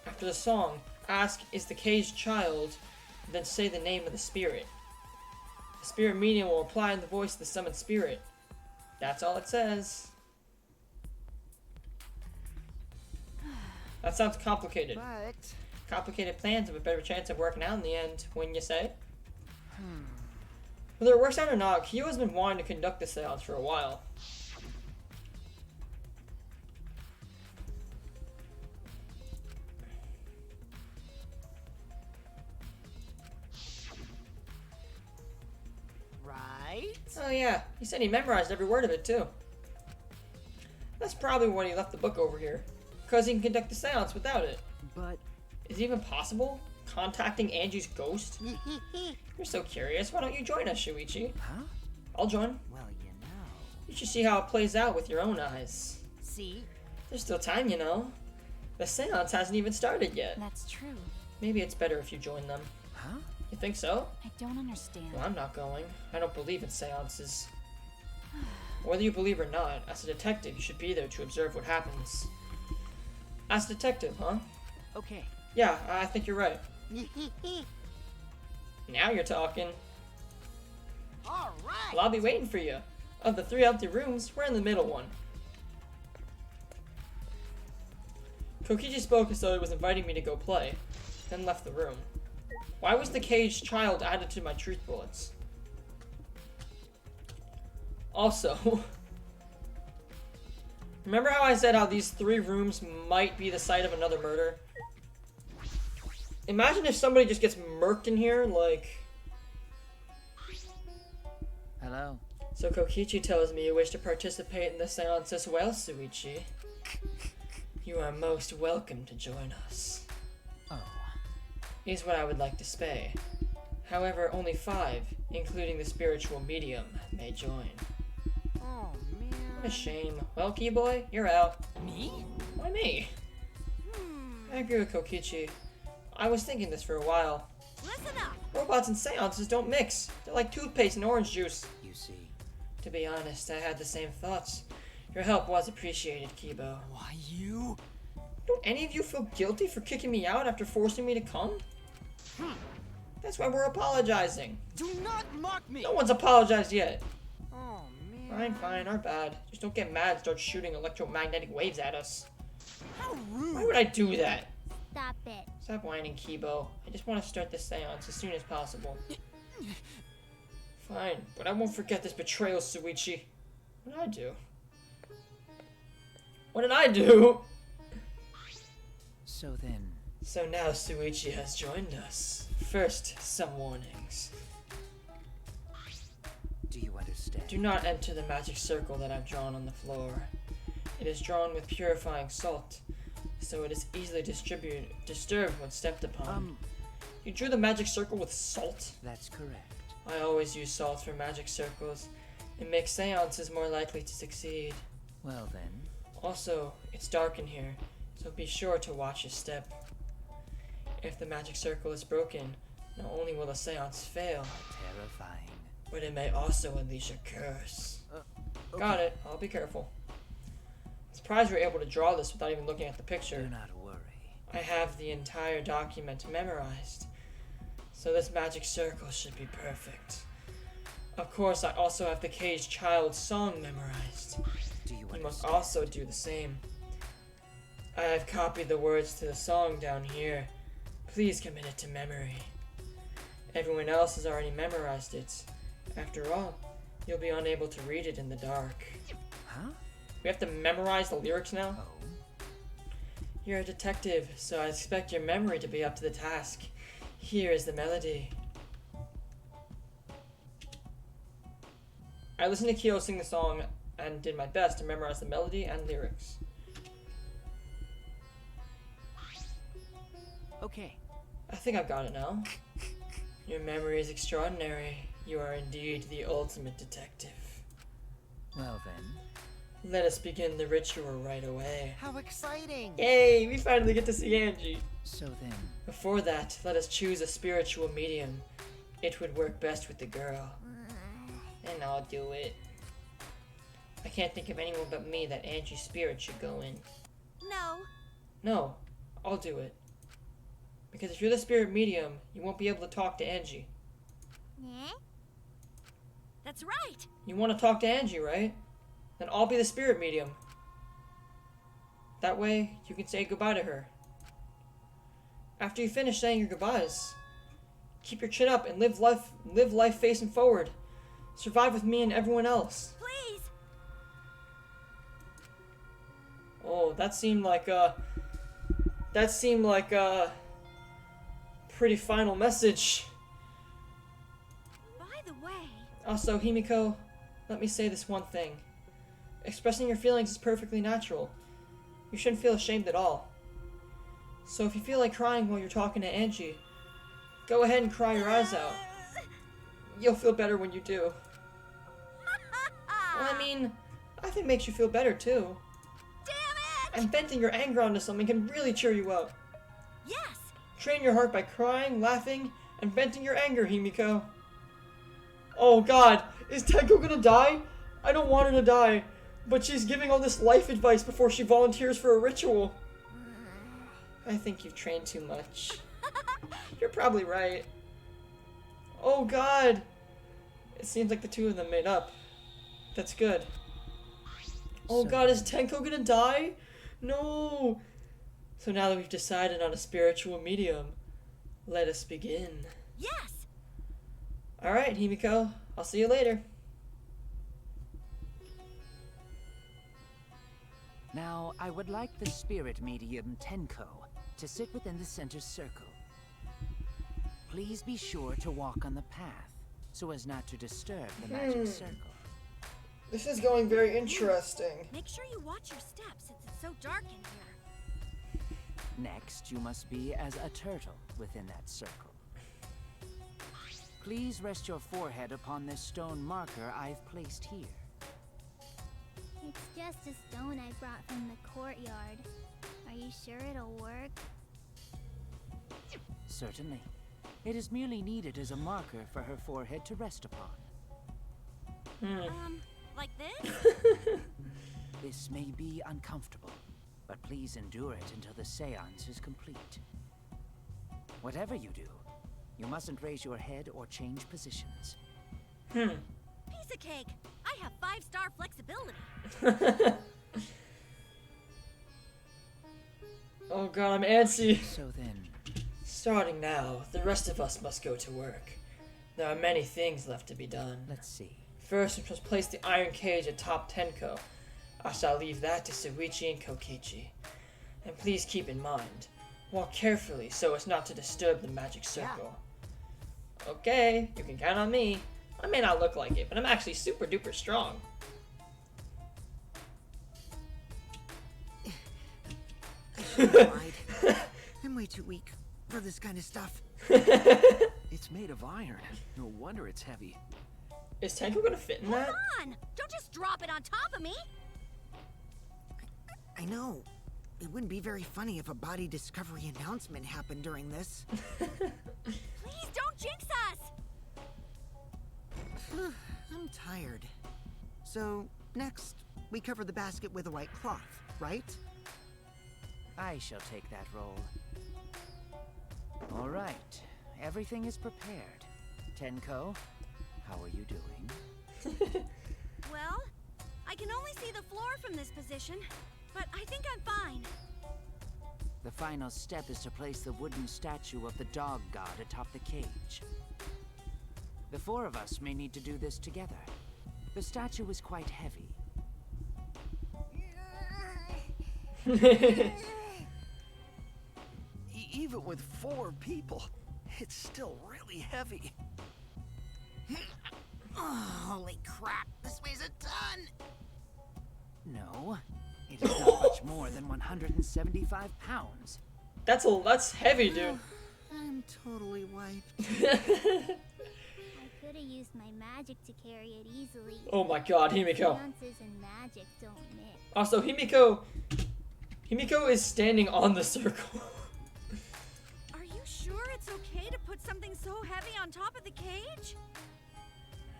After the song, ask, "Is the caged child?" then say the name of the spirit. The spirit medium will reply in the voice of the summoned spirit. That's all it says. That sounds complicated. But... Complicated plans have a better chance of working out in the end, wouldn't you say? Whether it works out or not, Kiyo has been wanting to conduct the seance for a while. Right? Oh yeah, he said he memorized every word of it too. That's probably why he left the book over here, because he can conduct the seance without it. But Is it even possible? Contacting Angie's ghost? You're so curious, why don't you join us, Shuichi? huh? I'll join. Well, you know. You should see how it plays out with your own eyes. See? There's still time, you know. The seance hasn't even started yet. That's true. Maybe it's better if you join them. Huh? You think so? I don't understand. Well, I'm not going. I don't believe in seances. Whether you believe or not, as a detective, you should be there to observe what happens. As a detective, huh? Okay. Yeah, I think you're right. Now you're talking. All right. Well, I'll be waiting for you. Of the 3 empty rooms, we're in the middle one. Kokichi spoke as though he was inviting me to go play, then left the room. Why was the caged child added to my truth bullets? Also, remember how I said how these 3 rooms might be the site of another murder? Imagine if somebody just gets murked in here, like... Hello. So Kokichi tells me you wish to participate in the seance as well, Suichi. You are most welcome to join us. Oh. Is what I would like to say. However, only 5, including the spiritual medium, may join. Oh, man. What a shame. Well, Keyboy, you're out. Me? Why me? I agree with Kokichi. I was thinking this for a while. Listen up! Robots and seances don't mix. They're like toothpaste and orange juice. You see. To be honest, I had the same thoughts. Your help was appreciated, Kibo. Why you? Don't any of you feel guilty for kicking me out after forcing me to come? That's why we're apologizing. Do not mock me! No one's apologized yet. Oh, man. Fine, fine, our bad. Just don't get mad and start shooting electromagnetic waves at us. How rude! Why would I do that? Stop it. Stop whining, Kibo. I just want to start this seance as soon as possible. Fine, but I won't forget this betrayal, Suichi. What did I do? What did I do? So then, So now Suichi has joined us. First, some warnings. do you understand? Do not enter the magic circle that I've drawn on the floor. It is drawn with purifying salt, so it is easily disturbed when stepped upon. You drew the magic circle with salt? That's correct. I always use salt for magic circles. It makes seances more likely to succeed. Well then, Also, it's dark in here, so be sure to watch your step. If the magic circle is broken, not only will the seance fail, terrifying. but it may also unleash a curse. Got it. I'll be careful. I'm surprised we were able to draw this without even looking at the picture. Do not worry. I have the entire document memorized, so this magic circle should be perfect. Of course, I also have the caged child's song memorized. Do you You understand? must also do the same. I have copied the words to the song down here. Please commit it to memory. Everyone else has already memorized it. After all, you'll be unable to read it in the dark. Huh? We have to memorize the lyrics now? Oh. You're a detective, so I expect your memory to be up to the task. Here is the melody. I listened to Kyo sing the song and did my best to memorize the melody and lyrics. Okay. I think I've got it now. Your memory is extraordinary. You are indeed the ultimate detective. Well then, Let us begin the ritual right away. How exciting! Yay, we finally get to see Angie. so then, Before that, let us choose a spiritual medium. It would work best with the girl. And I'll do it. I can't think of anyone but me that Angie's spirit should go in. No. No, I'll do it. Because if you're the spirit medium, you won't be able to talk to Angie. Eh? That's right. You want to talk to Angie, right? Then I'll be the spirit medium. That way, you can say goodbye to her. After you finish saying your goodbyes, keep your chin up and live life facing forward. Survive with me and everyone else. Please. Oh, that seemed like a pretty final message. By the way, Also, Himiko, let me say this one thing. Expressing your feelings is perfectly natural. You shouldn't feel ashamed at all. So if you feel like crying while you're talking to Angie, go ahead and cry your eyes out. You'll feel better when you do. Well, I mean, I think it makes you feel better too. damn it! And venting your anger onto something can really cheer you up. Yes. Train your heart by crying, laughing, and venting your anger, Himiko. Oh god, is Tenko gonna die? I don't want her to die, but she's giving all this life advice before she volunteers for a ritual. I think you've trained too much. You're probably right. Oh god. It seems like the two of them made up. That's good. Oh So- god, is Tenko gonna die? No! So now that we've decided on a spiritual medium, let us begin. Yes. Alright, Himiko. I'll see you later. now I would like the spirit medium Tenko to sit within the center circle. Please be sure to walk on the path so as not to disturb the magic circle. This is going very interesting. Make sure you watch your steps since it's so dark in here. Next, you must be as a turtle within that circle. Please rest your forehead upon this stone marker I've placed here. It's just a stone I brought from the courtyard. Are you sure it'll work? Certainly. It is merely needed as a marker for her forehead to rest upon. Like this? This may be uncomfortable, but please endure it until the seance is complete. Whatever you do, you mustn't raise your head or change positions. Piece of cake. I have 5-star flexibility. Oh god, I'm antsy. So then, Starting now, the rest of us must go to work. There are many things left to be done. let's see. First, we must place the iron cage atop Tenko. I shall leave that to Suichi and Kokichi. And please keep in mind, walk carefully so as not to disturb the magic circle. Okay, you can count on me. I may not look like it, but I'm actually super duper strong. I'm way too weak for this kind of stuff. It's made of iron. No wonder it's heavy. Is Tenko gonna fit in that? Hold on! Don't just drop it on top of me! I know. It wouldn't be very funny if a body discovery announcement happened during this. Please don't jinx us! I'm tired. So, next, we cover the basket with a white cloth, right? I shall take that role. All right, everything is prepared. Tenko, how are you doing? Well, I can only see the floor from this position, but I think I'm fine. The final step is to place the wooden statue of the dog god atop the cage. The four of us may need to do this together. The statue is quite heavy. Even with 4 people, it's still really heavy. Oh, holy crap, this weighs a ton! No, it is not much more than 175 pounds. That's heavy, dude. I'm totally wiped. I could have used my magic to carry it easily. Oh my god, Himiko. Seances and magic don't mix. Also, Himiko is standing on the circle. Are you sure it's okay to put something so heavy on top of the cage?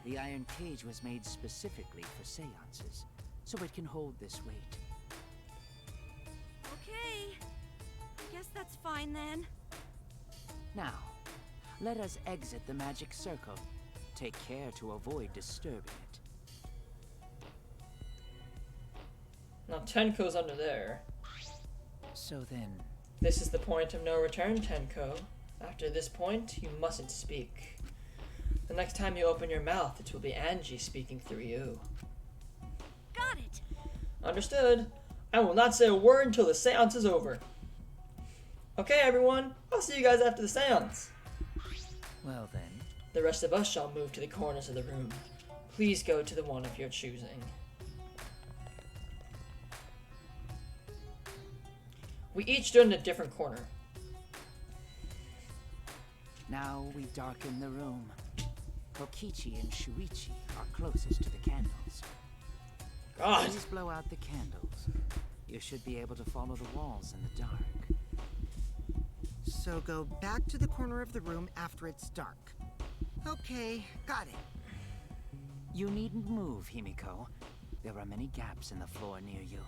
The iron cage was made specifically for seances, so it can hold this weight. Okay. I guess that's fine then. Now, let us exit the magic circle. Take care to avoid disturbing it. Now Tenko's under there. So then, This is the point of no return, Tenko. After this point, you mustn't speak. The next time you open your mouth, it will be Angie speaking through you. Got it. Understood. I will not say a word until the seance is over. Okay, everyone. I'll see you guys after the seance. well then, The rest of us shall move to the corners of the room. Please go to the one of your choosing. We each stood in a different corner. now we darken the room. Kokichi and Shuichi are closest to the candles. God. Please blow out the candles. You should be able to follow the walls in the dark. So go back to the corner of the room after it's dark. Okay, got it. You needn't move, Himiko. There are many gaps in the floor near you.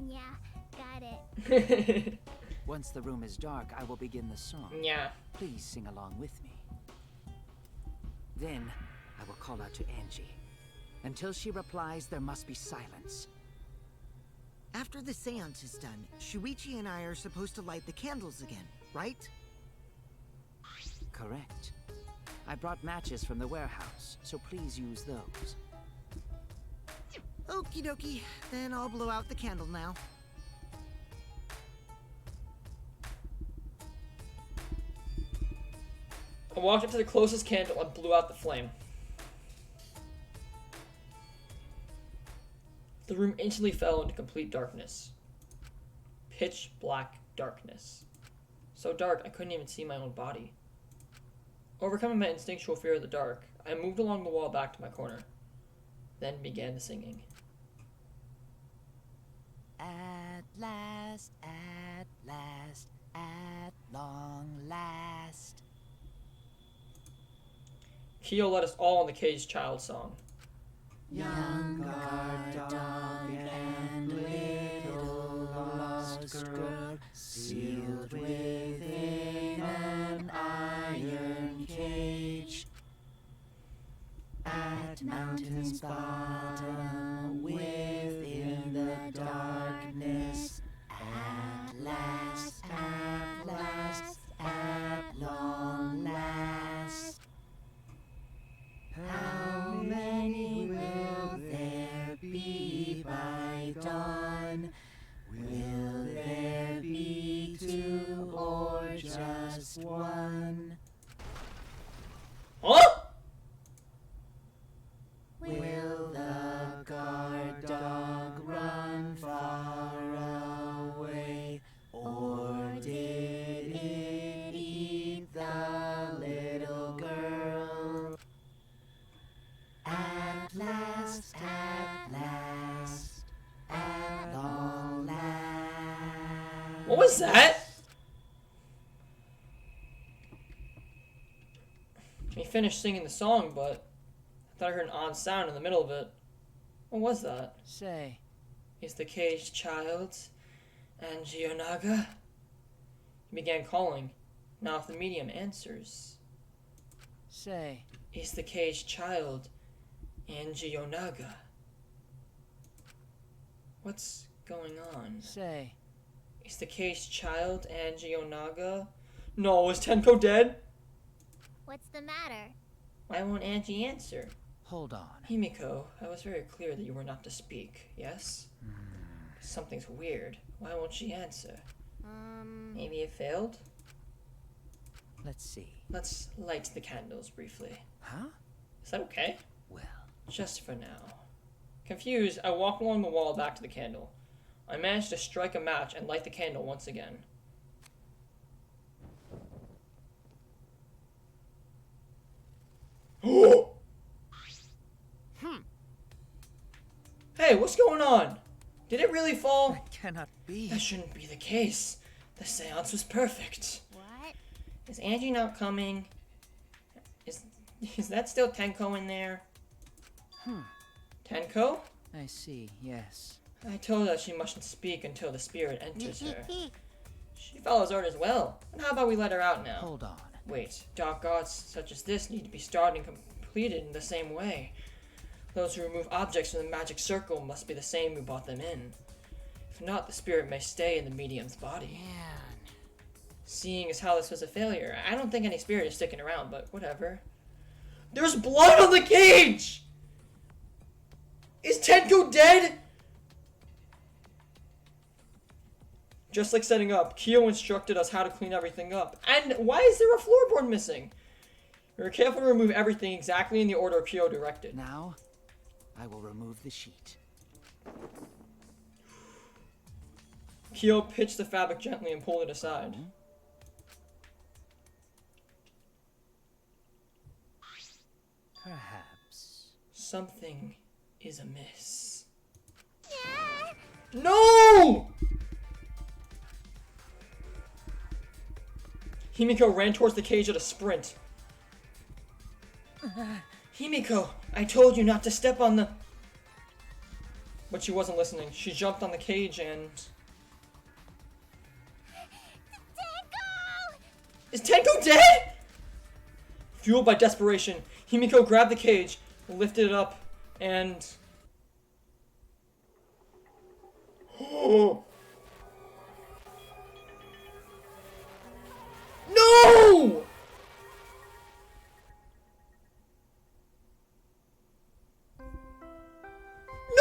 Yeah, got it. Once the room is dark, I will begin the song. Yeah. Please sing along with me. Then, I will call out to Angie. Until she replies, there must be silence. After the seance is done, Shuichi and I are supposed to light the candles again, right? Correct. I brought matches from the warehouse, so please use those. Okie dokie, then I'll blow out the candle now. I walked up to the closest candle and blew out the flame. The room instantly fell into complete darkness. Pitch black darkness. So dark I couldn't even see my own body. Overcoming my instinctual fear of the dark, I moved along the wall back to my corner. Then began the singing. At last, at long last. Kyo led us all in the caged child song. Young guard dog and little lost girl, sealed within an iron cage. At mountain's bottom, within the darkness, at last, at long last. How many will there be by dawn? Will there be 2 or just 1? Huh? Will the What was that? He finished singing the song, but I thought I heard an odd sound in the middle of it. What was that? Say, Is the caged child Angie Onaga? He began calling. Now if the medium answers. say, Is the caged child Angie Onaga? What's going on? say. Is the caged child Angie Onaga? No, is Tenko dead? What's the matter? Why won't Angie answer? Hold on. Himiko, I was very clear that you were not to speak, yes? Something's weird. Why won't she answer? Maybe it failed? Let's see. Let's light the candles briefly. Huh? Is that okay? Well, Just for now. Confused, I walk along the wall back to the candle. I manage to strike a match and light the candle once again. Hey, what's going on? Did it really fall? that cannot be. That shouldn't be the case. The seance was perfect. What? Is Angie not coming? Is that still Tenko in there? Tenko? I see, yes. I told her she mustn't speak until the spirit enters her. She follows orders well. And how about we let her out now? Hold on. Wait, dark arts such as this need to be started and completed in the same way. Those who remove objects from the magic circle must be the same who brought them in. If not, the spirit may stay in the medium's body. Man. Seeing as how this was a failure, I don't think any spirit is sticking around, but whatever. There's blood on the cage! Is Tenko dead? Just like setting up, Kyo instructed us how to clean everything up. And why is there a floorboard missing? We were careful to remove everything exactly in the order Kyo directed. Now, I will remove the sheet. Kyo pitched the fabric gently and pulled it aside. Perhaps. Something is amiss. No! Himiko ran towards the cage at a sprint. Himiko, I told you not to step on the... But she wasn't listening. She jumped on the cage and... Tenko! Is Tenko dead? Fueled by desperation, Himiko grabbed the cage, lifted it up, and... No!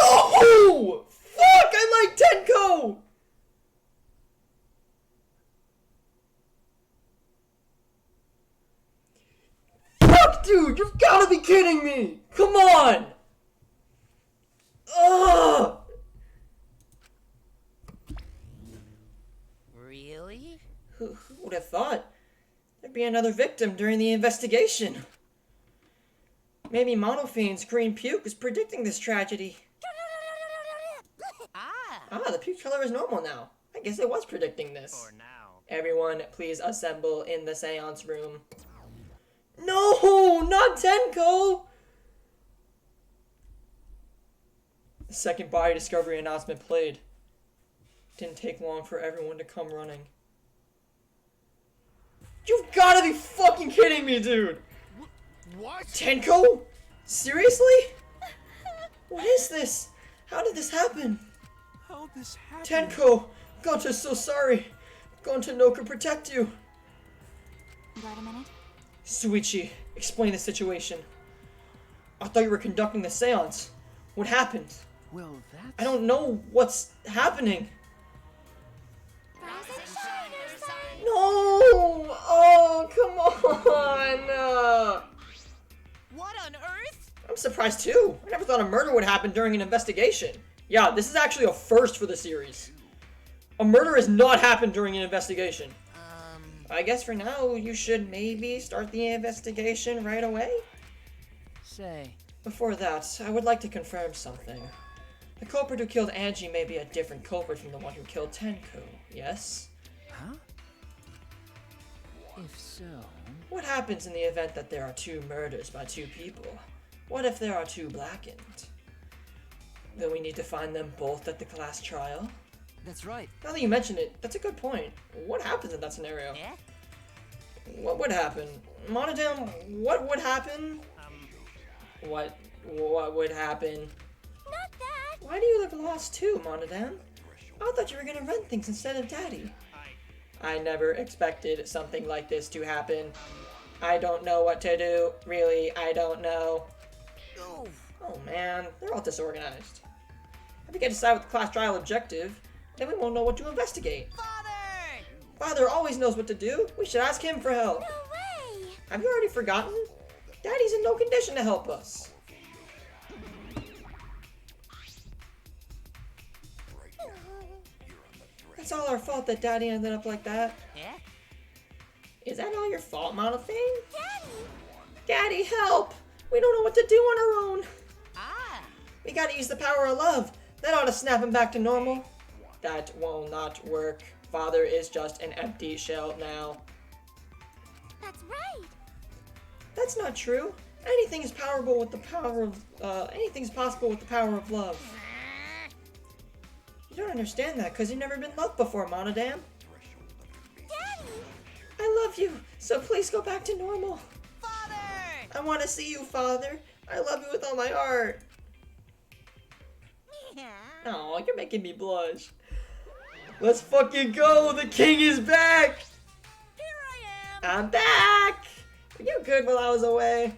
No! Fuck! I like Tenko! Fuck, dude! You've gotta be kidding me! Come on! Ugh! Really? Who would have thought there'd be another victim during the investigation? Maybe Monophane's green puke is predicting this tragedy. Ah, the puke color is normal now. I guess it was predicting this. For now. Everyone, please assemble in the seance room. No, not Tenko! The second body discovery announcement played. Didn't take long for everyone to come running. You've gotta be fucking kidding me, dude! What? Tenko? Seriously? What is this? How did this happen? How'd this happen? Tenko! Gonta's so sorry. Gonta no could protect you. Got a minute? Suichi, explain the situation. I thought you were conducting the seance. What happened? Well, that's... I don't know what's happening. No! Oh, come on! What on earth? I'm surprised too. I never thought a murder would happen during an investigation. Yeah, this is actually a first for the series. A murder has not happened during an investigation. I guess for now, you should maybe start the investigation right away? Say, Before that, I would like to confirm something. The culprit who killed Angie may be a different culprit from the one who killed Tenko, yes? Huh? If so... What happens in the event that there are 2 murders by 2 people? What if there are 2 blackened? Then we need to find them both at the class trial? That's right. Now that you mention it, that's a good point. What happens in that scenario? Yeah? What would happen? Monodam, what would happen? What would happen? Not that. Why do you look lost too, Monodam? I thought you were gonna run things instead of Daddy. I never expected something like this to happen. I don't know what to do. Really, I don't know. Oh, Oh man, they're all disorganized. If we can decide what the class trial objective, then we won't know what to investigate. Father! Father always knows what to do. We should ask him for help. No way. Have you already forgotten? Daddy's in no condition to help us. It's all our fault that Daddy ended up like that. Yeah? Is that all your fault, Monothane? Daddy. Daddy, help! We don't know what to do on our own. Ah! We gotta use the power of love. That ought to snap him back to normal. That will not work. Father is just an empty shell now. That's right. That's not true. Anything is powerful with the power of, anything's possible with the power of love. You don't understand that because you've never been loved before, Monodam. Daddy. I love you, so please go back to normal. Father! I want to see you, Father. I love you with all my heart. Oh, you're making me blush. Let's fucking go. The king is back. Here I am! I'm back. Were you good while I was away?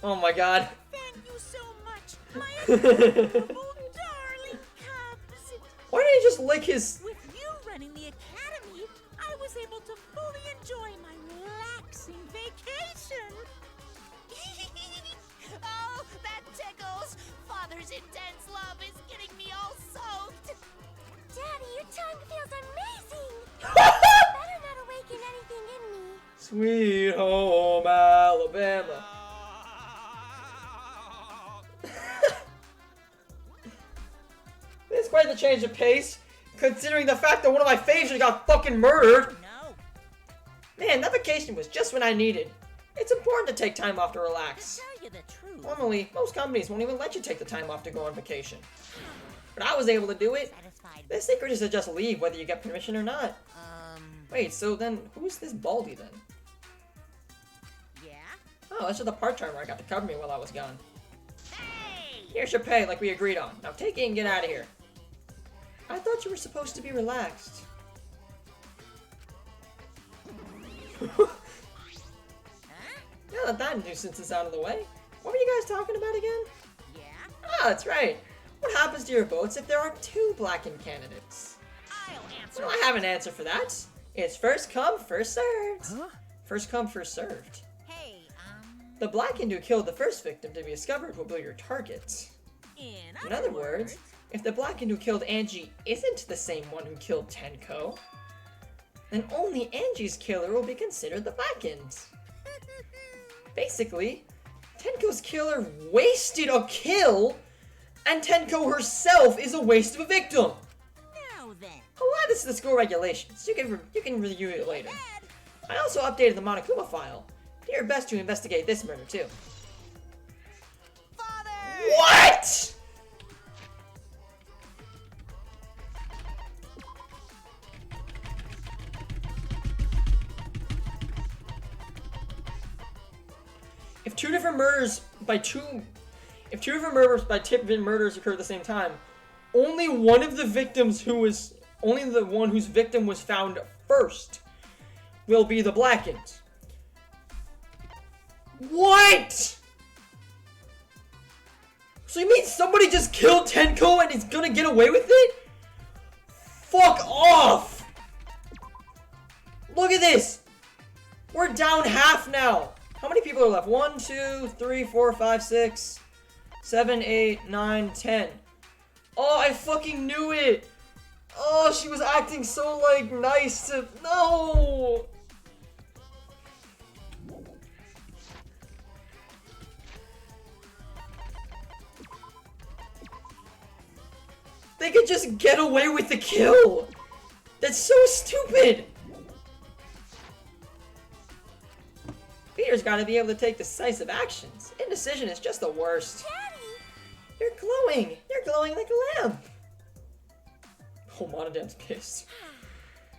Oh my god. Thank you so much, my adorable darling cubs! Why didn't he just lick his... With you running the academy, I was able to fully enjoy my relaxing vacation. Oh, that tickles! Father's intense love is getting me all soaked. Daddy, your tongue feels amazing. Better not awaken anything in me. Sweet home Alabama. It's quite the change of pace, considering the fact that one of my faves just got fucking murdered. No. Man, that vacation was just what I needed. It's important to take time off to To relax. tell you the truth, Normally, most companies won't even let you take the time off to go on vacation. But I was able to do it. satisfied. The secret is to just leave whether you get permission or not. Um, Wait, so then who's this Baldy then? yeah? Oh, that's just the part-timer I got to cover me while I was gone. Hey! Here's your pay like we agreed on. Now take it and get out of here. I thought you were supposed to be relaxed. Huh? Now that that nuisance is out of the way, what were you guys talking about again? Yeah? Ah, that's right. What happens to your votes if there are 2 blackened candidates? I'll answer. Well, I have an answer for that. It's first come, first served. Huh? First come, first served. Hey, The blackened who killed the first victim to be discovered will be your target. in In other words, if the blackened who killed Angie isn't the same one who killed Tenko, then only Angie's killer will be considered the blackened. Basically, Tenko's killer wasted a kill, and Tenko herself is a waste of a victim. Now then. I'll add this to the school regulations. You can review it later. I also updated the Monokuma file. Do your best to investigate this murder too. Father! What? If two different murders by different murders occur at the same time, only one of the victims only the one whose victim was found first will be the blackened. What? So you mean somebody just killed Tenko and is gonna get away with it? Fuck off! Look at this! We're down half now! How many people are left? 1, 2, 3, 4, 5, 6, 7, 8, 9, 10. Oh, I fucking knew it! Oh, she was acting so, like, nice to... No! They could just get away with the kill! That's so stupid! Peter's gotta be able to take decisive actions. Indecision is just the worst. Daddy! You're glowing! You're glowing like a lamp! Oh, Monodam's pissed.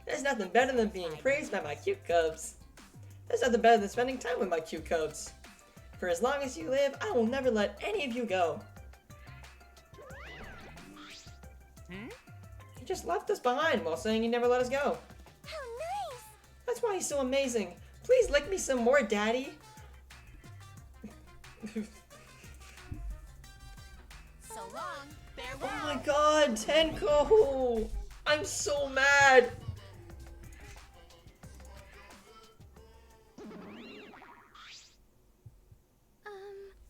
There's nothing better than being praised by my cute cubs. There's nothing better than spending time with my cute cubs. For as long as you live, I will never let any of you go. He just left us behind while saying he never let us go. How nice! That's why he's so amazing. Please lick me some more, Daddy. So long, farewell. Oh my god, Tenko! I'm so mad!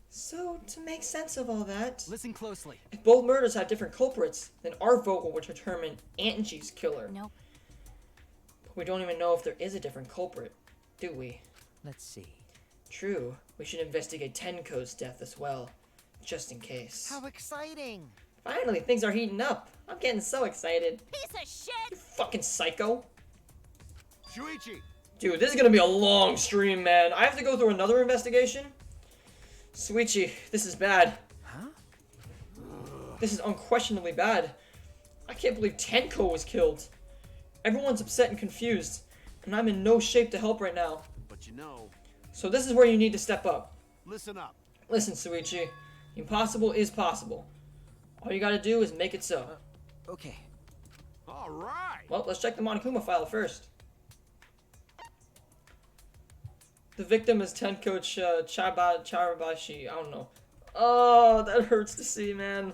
So, to make sense of all that, Listen closely. if both murders have different culprits, then our vote will determine Angie's killer. Nope. But we don't even know if there is a different culprit, do we? Let's see. True, we should investigate Tenko's death as well, just in case. How exciting! Finally, things are heating up. I'm getting so excited. Piece of shit! You fucking psycho. Shuichi! Dude, this is gonna be a long stream, man. I have to go through another investigation. Shuichi, this is bad. Huh? This is unquestionably bad. I can't believe Tenko was killed. Everyone's upset and confused, and I'm in no shape to help right now. But you know, So this is where you need to step up. listen up. Listen, Shuichi, the impossible is possible. All you gotta do is make it so. Okay. All right. Well, let's check the Monokuma file first. The victim is Tenko Charabashi. I don't know. Oh, that hurts to see, man.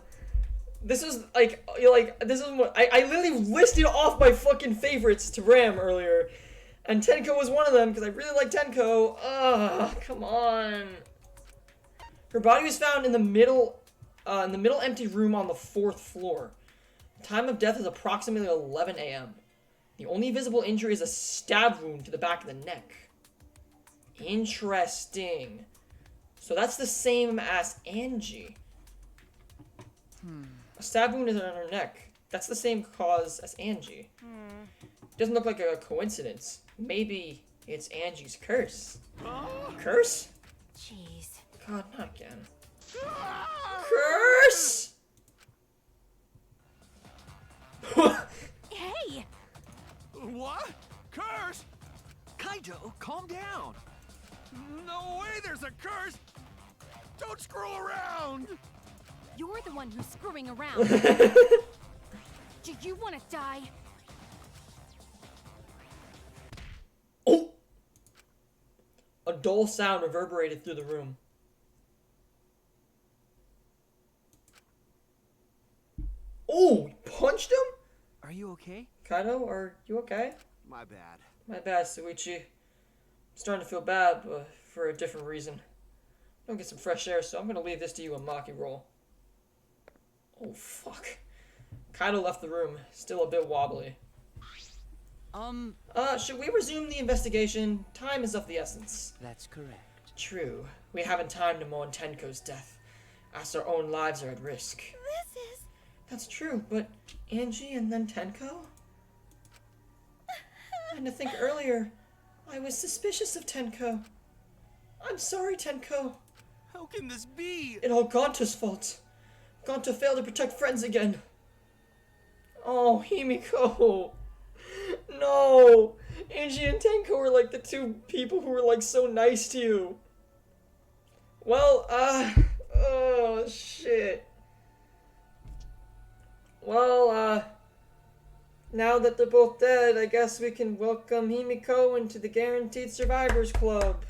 This is like, this is what I literally listed off my fucking favorites to Ram earlier, and Tenko was one of them because I really like Tenko. Ugh, come on. Her body was found in the middle empty room on the 4th floor. The time of death is approximately 11 a.m. The only visible injury is a stab wound to the back of the neck. Interesting. So that's the same as Angie. A stab wound is on her neck. That's the same cause as Angie. Doesn't look like a coincidence. Maybe it's Angie's curse. Curse? Jeez. God, not again. Curse! Hey! What? Curse? Kaito, calm down. No way there's a curse! Don't screw around! You're the one who's screwing around. Do you want to die? Oh! A dull sound reverberated through the room. Oh! You punched him? Are you okay? Kaido, are you okay? My bad. My bad, Shuichi. I'm starting to feel bad, but for a different reason. Don't get some fresh air, so I'm gonna leave this to you and Maki roll. Oh, fuck. Kaido left the room, still a bit wobbly. Should we resume the investigation? Time is of the essence. That's correct. True. We haven't time to mourn Tenko's death, as our own lives are at risk. This is... That's true, but Angie and then Tenko? And to think earlier, I was suspicious of Tenko. I'm sorry, Tenko. How can this be? It all Gonta's fault. Gonta failed to protect friends again. Oh, Himiko. No. Angie and Tenko were like the two people who were like so nice to you. Well, oh shit. Well, now that they're both dead, I guess we can welcome Himiko into the Guaranteed Survivors Club.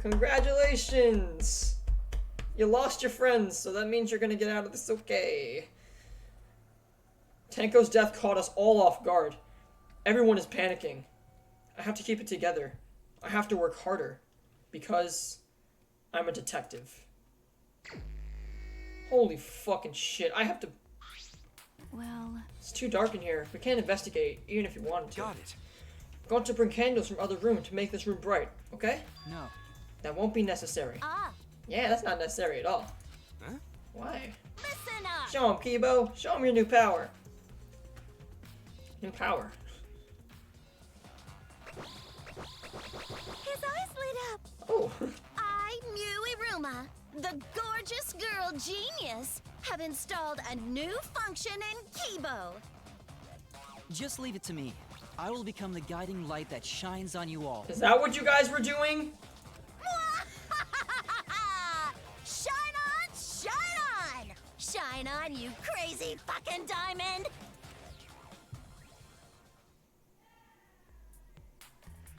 Congratulations! You lost your friends, so that means you're gonna get out of this okay. Tenko's death caught us all off guard. Everyone is panicking. I have to keep it together. I have to work harder. Because I'm a detective. Holy fucking shit, I have to... Well, It's too dark in here. We can't investigate, even if you wanted to. Got it. I'm going to bring candles from other room to make this room bright, okay? No. That won't be necessary. Ah, Yeah, that's not necessary at all. Huh? Why? Listen up! Show him, Kibo. Show him your new power. New power. His eyes lit up. Oh. I, Muiruma, the gorgeous girl genius, have installed a new function in Kibo. Just leave it to me. I will become the guiding light that shines on you all. Is that what you guys were doing? Shine on, shine on! Shine on, you crazy fucking diamond!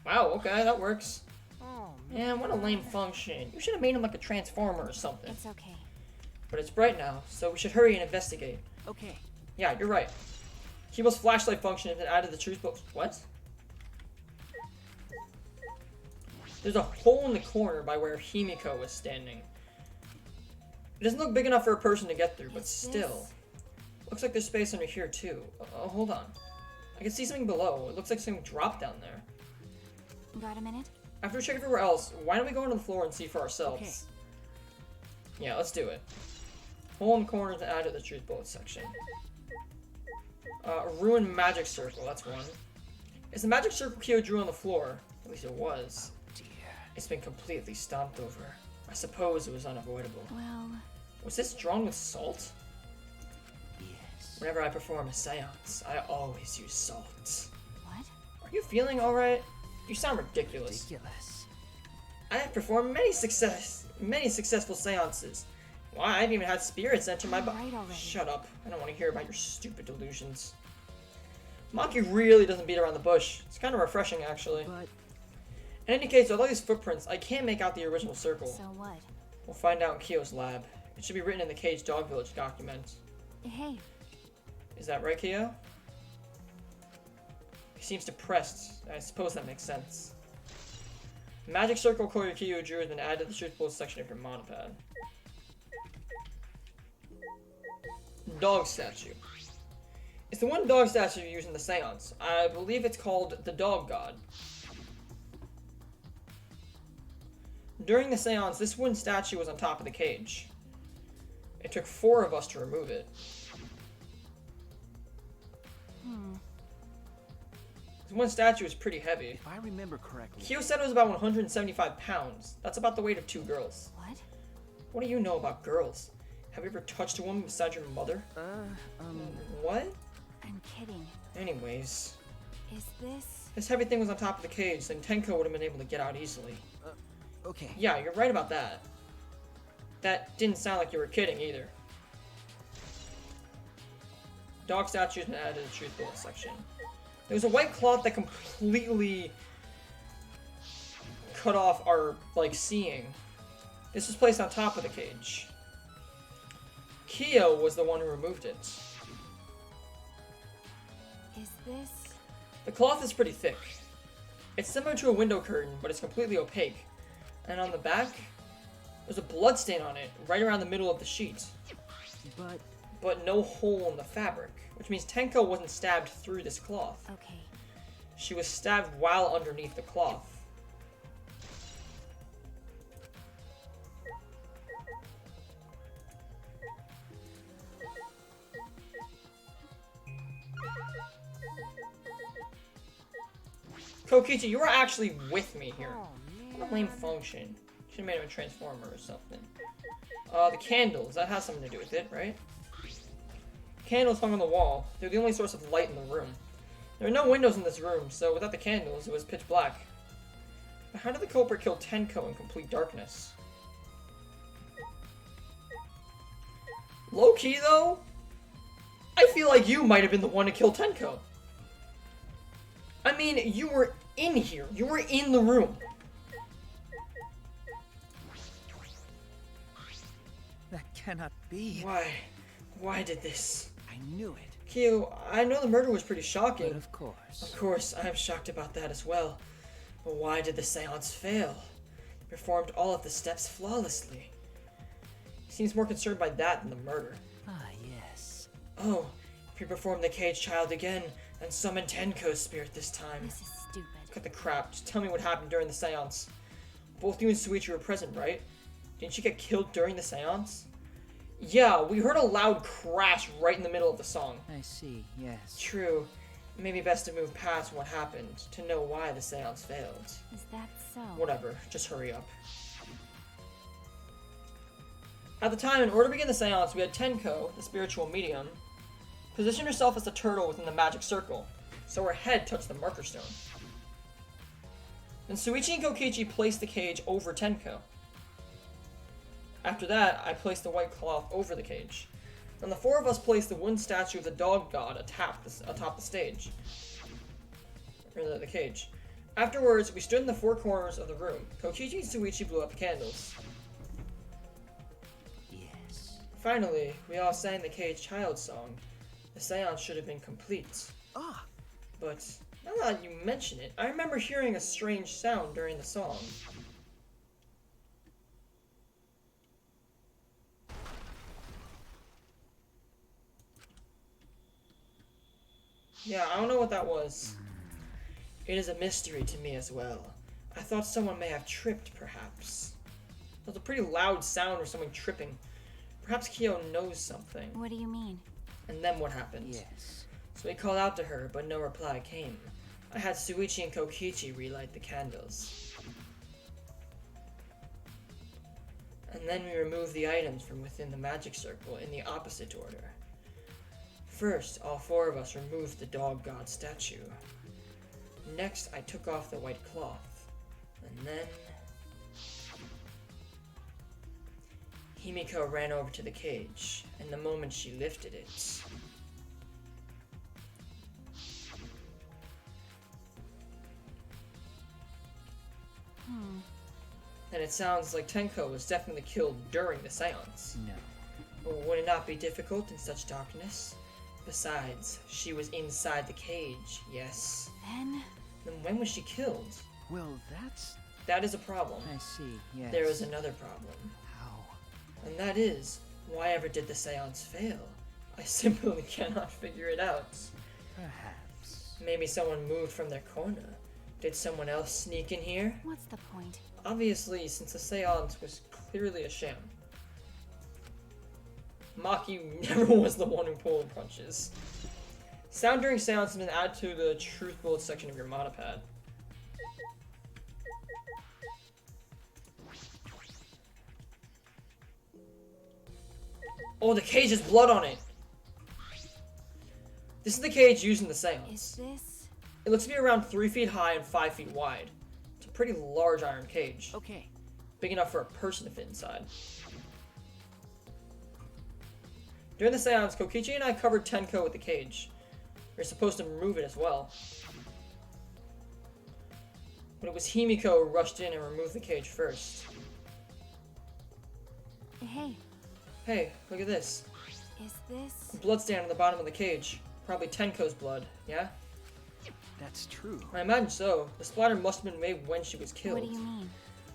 Wow, okay, that works. Oh, Man, what a lame function. You should have made him like a transformer or something. it's okay. But it's bright now, so we should hurry and investigate. Okay. Yeah, you're right. Kibo's flashlight function has been added to the truth book. What? There's a hole in the corner by where Himiko was standing. It doesn't look big enough for a person to get through, but still. Looks like there's space under here too. Oh, hold on. I can see something below. It looks like something dropped down there. Got a minute? After we check everywhere else, why don't we go onto the floor and see for ourselves? Yeah, let's do it. Hole in the corner to add to the truth bullet section. A ruined magic circle, that's one. It's the magic circle Kyo drew on the floor. At least it was. Dear. It's been completely stomped over. I suppose it was unavoidable. Well, Was this drawn with salt? Yes. Whenever I perform a seance, I always use salt. what? Are you feeling alright? You sound ridiculous. Ridiculous. I have performed many successful seances. Why, I've even had spirits enter my body. Alright already. Shut up. I don't want to hear about your stupid delusions. Maki really doesn't beat around the bush. It's kind of refreshing, actually. But In any case, with all these footprints, I can't make out the original circle. So what? We'll find out in Kyo's lab. It should be written in the Cage Dog Village document. Hey, Is that right, Kyo? He seems depressed. I suppose that makes sense. Magic circle Koyukiyo drew has been added to the truth bullet section of your monopad. Dog statue. It's the one dog statue you use in the seance. I believe it's called the Dog God. During the seance, this wooden statue was on top of the cage. It took 4 of us to remove it. This one statue is pretty heavy. If I remember correctly, Kyo said it was about 175 pounds. That's about the weight of 2 girls. what? What do you know about girls? Have you ever touched a woman besides your mother? What? I'm kidding. Anyways, Is this... this heavy thing was on top of the cage, then Tenko would have been able to get out easily. okay. Yeah, you're right about that. That didn't sound like you were kidding either. Dog statues been added to the truth bullet section. There was a white cloth that completely cut off our, seeing. This was placed on top of the cage. Kyo was the one who removed it. Is this... The cloth is pretty thick. It's similar to a window curtain, but it's completely opaque. And on the back, there's a blood stain on it, right around the middle of the sheet. But no hole in the fabric, which means Tenko wasn't stabbed through this cloth. Okay. She was stabbed while underneath the cloth. Kokichi, you are actually with me here. What a lame function. Should have made him a transformer or something. The candles, that has something to do with it, right? Candles hung on the wall. They're the only source of light in the room. There are no windows in this room, so without the candles, it was pitch black. But how did the culprit kill Tenko in complete darkness? Low-key, though, I feel like you might have been the one to kill Tenko. I mean, you were in here. You were in the room. That cannot be. Why? Why did this? I knew it. Kyo, I know the murder was pretty shocking. But of course. Of course, I am shocked about that as well. But why did the seance fail? He performed all of the steps flawlessly. He seems more concerned by that than the murder. Ah, yes. Oh, if you perform the cage child again, and summon Tenko's spirit this time. This is stupid. Cut the crap. Just tell me what happened during the seance. Both you and Suichi were present, right? Didn't she get killed during the seance? Yeah, we heard a loud crash right in the middle of the song. I see, yes. True. It may be best to move past what happened to know why the seance failed. Is that so? Whatever, just hurry up. At the time, in order to begin the seance, we had Tenko, the spiritual medium, position herself as the turtle within the magic circle, so her head touched the marker stone. Then Shuichi and Kokichi placed the cage over Tenko. After that, I placed the white cloth over the cage. Then the four of us placed the wooden statue of the dog god atop the stage. Or the cage. Afterwards, we stood in the four corners of the room. Kokichi and Shuichi blew up the candles. Yes. Finally, we all sang the cage child song. The seance should have been complete. Ah, But now that you mention it, I remember hearing a strange sound during the song. Yeah, I don't know what that was. It is a mystery to me as well. I thought someone may have tripped, perhaps. It was a pretty loud sound of someone tripping. Perhaps Kyo knows something. What do you mean? And then what happened? yes. So we called out to her, but no reply came. I had Shuichi and Kokichi relight the candles. And then we removed the items from within the magic circle in the opposite order. First, all four of us removed the dog god statue. Next, I took off the white cloth. And then... Himiko ran over to the cage, and the moment she lifted it... And it sounds like Tenko was definitely killed during the seance. No. But would it not be difficult in such darkness? Besides, she was inside the cage, yes. Then when was she killed? Well, that's... That is a problem. I see, yes. There is another problem. How? And that is, why ever did the seance fail? I simply cannot figure it out. Perhaps. Maybe someone moved from their corner. Did someone else sneak in here? What's the point? Obviously, since the seance was clearly a sham. Maki never was the one who pulled punches. Sound during seance has been added to the truth bullet section of your monopad. Oh, the cage has blood on it! This is the cage used in the seance. Is this... It looks to be around 3 feet high and 5 feet wide. It's a pretty large iron cage. Okay. Big enough for a person to fit inside. During the seance, Kokichi and I covered Tenko with the cage. We were supposed to remove it as well. But it was Himiko who rushed in and removed the cage first. Hey, Hey, look at this. is this... A blood stain on the bottom of the cage. Probably Tenko's blood, yeah? That's true. I imagine so. The splatter must have been made when she was killed. What do you mean?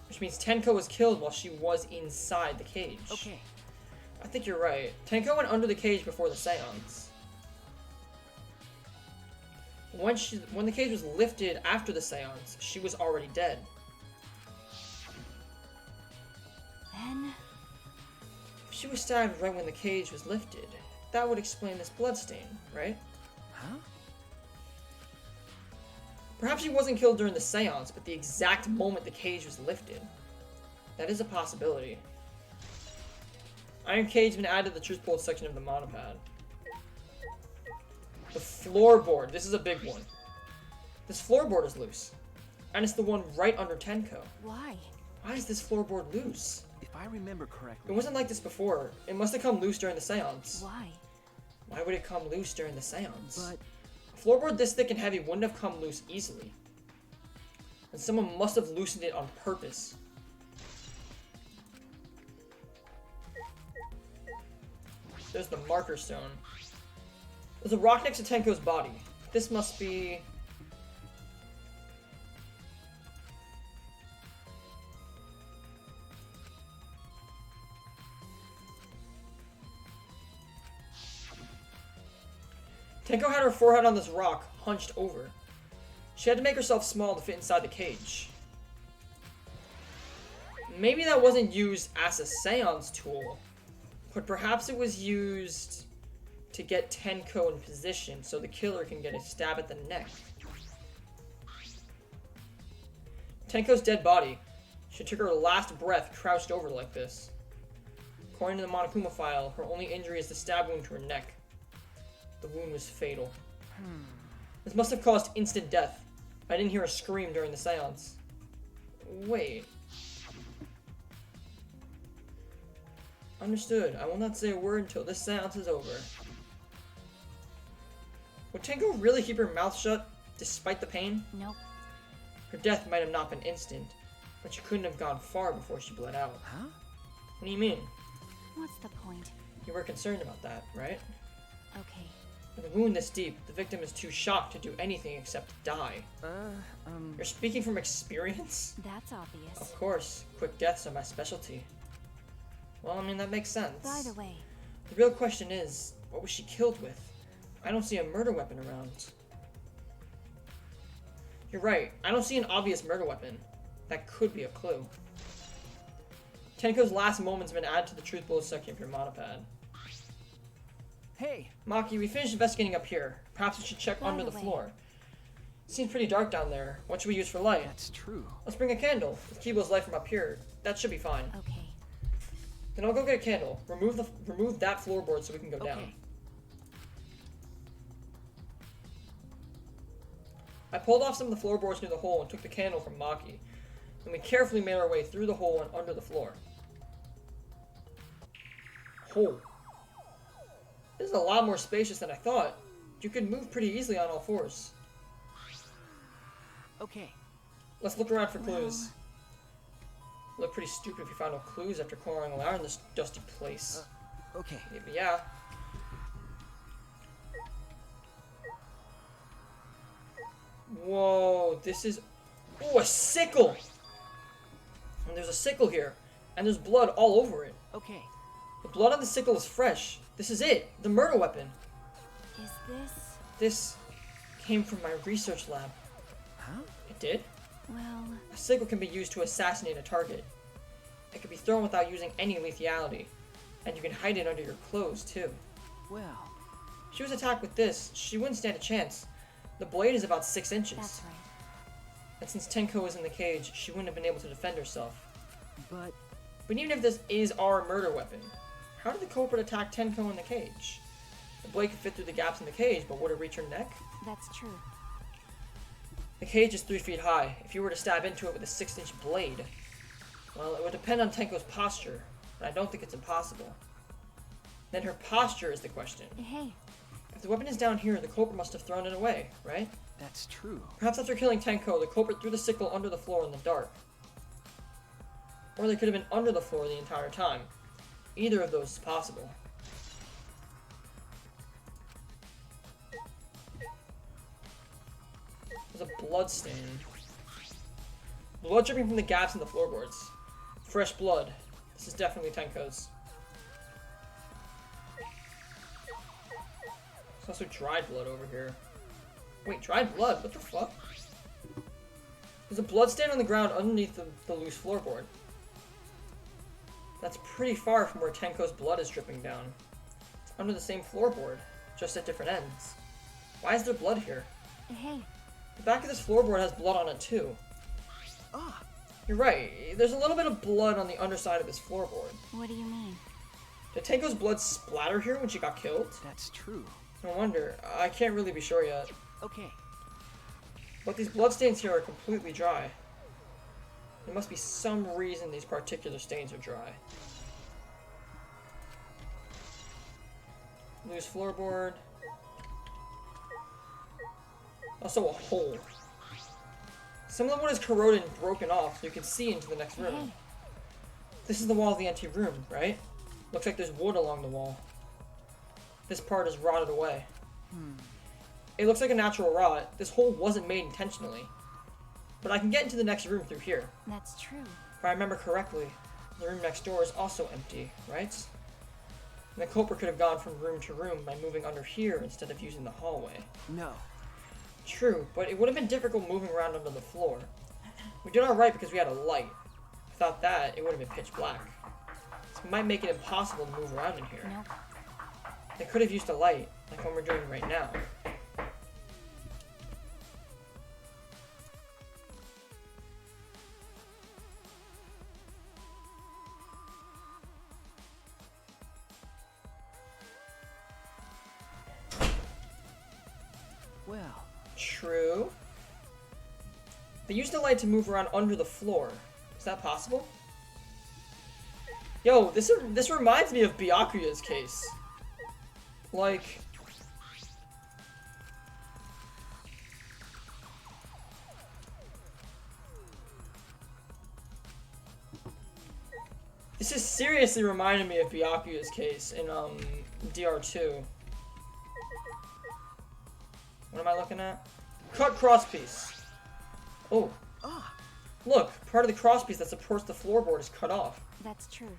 Which means Tenko was killed while she was inside the cage. Okay. I think you're right. Tenko went under the cage before the seance. When the cage was lifted after the seance, she was already dead. Then... If she was stabbed right when the cage was lifted, that would explain this bloodstain, right? Huh? Perhaps she wasn't killed during the seance, but the exact moment the cage was lifted. That is a possibility. Iron cage has been added to the truth bullet section of the monopad. The floorboard. This is a big one. This floorboard is loose. And it's the one right under Tenko. Why? Why is this floorboard loose? If I remember It correctly... wasn't like this before. It must have come loose during the seance. Why? Why would it come loose during the seance? But... A floorboard this thick and heavy wouldn't have come loose easily. And someone must have loosened it on purpose. There's the marker stone. There's a rock next to Tenko's body. This must be... Tenko had her forehead on this rock, hunched over. She had to make herself small to fit inside the cage. Maybe that wasn't used as a seance tool. But perhaps it was used to get Tenko in position so the killer can get a stab at the neck. Tenko's dead body. She took her last breath crouched over like this. According to the Monokuma file, her only injury is the stab wound to her neck. The wound was fatal. This must have caused instant death. I didn't hear a scream during the seance. Wait. Understood. I will not say a word until this seance is over. Would Tenko really keep her mouth shut, despite the pain? Nope. Her death might have not been instant, but she couldn't have gone far before she bled out. Huh? What do you mean? What's the point? You were concerned about that, right? Okay. With a wound this deep, the victim is too shocked to do anything except die. You're speaking from experience? That's obvious. Of course. Quick deaths are my specialty. Well, I mean, that makes sense. By the way, The real question is, what was she killed with? I don't see a murder weapon around. You're right. I don't see an obvious murder weapon. That could be a clue. Tenko's last moment's been added to the truth below section of your monopad. Hey, Maki, we finished investigating up here. Perhaps we should check By under the the way. floor. Seems pretty dark down there. What should we use for light? that's true. Let's bring a candle. With Kibo's light from up here, that should be fine. okay. Then I'll go get a candle. Remove that floorboard so we can go down. Okay. I pulled off some of the floorboards near the hole and took the candle from Maki. Then we carefully made our way through the hole and under the floor. Hole. This is a lot more spacious than I thought. You could move pretty easily on all fours. Okay. Let's look around for clues. Look pretty stupid if you found no clues after crawling around this dusty place. Okay. Yeah. Whoa, this is... Ooh, a sickle! And there's a sickle here. And there's blood all over it. Okay. The blood on the sickle is fresh. This is it. The murder weapon. Is this... This came from my research lab. Huh? It did? Well, A sickle can be used to assassinate a target. It can be thrown without using any lethality. And you can hide it under your clothes, too. Well, If she was attacked with this, she wouldn't stand a chance. The blade is about 6 inches. that's right. And since Tenko was in the cage, she wouldn't have been able to defend herself. but But even if this is our murder weapon, how did the culprit attack Tenko in the cage? The blade could fit through the gaps in the cage, but would it reach her neck? That's true. The cage is 3 feet high. If you were to stab into it with a 6-inch blade, well, it would depend on Tenko's posture, but I don't think it's impossible. Then her posture is the question. Hey, If the weapon is down here, the culprit must have thrown it away, right? that's true. Perhaps after killing Tenko, the culprit threw the sickle under the floor in the dark. Or they could have been under the floor the entire time. Either of those is possible. There's a blood stain. Blood dripping from the gaps in the floorboards. Fresh blood. This is definitely Tenko's. There's also dried blood over here. Wait, dried blood? What the fuck? There's a blood stain on the ground underneath the loose floorboard. That's pretty far from where Tenko's blood is dripping down. It's under the same floorboard, just at different ends. Why is there blood here? hey, The back of this floorboard has blood on it too. Ah, You're right, there's a little bit of blood on the underside of this floorboard. what do you mean? Did Tenko's blood splatter here when she got killed? that's true. No wonder. I can't really be sure yet. Okay. But these bloodstains here are completely dry. There must be some reason these particular stains are dry. Loose floorboard. Also a hole. Some of the wood is corroded and broken off so you can see into the next room. Hey, This is the wall of the empty room, right? Looks like there's wood along the wall. This part is rotted away. It looks like a natural rot. This hole wasn't made intentionally. But I can get into the next room through here. that's true. If I remember correctly, the room next door is also empty, right? And the culprit could have gone from room to room by moving under here instead of using the hallway. No. True, but it would have been difficult moving around under the floor. We did alright because we had a light. Without that, it would have been pitch black. This might make it impossible to move around in here. Nope. They could have used a light, like what we're doing right now. Well, True. They used the light to move around under the floor. Is that possible? Yo, this reminds me of Byakuya's case. Like... This is seriously reminding me of Byakuya's case in, DR2. What am I looking at? Cut crosspiece. Oh. Look, part of the crosspiece that supports the floorboard is cut off. That's true.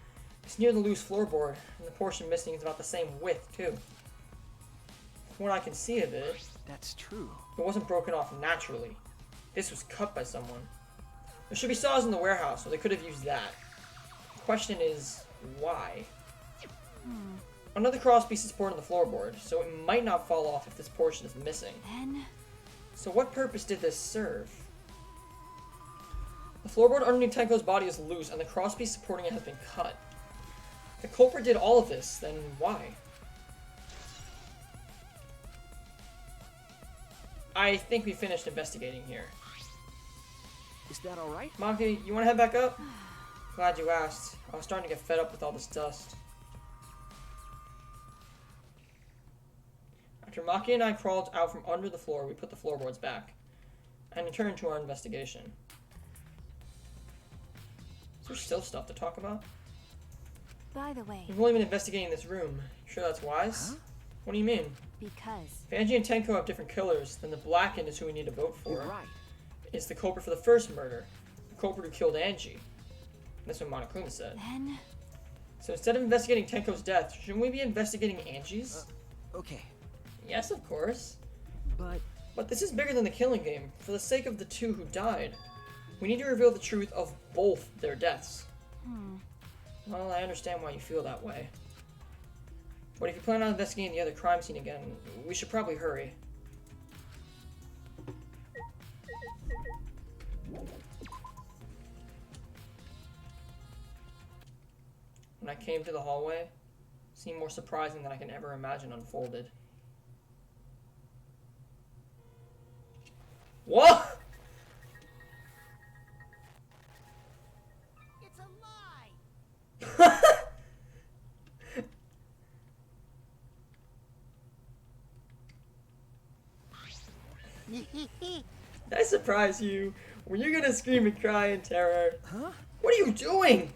It's near the loose floorboard, and the portion missing is about the same width, too. From what I can see of it, that's true. it wasn't broken off naturally. This was cut by someone. There should be saws in the warehouse, so they could have used that. The question is, why? Another crosspiece is supporting the floorboard, so it might not fall off if this portion is missing. Then... So what purpose did this serve? The floorboard underneath Tenko's body is loose, and the crosspiece supporting it has been cut. If the culprit did all of this, then why? I think we finished investigating here. Is that alright? Maki, you want to head back up? Glad you asked. I was starting to get fed up with all this dust. After Maki and I crawled out from under the floor, we put the floorboards back and returned to our investigation. Is there still stuff to talk about? By the way, We've only been investigating this room. You sure that's wise? Huh? What do you mean? because... If Angie and Tenko have different killers, then the Blackened is who we need to vote for. You're right. It's the culprit for the first murder. The culprit who killed Angie. That's what Monokuma said. Then... So instead of investigating Tenko's death, shouldn't we be investigating Angie's? Okay, Yes, of course. but But this is bigger than the killing game. For the sake of the two who died, we need to reveal the truth of both their deaths. Well, I understand why you feel that way. But if you plan on investigating the other crime scene again, we should probably hurry. When I came to the hallway, it seemed more surprising than I can ever imagine unfolded. What? It's a lie! Did I surprise you? Were you gonna scream and cry in terror? huh? What are you doing?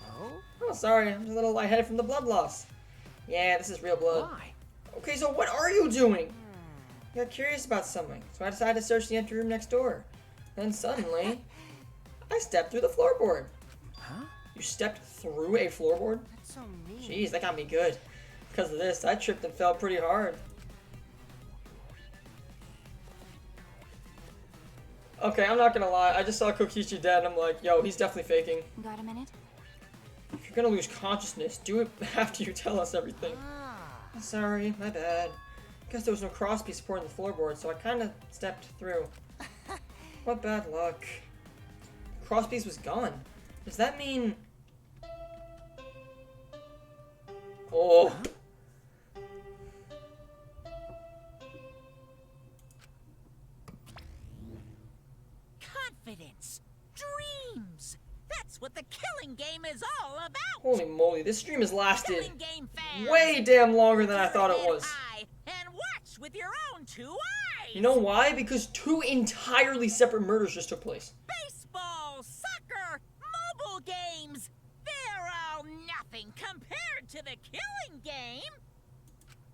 Oh? Oh, sorry, I'm just a little lightheaded from the blood loss. Yeah, this is real blood. Why? Okay, so what are you doing? I got curious about something, so I decided to search the empty room next door. Then suddenly, I stepped through the floorboard. Huh? You stepped through a floorboard? That's so mean. Jeez, that got me good. Because of this, I tripped and fell pretty hard. Okay, I'm not gonna lie, I just saw Kokichi dead and I'm like, yo, he's definitely faking. Got a minute? If you're gonna lose consciousness, do it after you tell us everything. Ah. Sorry, my bad. Guess there was no crosspiece supporting the floorboard, so I kinda stepped through. What bad luck. The crosspiece was gone. Does that mean... Oh. Confidence, dreams. That's what the killing game is all about. Holy moly, this stream has lasted Killing game fans. way damn longer than I Turn thought it it was. high and watch with your own 2 eyes. You know why? Because 2 entirely separate murders just took place. Baseball, soccer, mobile games. They're all nothing compared to the killing game.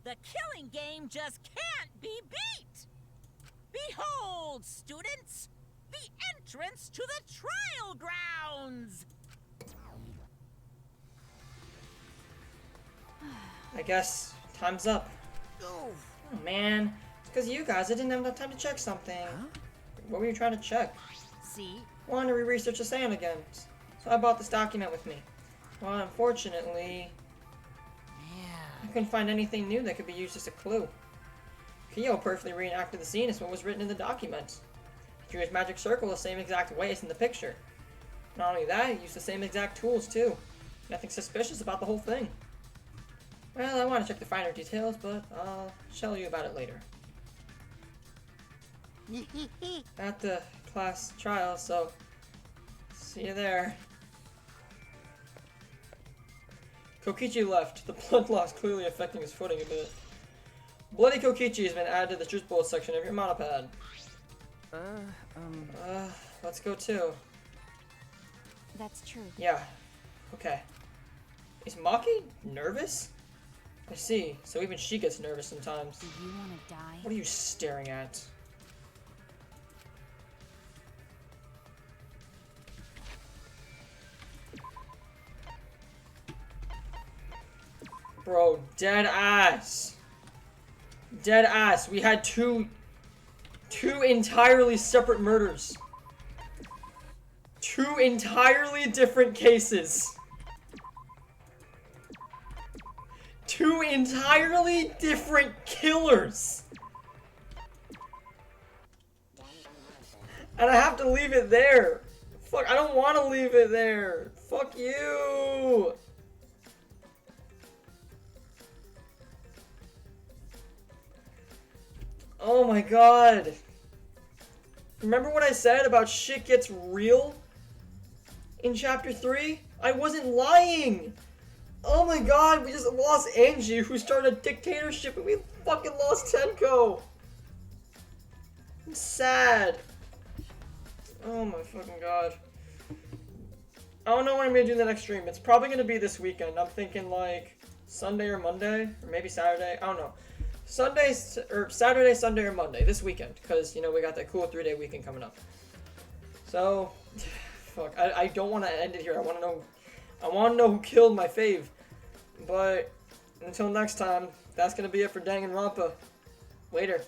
The killing game just can't be beat. Behold, students, the entrance to the trial grounds. I guess time's up. Oh, Oh man, it's because you guys, I didn't have enough time to check something. What were you trying to check? See? Wanted to re-research the sand again. So I brought this document with me. Well, unfortunately, I couldn't find anything new that could be used as a clue. Kyo perfectly reenacted the scene as what was written in the document. He drew his magic circle the same exact way as in the picture. Not only that, he used the same exact tools too. Nothing suspicious about the whole thing. Well, I want to check the finer details, but I'll tell you about it later. At the class trial, so see you there. Kokichi left, the blood loss clearly affecting his footing a bit. Bloody Kokichi has been added to the truth bullet section of your monopad. Let's go too. That's true. Yeah. Okay. Is Maki nervous? I see. So even she gets nervous sometimes. Do you want to die? What are you staring at? Bro, dead ass. Dead ass. We had two entirely separate murders. Two entirely different cases. Two entirely different killers. And I have to leave it there. Fuck, I don't want to leave it there. Fuck you. Oh my god. Remember what I said about shit gets real in chapter 3? I wasn't lying. Oh my god, we just lost Angie, who started a dictatorship, and we fucking lost Tenko. I'm sad. Oh my fucking god. I don't know what I'm gonna do in the next stream. It's probably gonna be this weekend. I'm thinking like Sunday or Monday, or maybe Saturday. I don't know. Sunday, or Saturday, Sunday, or Monday, this weekend, because, you know, we got that cool 3-day weekend coming up. So, fuck, I don't want to end it here. I want to know who killed my fave. But, until next time, that's going to be it for Danganronpa. Later.